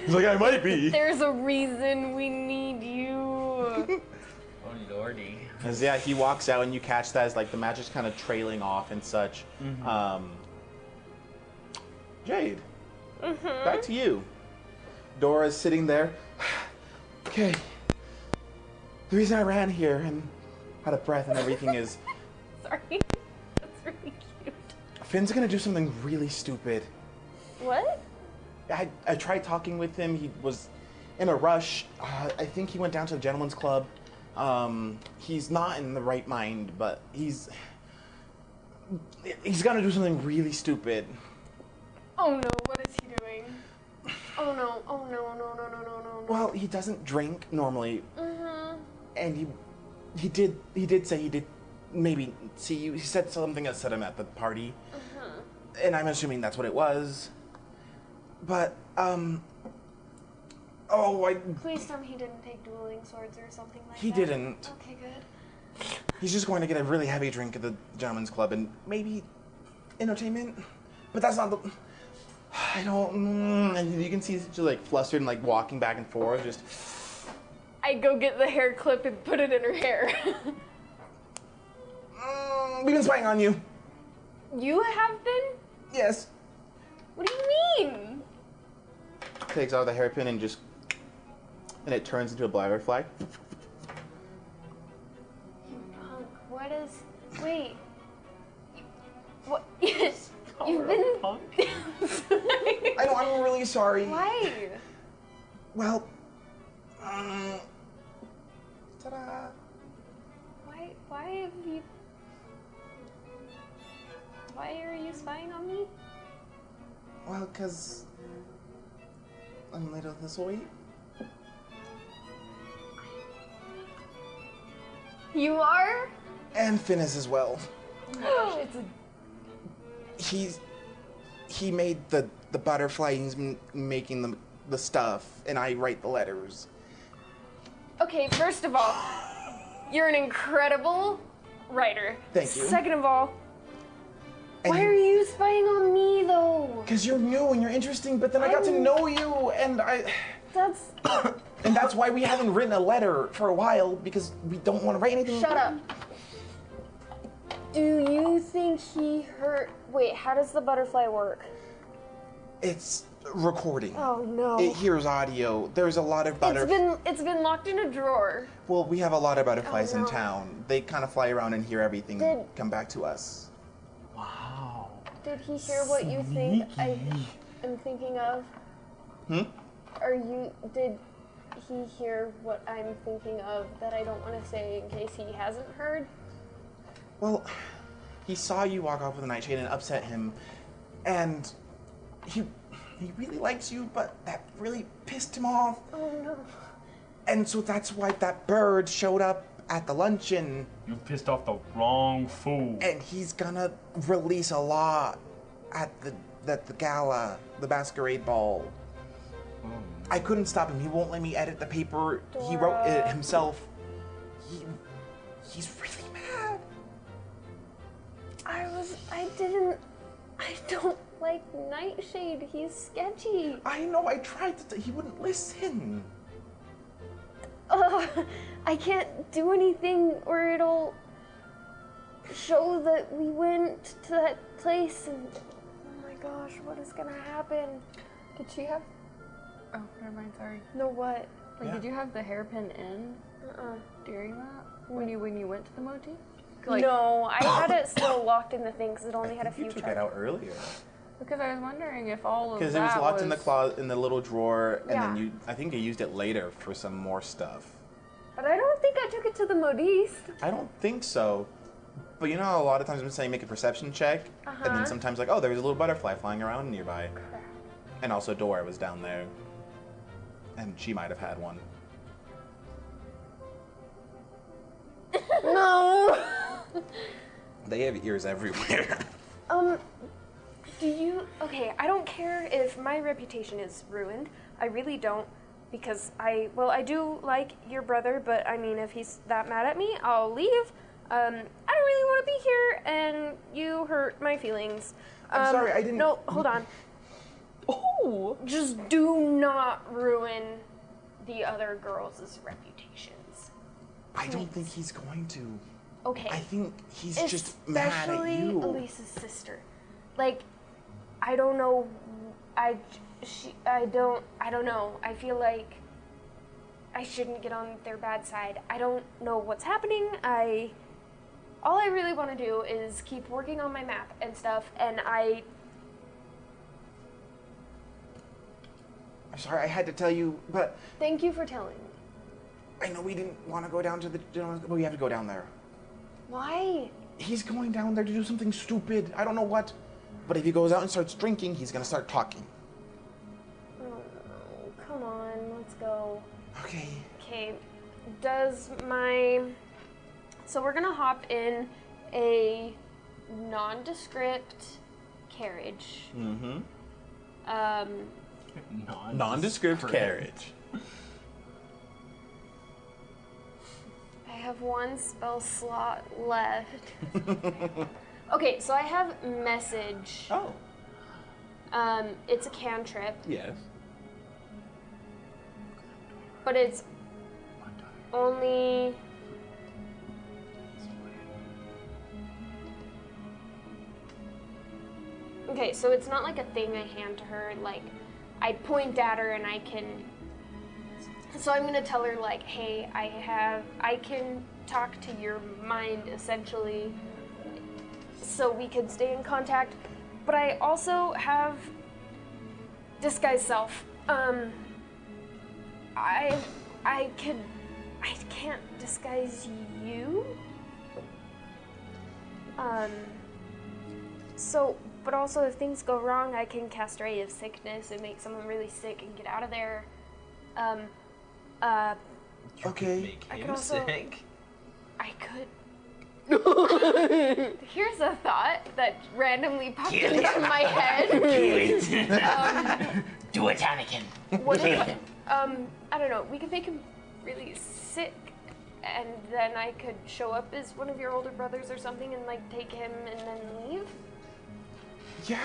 S1: He's like, I might be.
S2: There's a reason we need you.
S3: Oh lordy.
S1: As yeah, he walks out and you catch that as like the magic's kind of trailing off and such. Jade, back to you. Dora's sitting there. Okay. The reason I ran here and out of breath and everything is
S2: Sorry. That's really cute.
S1: Finn's gonna do something really stupid.
S2: What?
S1: I tried talking with him. He was in a rush. I think he went down to the gentleman's club. He's not in the right mind, but he's gonna do something really stupid.
S2: Oh no, what is he doing? Oh no, oh no, no, no, no, no, no, no.
S1: Well, Well, he doesn't drink normally, and he did say he did maybe see you. He said something that set him at the party, and I'm assuming that's what it was. But
S2: Please tell me he didn't take dueling swords or something like that.
S1: He didn't.
S2: Okay, good.
S1: He's just going to get a really heavy drink at the gentleman's club and maybe entertainment. But that's not the. I don't. And you can see he's just like flustered and like walking back and forth. Just.
S2: I go get the hair clip and put it in her hair.
S1: We've been spying on you.
S2: You have been?
S1: Yes.
S2: What do you mean?
S1: Takes out the hairpin and just. And it turns into a butterfly.
S2: You punk. What is. Wait. What? You've been.
S3: Punk?
S1: I know, I'm really sorry.
S2: Why?
S1: Well. Ta-da.
S2: Why have you. Why are you spying on me?
S1: Well, because. I'm little thisltewayte.
S2: You are?
S1: And Finnis as well.
S2: Oh my gosh, it's a.
S1: He made the butterfly, he's making the stuff, and I write the letters.
S2: Okay, first of all, you're an incredible writer.
S1: Thank you.
S2: Second of all,
S1: And
S2: why are you spying on me though?
S1: Because you're new and you're interesting, but then I got to know you, and
S2: That's.
S1: and that's why we haven't written a letter for a while, because we don't want to write anything.
S2: Shut up. Do you think he hurt? Wait, how does the butterfly work?
S1: It's recording.
S2: Oh no.
S1: It hears audio. There's a lot of
S2: It's been locked in a drawer.
S1: Well, we have a lot of butterflies
S2: Oh,
S1: in
S2: no.
S1: town. They kind of fly around and hear everything and come back to us.
S3: Wow.
S2: Did he hear what you think I am thinking of? Did he hear what I'm thinking of that I don't want to say in case he hasn't heard?
S1: Well, he saw you walk off with a nightshade and it upset him, and he really likes you, but that really pissed him off.
S2: Oh no.
S1: And so that's why that bird showed up at the luncheon,
S6: You pissed off the wrong fool.
S1: and he's gonna release a law at the gala, the masquerade ball. I couldn't stop him. He won't let me edit the paper. He wrote it
S2: Dora.
S1: himself. He's really mad.
S2: I don't like Nightshade. He's sketchy.
S1: I know. I tried to. He wouldn't listen.
S2: I can't do anything or it'll show that we went to that place and oh my gosh, what is gonna happen?
S5: Did she have? Oh, never mind. Sorry.
S2: No, what?
S5: Like, did you have the hairpin in during that when you went to the motif?
S2: No, I had it still locked in the thing because it only had a few
S1: You took
S2: charges.
S1: that out earlier.
S5: Because I was wondering if all of that
S1: Because it was locked in the
S5: was-
S1: closet, in the little drawer, and
S2: Yeah.
S1: then I think you used it later for some more stuff.
S2: But I don't think I took it to the modiste.
S1: I don't think so. But you know how a lot of times I'm saying make a perception check, and then sometimes like, oh, there's a little butterfly flying around nearby. And also Dora was down there. And she might have had one.
S2: No.
S1: They have ears everywhere.
S2: Okay, I don't care if my reputation is ruined. I really don't, because I do like your brother, but I mean, if he's that mad at me, I'll leave. I don't really want to be here, and you hurt my feelings.
S1: I'm sorry, I didn't...
S2: No, hold on.
S5: Oh.
S2: Just do not ruin the other girls' reputations.
S1: I don't think he's going to.
S2: Okay.
S1: I think he's just mad at
S2: Especially
S1: you.
S2: Elise's sister. Like, I don't know. I don't know. I feel like I shouldn't get on their bad side. I don't know what's happening. All I really want to do is keep working on my map and stuff, and
S1: I'm sorry, I had to tell you, but
S2: thank you for telling me.
S1: I know we didn't want to go down to the gentleman's, but we have to go down there.
S2: Why?
S1: He's going down there to do something stupid. I don't know what. But if he goes out and starts drinking, he's gonna start talking.
S2: Oh no, come on, let's go.
S1: Okay.
S2: Okay, does my... So we're gonna hop in a nondescript carriage.
S1: Mm-hmm.
S6: Nondescript
S1: carriage.
S2: I have one spell slot left. Okay, so I have message.
S1: Oh.
S2: It's a cantrip,
S1: Yes.
S2: but it's only... Okay, so it's not like a thing I hand to her, like, I point at her and I can... So I'm gonna tell her, like, hey, I can talk to your mind, essentially, so we can stay in contact, but I also have disguise self. I can't disguise you. So, but also if things go wrong, I can cast Ray of Sickness and make someone really sick and get out of there.
S1: Okay.
S3: Make
S2: I
S3: him
S2: could also-
S3: sick.
S2: I could. Here's a thought that randomly popped into my head.
S3: Do it, Anakin.
S2: What if, I don't know, we could make him really sick, and then I could show up as one of your older brothers or something and, like, take him and then leave?
S1: Yeah.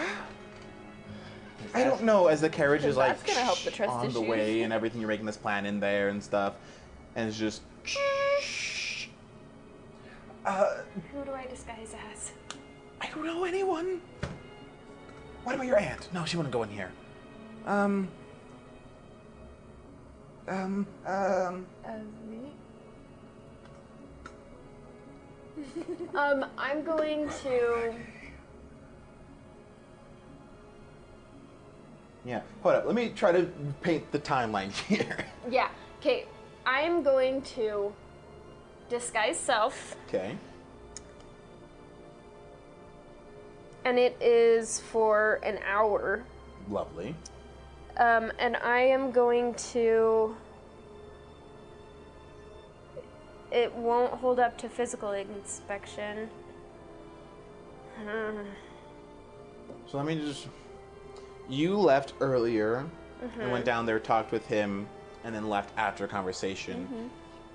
S1: I don't know, as the carriage is like
S5: That's gonna help the trust
S1: on the
S5: issues.
S1: way and everything, you're making this plan in there and stuff, and it's just.
S2: Who do I disguise as?
S1: I don't know anyone. What about your aunt? No, she wouldn't go in here.
S5: As me?
S2: I'm going to...
S1: Yeah. Hold up. Let me try to paint the timeline here.
S2: Yeah, okay, I'm going to disguise self,
S1: Okay.
S2: and it is for an hour.
S1: Lovely.
S2: And I am going to... It won't hold up to physical inspection.
S1: So let me just. You left earlier and went down there, talked with him, and then left after a conversation.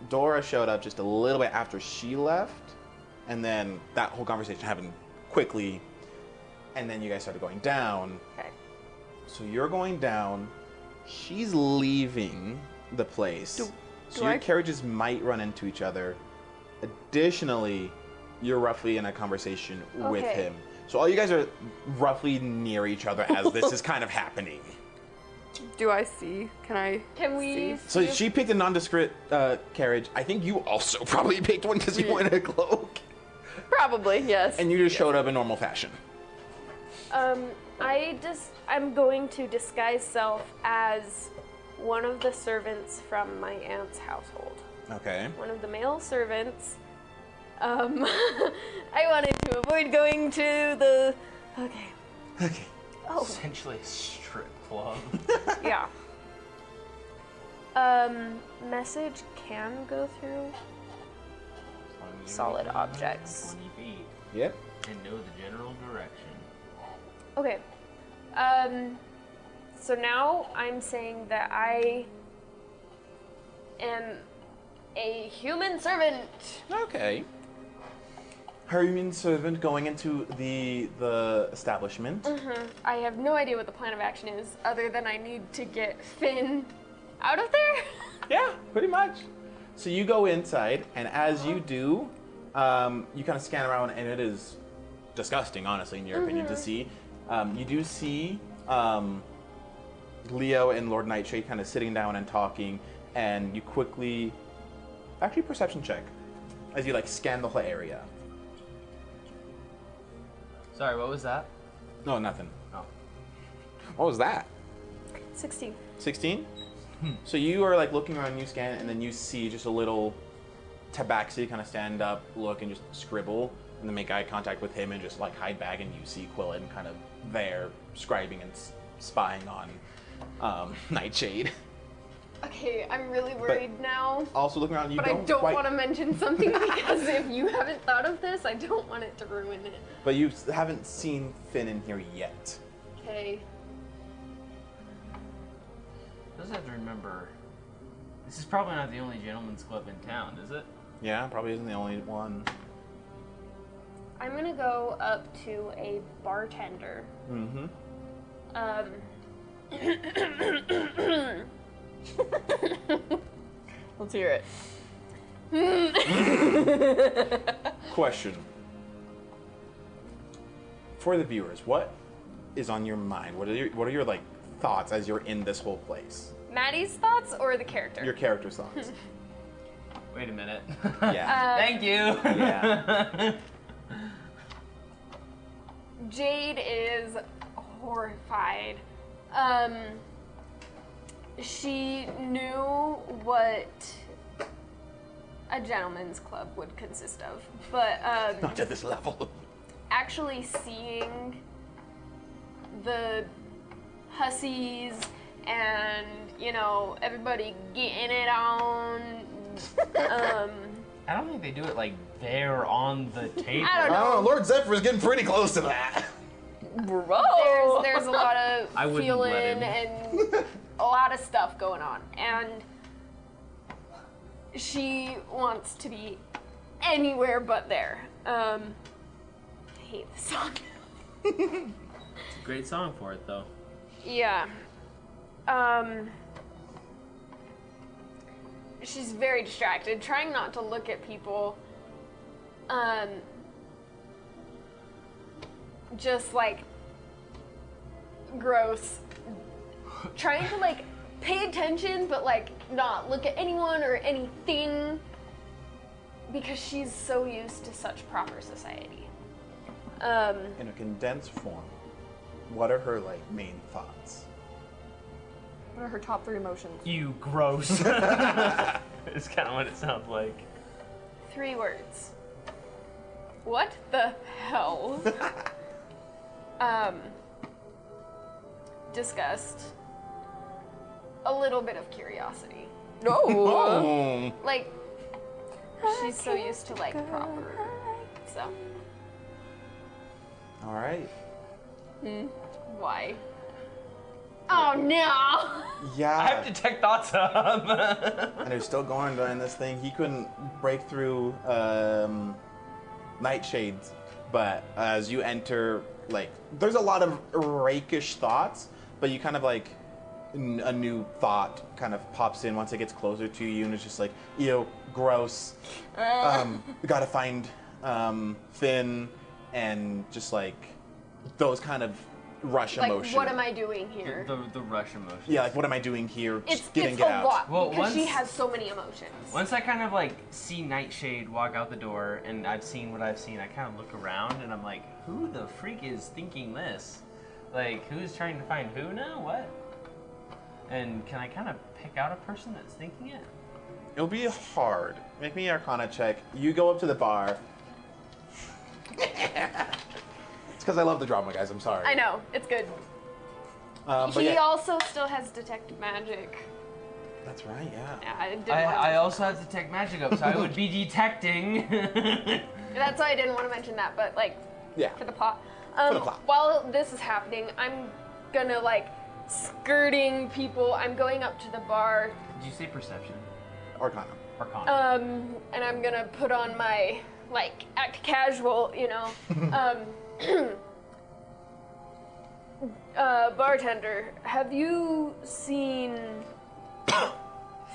S1: Dora showed up just a little bit after she left, and then that whole conversation happened quickly, and then you guys started going down.
S2: Okay.
S1: So you're going down, she's leaving the place. So your carriages might run into each other. Additionally, you're roughly in a conversation with
S2: Okay.
S1: him. So all you guys are roughly near each other as this is kind of happening.
S5: Do I see?
S2: Can we...
S5: see?
S1: So she picked a nondescript carriage. I think you also probably picked one because you wanted a cloak.
S5: Probably, yes.
S1: And you just showed up in normal fashion.
S2: I'm going to disguise self as one of the servants from my aunt's household.
S1: Okay.
S2: One of the male servants. I wanted to avoid going to the... Okay.
S1: Okay.
S2: Oh,
S3: Essentially a strip club.
S2: yeah. Message can go through solid objects.
S3: 20 feet
S1: Yep.
S3: and know the general direction.
S2: Okay. So now I'm saying that I am a human servant.
S1: Okay. Herman servant going into the establishment.
S2: I have no idea what the plan of action is, other than I need to get Finn out of there.
S1: Yeah, pretty much. So you go inside, and as you do, you kind of scan around, and it is disgusting, honestly, in your opinion, to see. You do see Leo and Lord Nightshade kind of sitting down and talking, and you quickly, actually, perception check as you like scan the whole area.
S3: Sorry, what was that?
S1: No, nothing.
S3: Oh.
S1: What was that?
S2: 16.
S1: 16? So you are like looking around, you scan, and then you see just a little tabaxi kind of stand up, look, and just scribble, and then make eye contact with him and just like hide back, and you see Quillen kind of there scribing and spying on Nightshade.
S2: Okay, I'm really worried now.
S1: Also looking around, you
S2: But I don't
S1: quite-
S2: want to mention something because if you haven't thought of this, I don't want it to ruin it.
S1: But you haven't seen Finn in here yet.
S2: Okay.
S3: I just have to remember, this is probably not the only gentleman's club in town, is it?
S1: Yeah, probably isn't the only one.
S2: I'm gonna go up to a bartender.
S1: Mm-hmm.
S5: Let's hear it.
S1: Question. For the viewers, what is on your mind? What are your like thoughts as you're in this whole place?
S2: Maddie's thoughts or the character?
S1: Your character's thoughts.
S3: Wait a minute.
S1: Yeah.
S3: Thank you.
S1: Yeah.
S2: Jade is horrified. She knew what a gentleman's club would consist of, but
S1: Not at this level.
S2: actually seeing the hussies and, you know, everybody getting it on,
S3: I don't think they do it like there on the table.
S2: I don't know.
S1: I don't know. Lord Zephyr is getting pretty close to that.
S5: Bro!
S2: There's a lot of
S3: I wouldn't
S2: feeling
S3: let him.
S2: and a lot of stuff going on, and she wants to be anywhere but there. I hate the song.
S3: It's a great song for it, though.
S2: Yeah. She's very distracted, trying not to look at people. Just like gross. Trying to like pay attention, but like not look at anyone or anything because she's so used to such proper society.
S1: In a condensed form, what are her like main thoughts?
S5: What are her top 3 emotions?
S3: You gross. It's kind of what it sounds like.
S2: 3 words. What the hell? Disgust. A little bit of curiosity.
S5: No!
S1: Oh.
S2: Like, she's so used to like proper. So,
S1: All right.
S2: why? Oh no!
S1: Yeah.
S3: I have detect thoughts up.
S1: And they're still going during this thing. He couldn't break through nightshades, but as you enter, like, there's a lot of rakish thoughts, but you kind of like a new thought kind of pops in once it gets closer to you, and it's just like, ew, gross. We gotta find Finn, and just like those kind of rush
S2: Like,
S1: emotion.
S2: what am I doing here?
S3: the rush emotion.
S1: Yeah, like what am I doing here?
S2: It's
S1: Just get
S2: a
S1: out.
S2: lot
S3: Well,
S2: because she
S3: once-
S2: has so many emotions.
S3: Once I kind of like see Nightshade walk out the door, and I've seen what I've seen, I kind of look around and I'm like, who the freak is thinking this? Like, who's trying to find who now? What? And can I kind of pick out a person that's thinking it?
S1: It'll be hard. Make me an Arcana check. You go up to the bar. It's because I love the drama, guys. I'm sorry.
S2: I know, it's good.
S1: But
S2: He
S1: yeah.
S2: also still has detect magic.
S1: That's right. Yeah.
S2: Yeah, I didn't
S3: I
S2: want to
S3: also have detect magic up, so I would be detecting.
S2: That's why I didn't want to mention that, but like
S1: Yeah.
S2: for the plot.
S1: For the plot.
S2: While this is happening, I'm gonna like skirting people. I'm going up to the bar,
S3: Did you say perception?
S1: Arcana.
S3: Arcana.
S2: and I'm gonna put on my like act casual, you know. Bartender, have you seen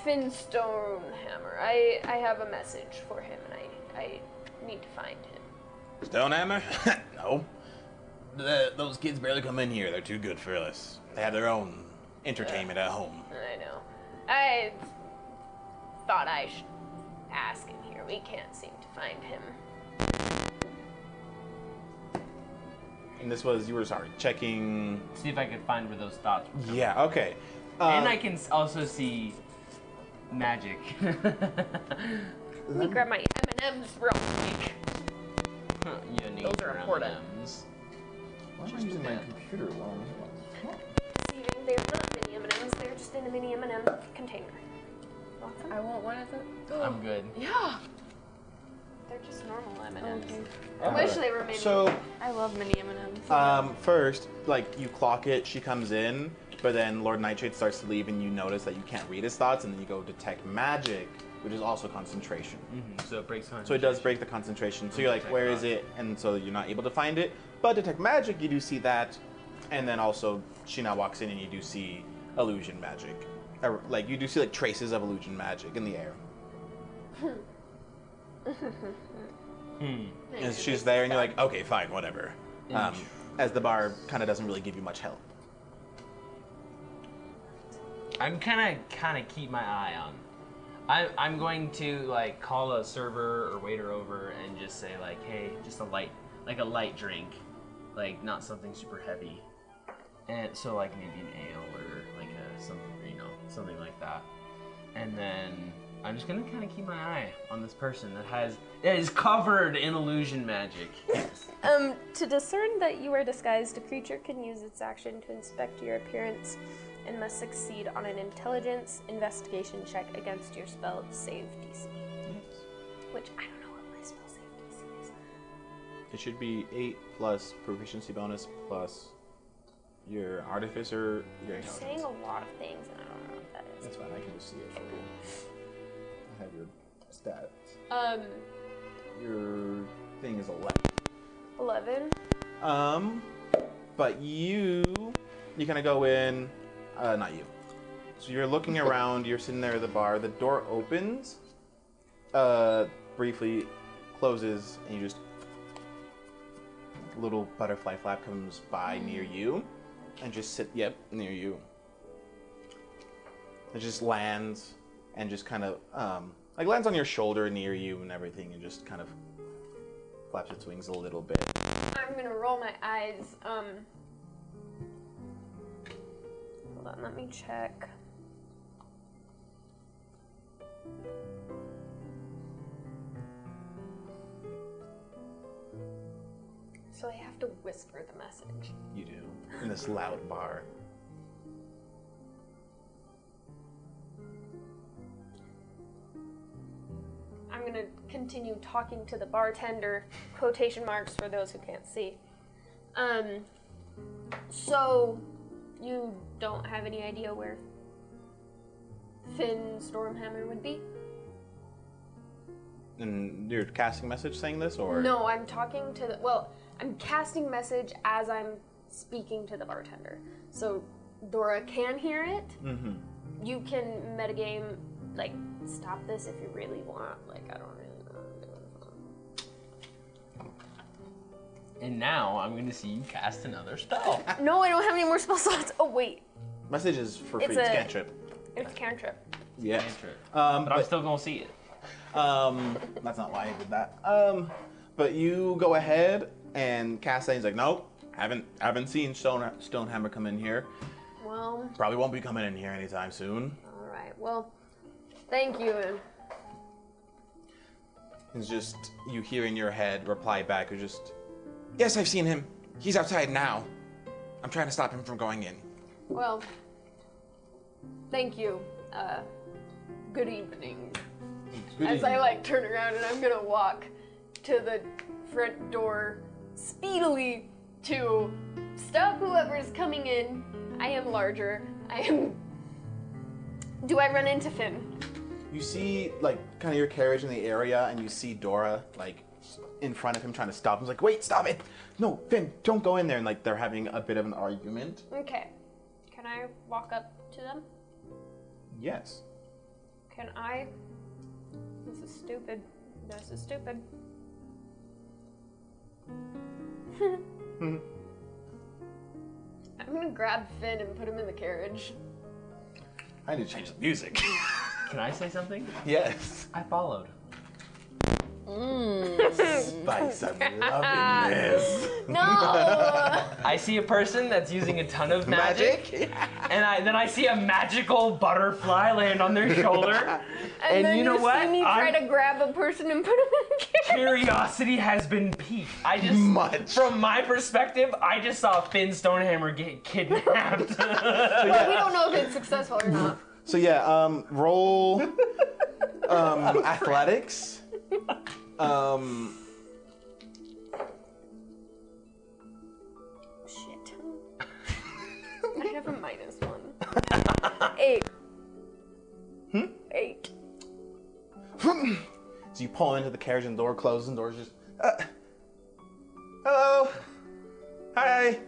S2: Finn Stonehammer? I have a message for him, and I need to find him.
S1: Stonehammer? No. Those kids barely come in here. They're too good for us. They have their own entertainment at home.
S2: I know. I thought I should ask him here. We can't seem to find him.
S1: And this was, you were sorry, checking.
S3: See if I could find where those thoughts were coming.
S1: Yeah. Okay.
S3: And I can also see magic.
S2: Let me grab my M&Ms real quick.
S3: You need
S5: Those are important.
S3: M&Ms.
S1: Why am I using my computer while
S2: Deceiving. They're not mini M&Ms. They're just in a mini M&M container.
S5: I want one of them.
S3: I'm good.
S5: Yeah.
S2: They're just normal M&Ms.
S5: Okay.
S2: I wish they were mini.
S1: So,
S5: I love mini M&Ms.
S1: first, like, you clock it, she comes in, but then Lord Nightshade starts to leave, and you notice that you can't read his thoughts, and then you go detect magic, which is also concentration.
S3: So it breaks concentration.
S1: So it does break the concentration. So you're like, where is it? And so you're not able to find it. But detect magic, you do see that, and then also she now walks in, and you do see illusion magic. Or, like, you do see, like, traces of illusion magic in the air. And she's there, and you're like, okay, fine, whatever. As the bar kind of doesn't really give you much help.
S3: I'm kind of keep my eye on. I'm going to like call a server or waiter over and just say like, hey, just a light drink, like not something super heavy, and so like maybe an ale or like something like that, and then I'm just gonna kind of keep my eye on this person that is covered in illusion magic.
S4: To discern that you are disguised, a creature can use its action to inspect your appearance and must succeed on an intelligence investigation check against your spell save DC. Which I don't know what my spell save DC is.
S1: It should be 8 plus proficiency bonus plus your artificer, your
S4: You're saying a lot of things and I don't know what that is.
S1: That's fine, I can just see it for you. I have your stats. Your thing is 11.
S4: 11.
S1: But you kind of go in, not you. So you're looking around, you're sitting there at the bar, the door opens, briefly closes, and you just, a little butterfly flap comes by near you, and just near you. It just lands, and just kind of, like lands on your shoulder near you and everything, and just kind of flaps its wings a little bit.
S2: I'm gonna roll my eyes.
S4: Hold on, let me check.
S2: So I have to whisper the message.
S1: You do, in this loud bar.
S2: I'm gonna continue talking to the bartender, quotation marks for those who can't see. So you don't have any idea where Finn Stormhammer would be?
S1: And you're casting message saying this, or?
S2: No, I'm talking to I'm casting message as I'm speaking to the bartender. So Dora can hear it.
S1: Mm-hmm.
S2: You can metagame, like, stop this if you really want. Like, I don't really know.
S3: And now I'm going to see you cast another spell.
S2: No, I don't have any more spell slots. Oh, wait.
S1: Message is for free.
S2: It's
S1: It's
S2: a-
S1: cantrip.
S2: It's cantrip.
S1: Yes.
S3: Cantrip.
S1: But
S3: But I'm still going to see it.
S1: that's not why I did that. But you go ahead and cast that. He's like, nope, haven't seen Stonehammer come in here.
S2: Well,
S1: Probably won't be coming in here anytime soon.
S2: all right. Well, thank you. And
S1: It's just you hear in your head reply back. It's just, yes, I've seen him. He's outside now. I'm trying to stop him from going in.
S2: well, thank you. Good evening. As I like turn around and I'm gonna walk to the front door speedily to stop whoever's coming in. I am larger. Do I run into Finn?
S1: You see, like, kind of your carriage in the area, and you see Dora, like, in front of him trying to stop him. He's like, wait, stop it! No, Finn, don't go in there. And, like, they're having a bit of an argument.
S2: Okay. Can I walk up to them?
S1: Yes.
S2: Can I? This is stupid. This is stupid. I'm gonna grab Finn and put him in the carriage.
S1: I need to change the music.
S3: Can I say something?
S1: Yes.
S3: I followed.
S1: Spice, I'm loving this.
S2: No!
S3: I see a person that's using a ton of magic, and then I see a magical butterfly land on their shoulder.
S2: And then
S3: you know what?
S2: see me try to grab a person and put him in the carriage.
S3: Curiosity has been piqued. From my perspective, I just saw Finn Stonehammer get kidnapped.
S2: But we don't know if it's successful or not.
S1: So yeah, roll athletics.
S2: Shit. I have a -1. 8. 8.
S1: So you pull into the carriage and the door closes and the door's just, hello. Hi.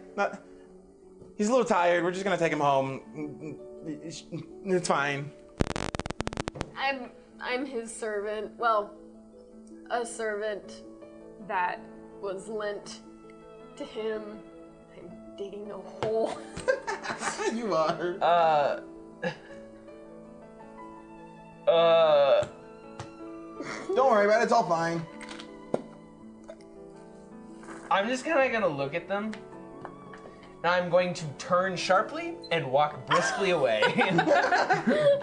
S1: He's a little tired. We're just gonna take him home. It's fine.
S2: I'm his servant. Well, a servant that was lent to him. I'm digging a hole.
S1: You are. Don't worry about it. It's all fine.
S3: I'm just kind of gonna look at them. And I'm going to turn sharply and walk briskly away.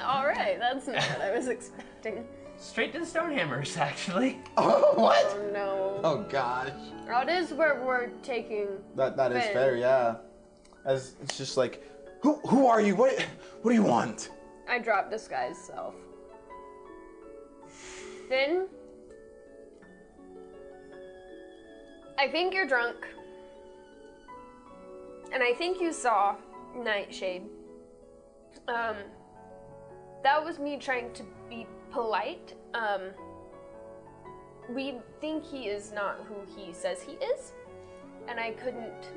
S2: All right, that's not what I was expecting.
S3: Straight to the Stonehammers, actually.
S1: Oh, what?
S2: Oh no.
S1: Oh gosh.
S2: That is where we're taking.
S1: That is
S2: Finn.
S1: fair, yeah. As it's just like, who are you? What do you want?
S2: I dropped disguise self. Finn, I think you're drunk. And I think you saw Nightshade. That was me trying to be polite. We think he is not who he says he is. And I couldn't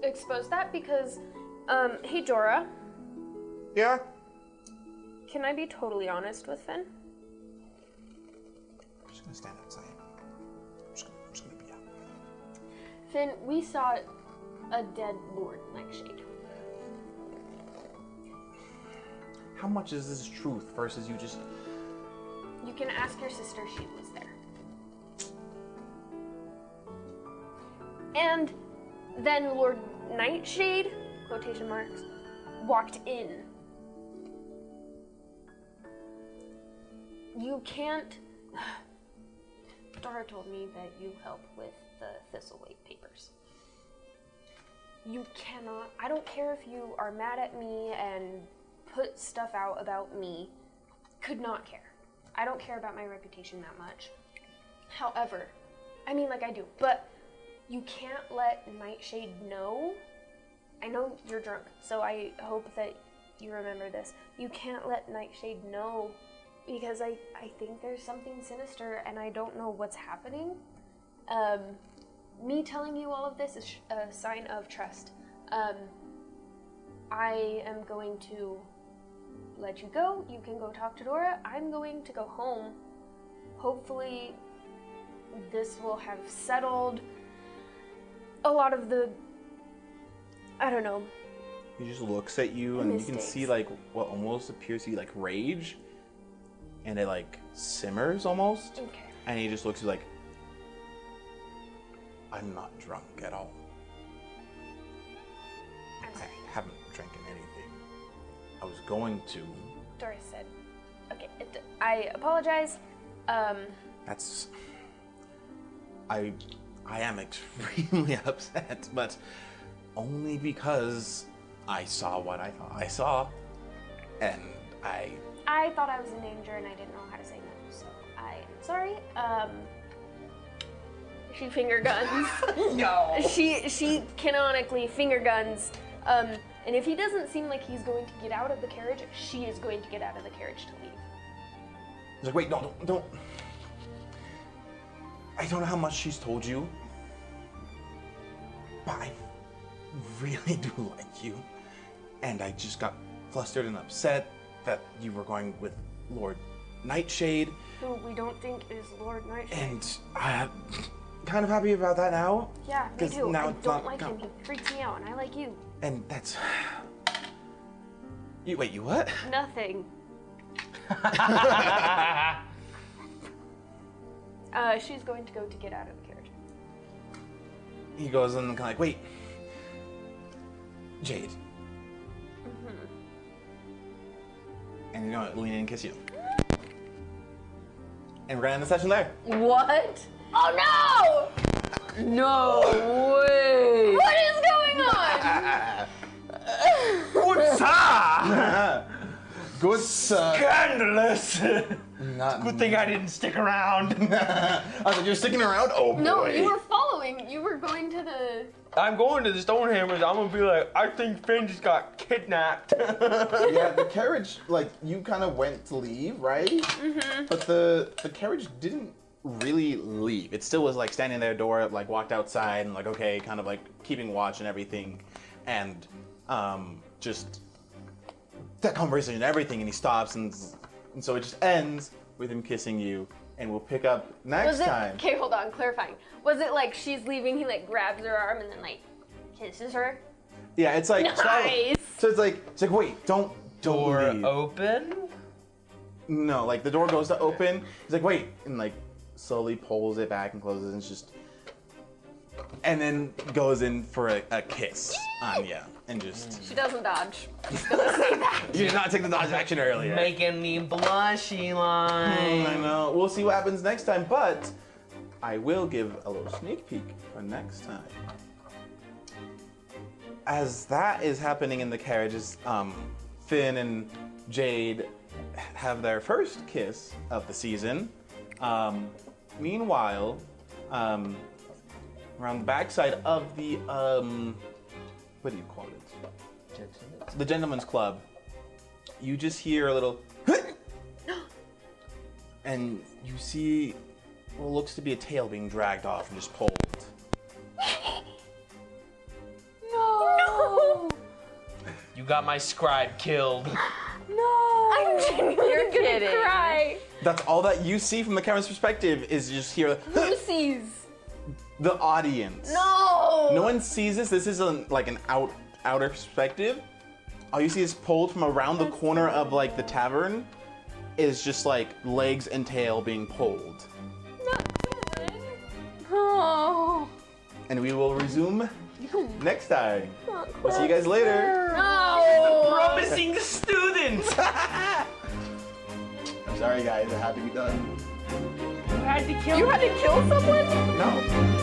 S2: expose that because, hey Jorah.
S1: Yeah?
S2: Can I be totally honest with Finn?
S1: I'm just gonna stand outside. I'm just gonna be out.
S2: Finn, we saw a dead Lord Nightshade.
S1: How much is this truth versus you just...
S2: You can ask your sister, she was there. And then Lord Nightshade, quotation marks, walked in. You can't... Dara told me that you help with the thisltewayte papers. You cannot... I don't care if you are mad at me and put stuff out about me. Could not care. I don't care about my reputation that much. However, I mean, like I do, but you can't let Nightshade know. I know you're drunk, so I hope that you remember this. You can't let Nightshade know because I think there's something sinister and I don't know what's happening. Me telling you all of this is a sign of trust. I am going to let you go. You can go talk to Dora. I'm going to go home. Hopefully this will have settled a lot of the, I don't know.
S1: He just looks at you and
S2: Mistakes.
S1: you can see like what almost appears to be like rage. And it like simmers almost.
S2: Okay.
S1: And he just looks at you like, I'm not drunk at all.
S2: I'm sorry.
S1: I haven't drinking anything. I was going to.
S2: Doris said, okay, I apologize.
S1: That's... I am extremely upset, but only because I saw what I thought I saw, and I
S2: thought I was in danger and I didn't know how to say no, so I am sorry. She finger guns.
S3: No.
S2: She canonically finger guns. And if he doesn't seem like he's going to get out of the carriage, she is going to get out of the carriage to leave.
S1: was like, wait, no, don't. I don't know how much she's told you, but I really do like you. And I just got flustered and upset that you were going with Lord Nightshade.
S2: Who we don't think is Lord Nightshade.
S1: And I'm kind of happy about that now.
S2: Yeah, me
S1: 'cause
S2: too.
S1: now
S2: I
S1: it's
S2: don't
S1: not-
S2: like him. He freaks me out, and I like you.
S1: And that's... Wait, you what?
S2: Nothing. She's going to go to get out of the carriage.
S1: He goes and kind of like, wait. Jade. And he's gonna lean in and kiss you. And we're gonna end the session there.
S5: What?
S2: Oh no!
S5: No way!
S2: What is going on?
S1: What's up? Good
S3: Scandalous!
S1: Not
S3: Good thing I didn't stick around.
S1: I was like, you're sticking around? Oh boy.
S2: No, you were following. You were going to the.
S3: I'm going to the Stonehammers. I'm gonna be like, I think Finn just got kidnapped.
S1: Yeah, the carriage, like, you kind of went to leave, right? Mm-hmm. But the carriage didn't really leave. It still was, like, standing there, door, like, walked outside and, like, okay, kind of, like, keeping watch and everything. And, just that conversation and everything, and he stops, and so it just ends with him kissing you. And we'll pick up next time.
S2: Okay, hold on, clarifying. Was it like she's leaving, he like grabs her arm and then like kisses her?
S1: Yeah, it's like
S2: Nice.
S1: So it's like wait, don't
S3: Door
S1: leave.
S3: open?
S1: No, like the door goes to open. He's like, wait, and like slowly pulls it back and closes, and it's just, and then goes in for a kiss on you, and just.
S2: She doesn't dodge. She's gonna say that.
S1: You did not take the dodge action earlier.
S3: Making me blushy line.
S1: I know. We'll see what happens next time, but I will give a little sneak peek for next time. As that is happening in the carriages, Finn and Jade have their first kiss of the season. Meanwhile, around the backside of the what do you call it? The Gentleman's Club. You just hear a little, and you see what looks to be a tail being dragged off and just pulled.
S2: No.
S3: You got my scribe killed.
S2: No. I'm genuinely
S5: You're
S2: gonna
S5: kidding.
S2: cry.
S1: That's all that you see from the camera's perspective is just hear
S2: Who sees?
S1: the audience.
S2: No.
S1: No one sees this. This isn't like an outer perspective. All you see is pulled from around the corner of like the tavern is just like legs and tail being pulled.
S5: Oh.
S1: And we will resume next time. We'll see you guys later.
S2: No.
S3: Promising student!
S1: I'm sorry guys, it had to be done.
S3: You had to kill
S5: You had to kill someone?
S1: No.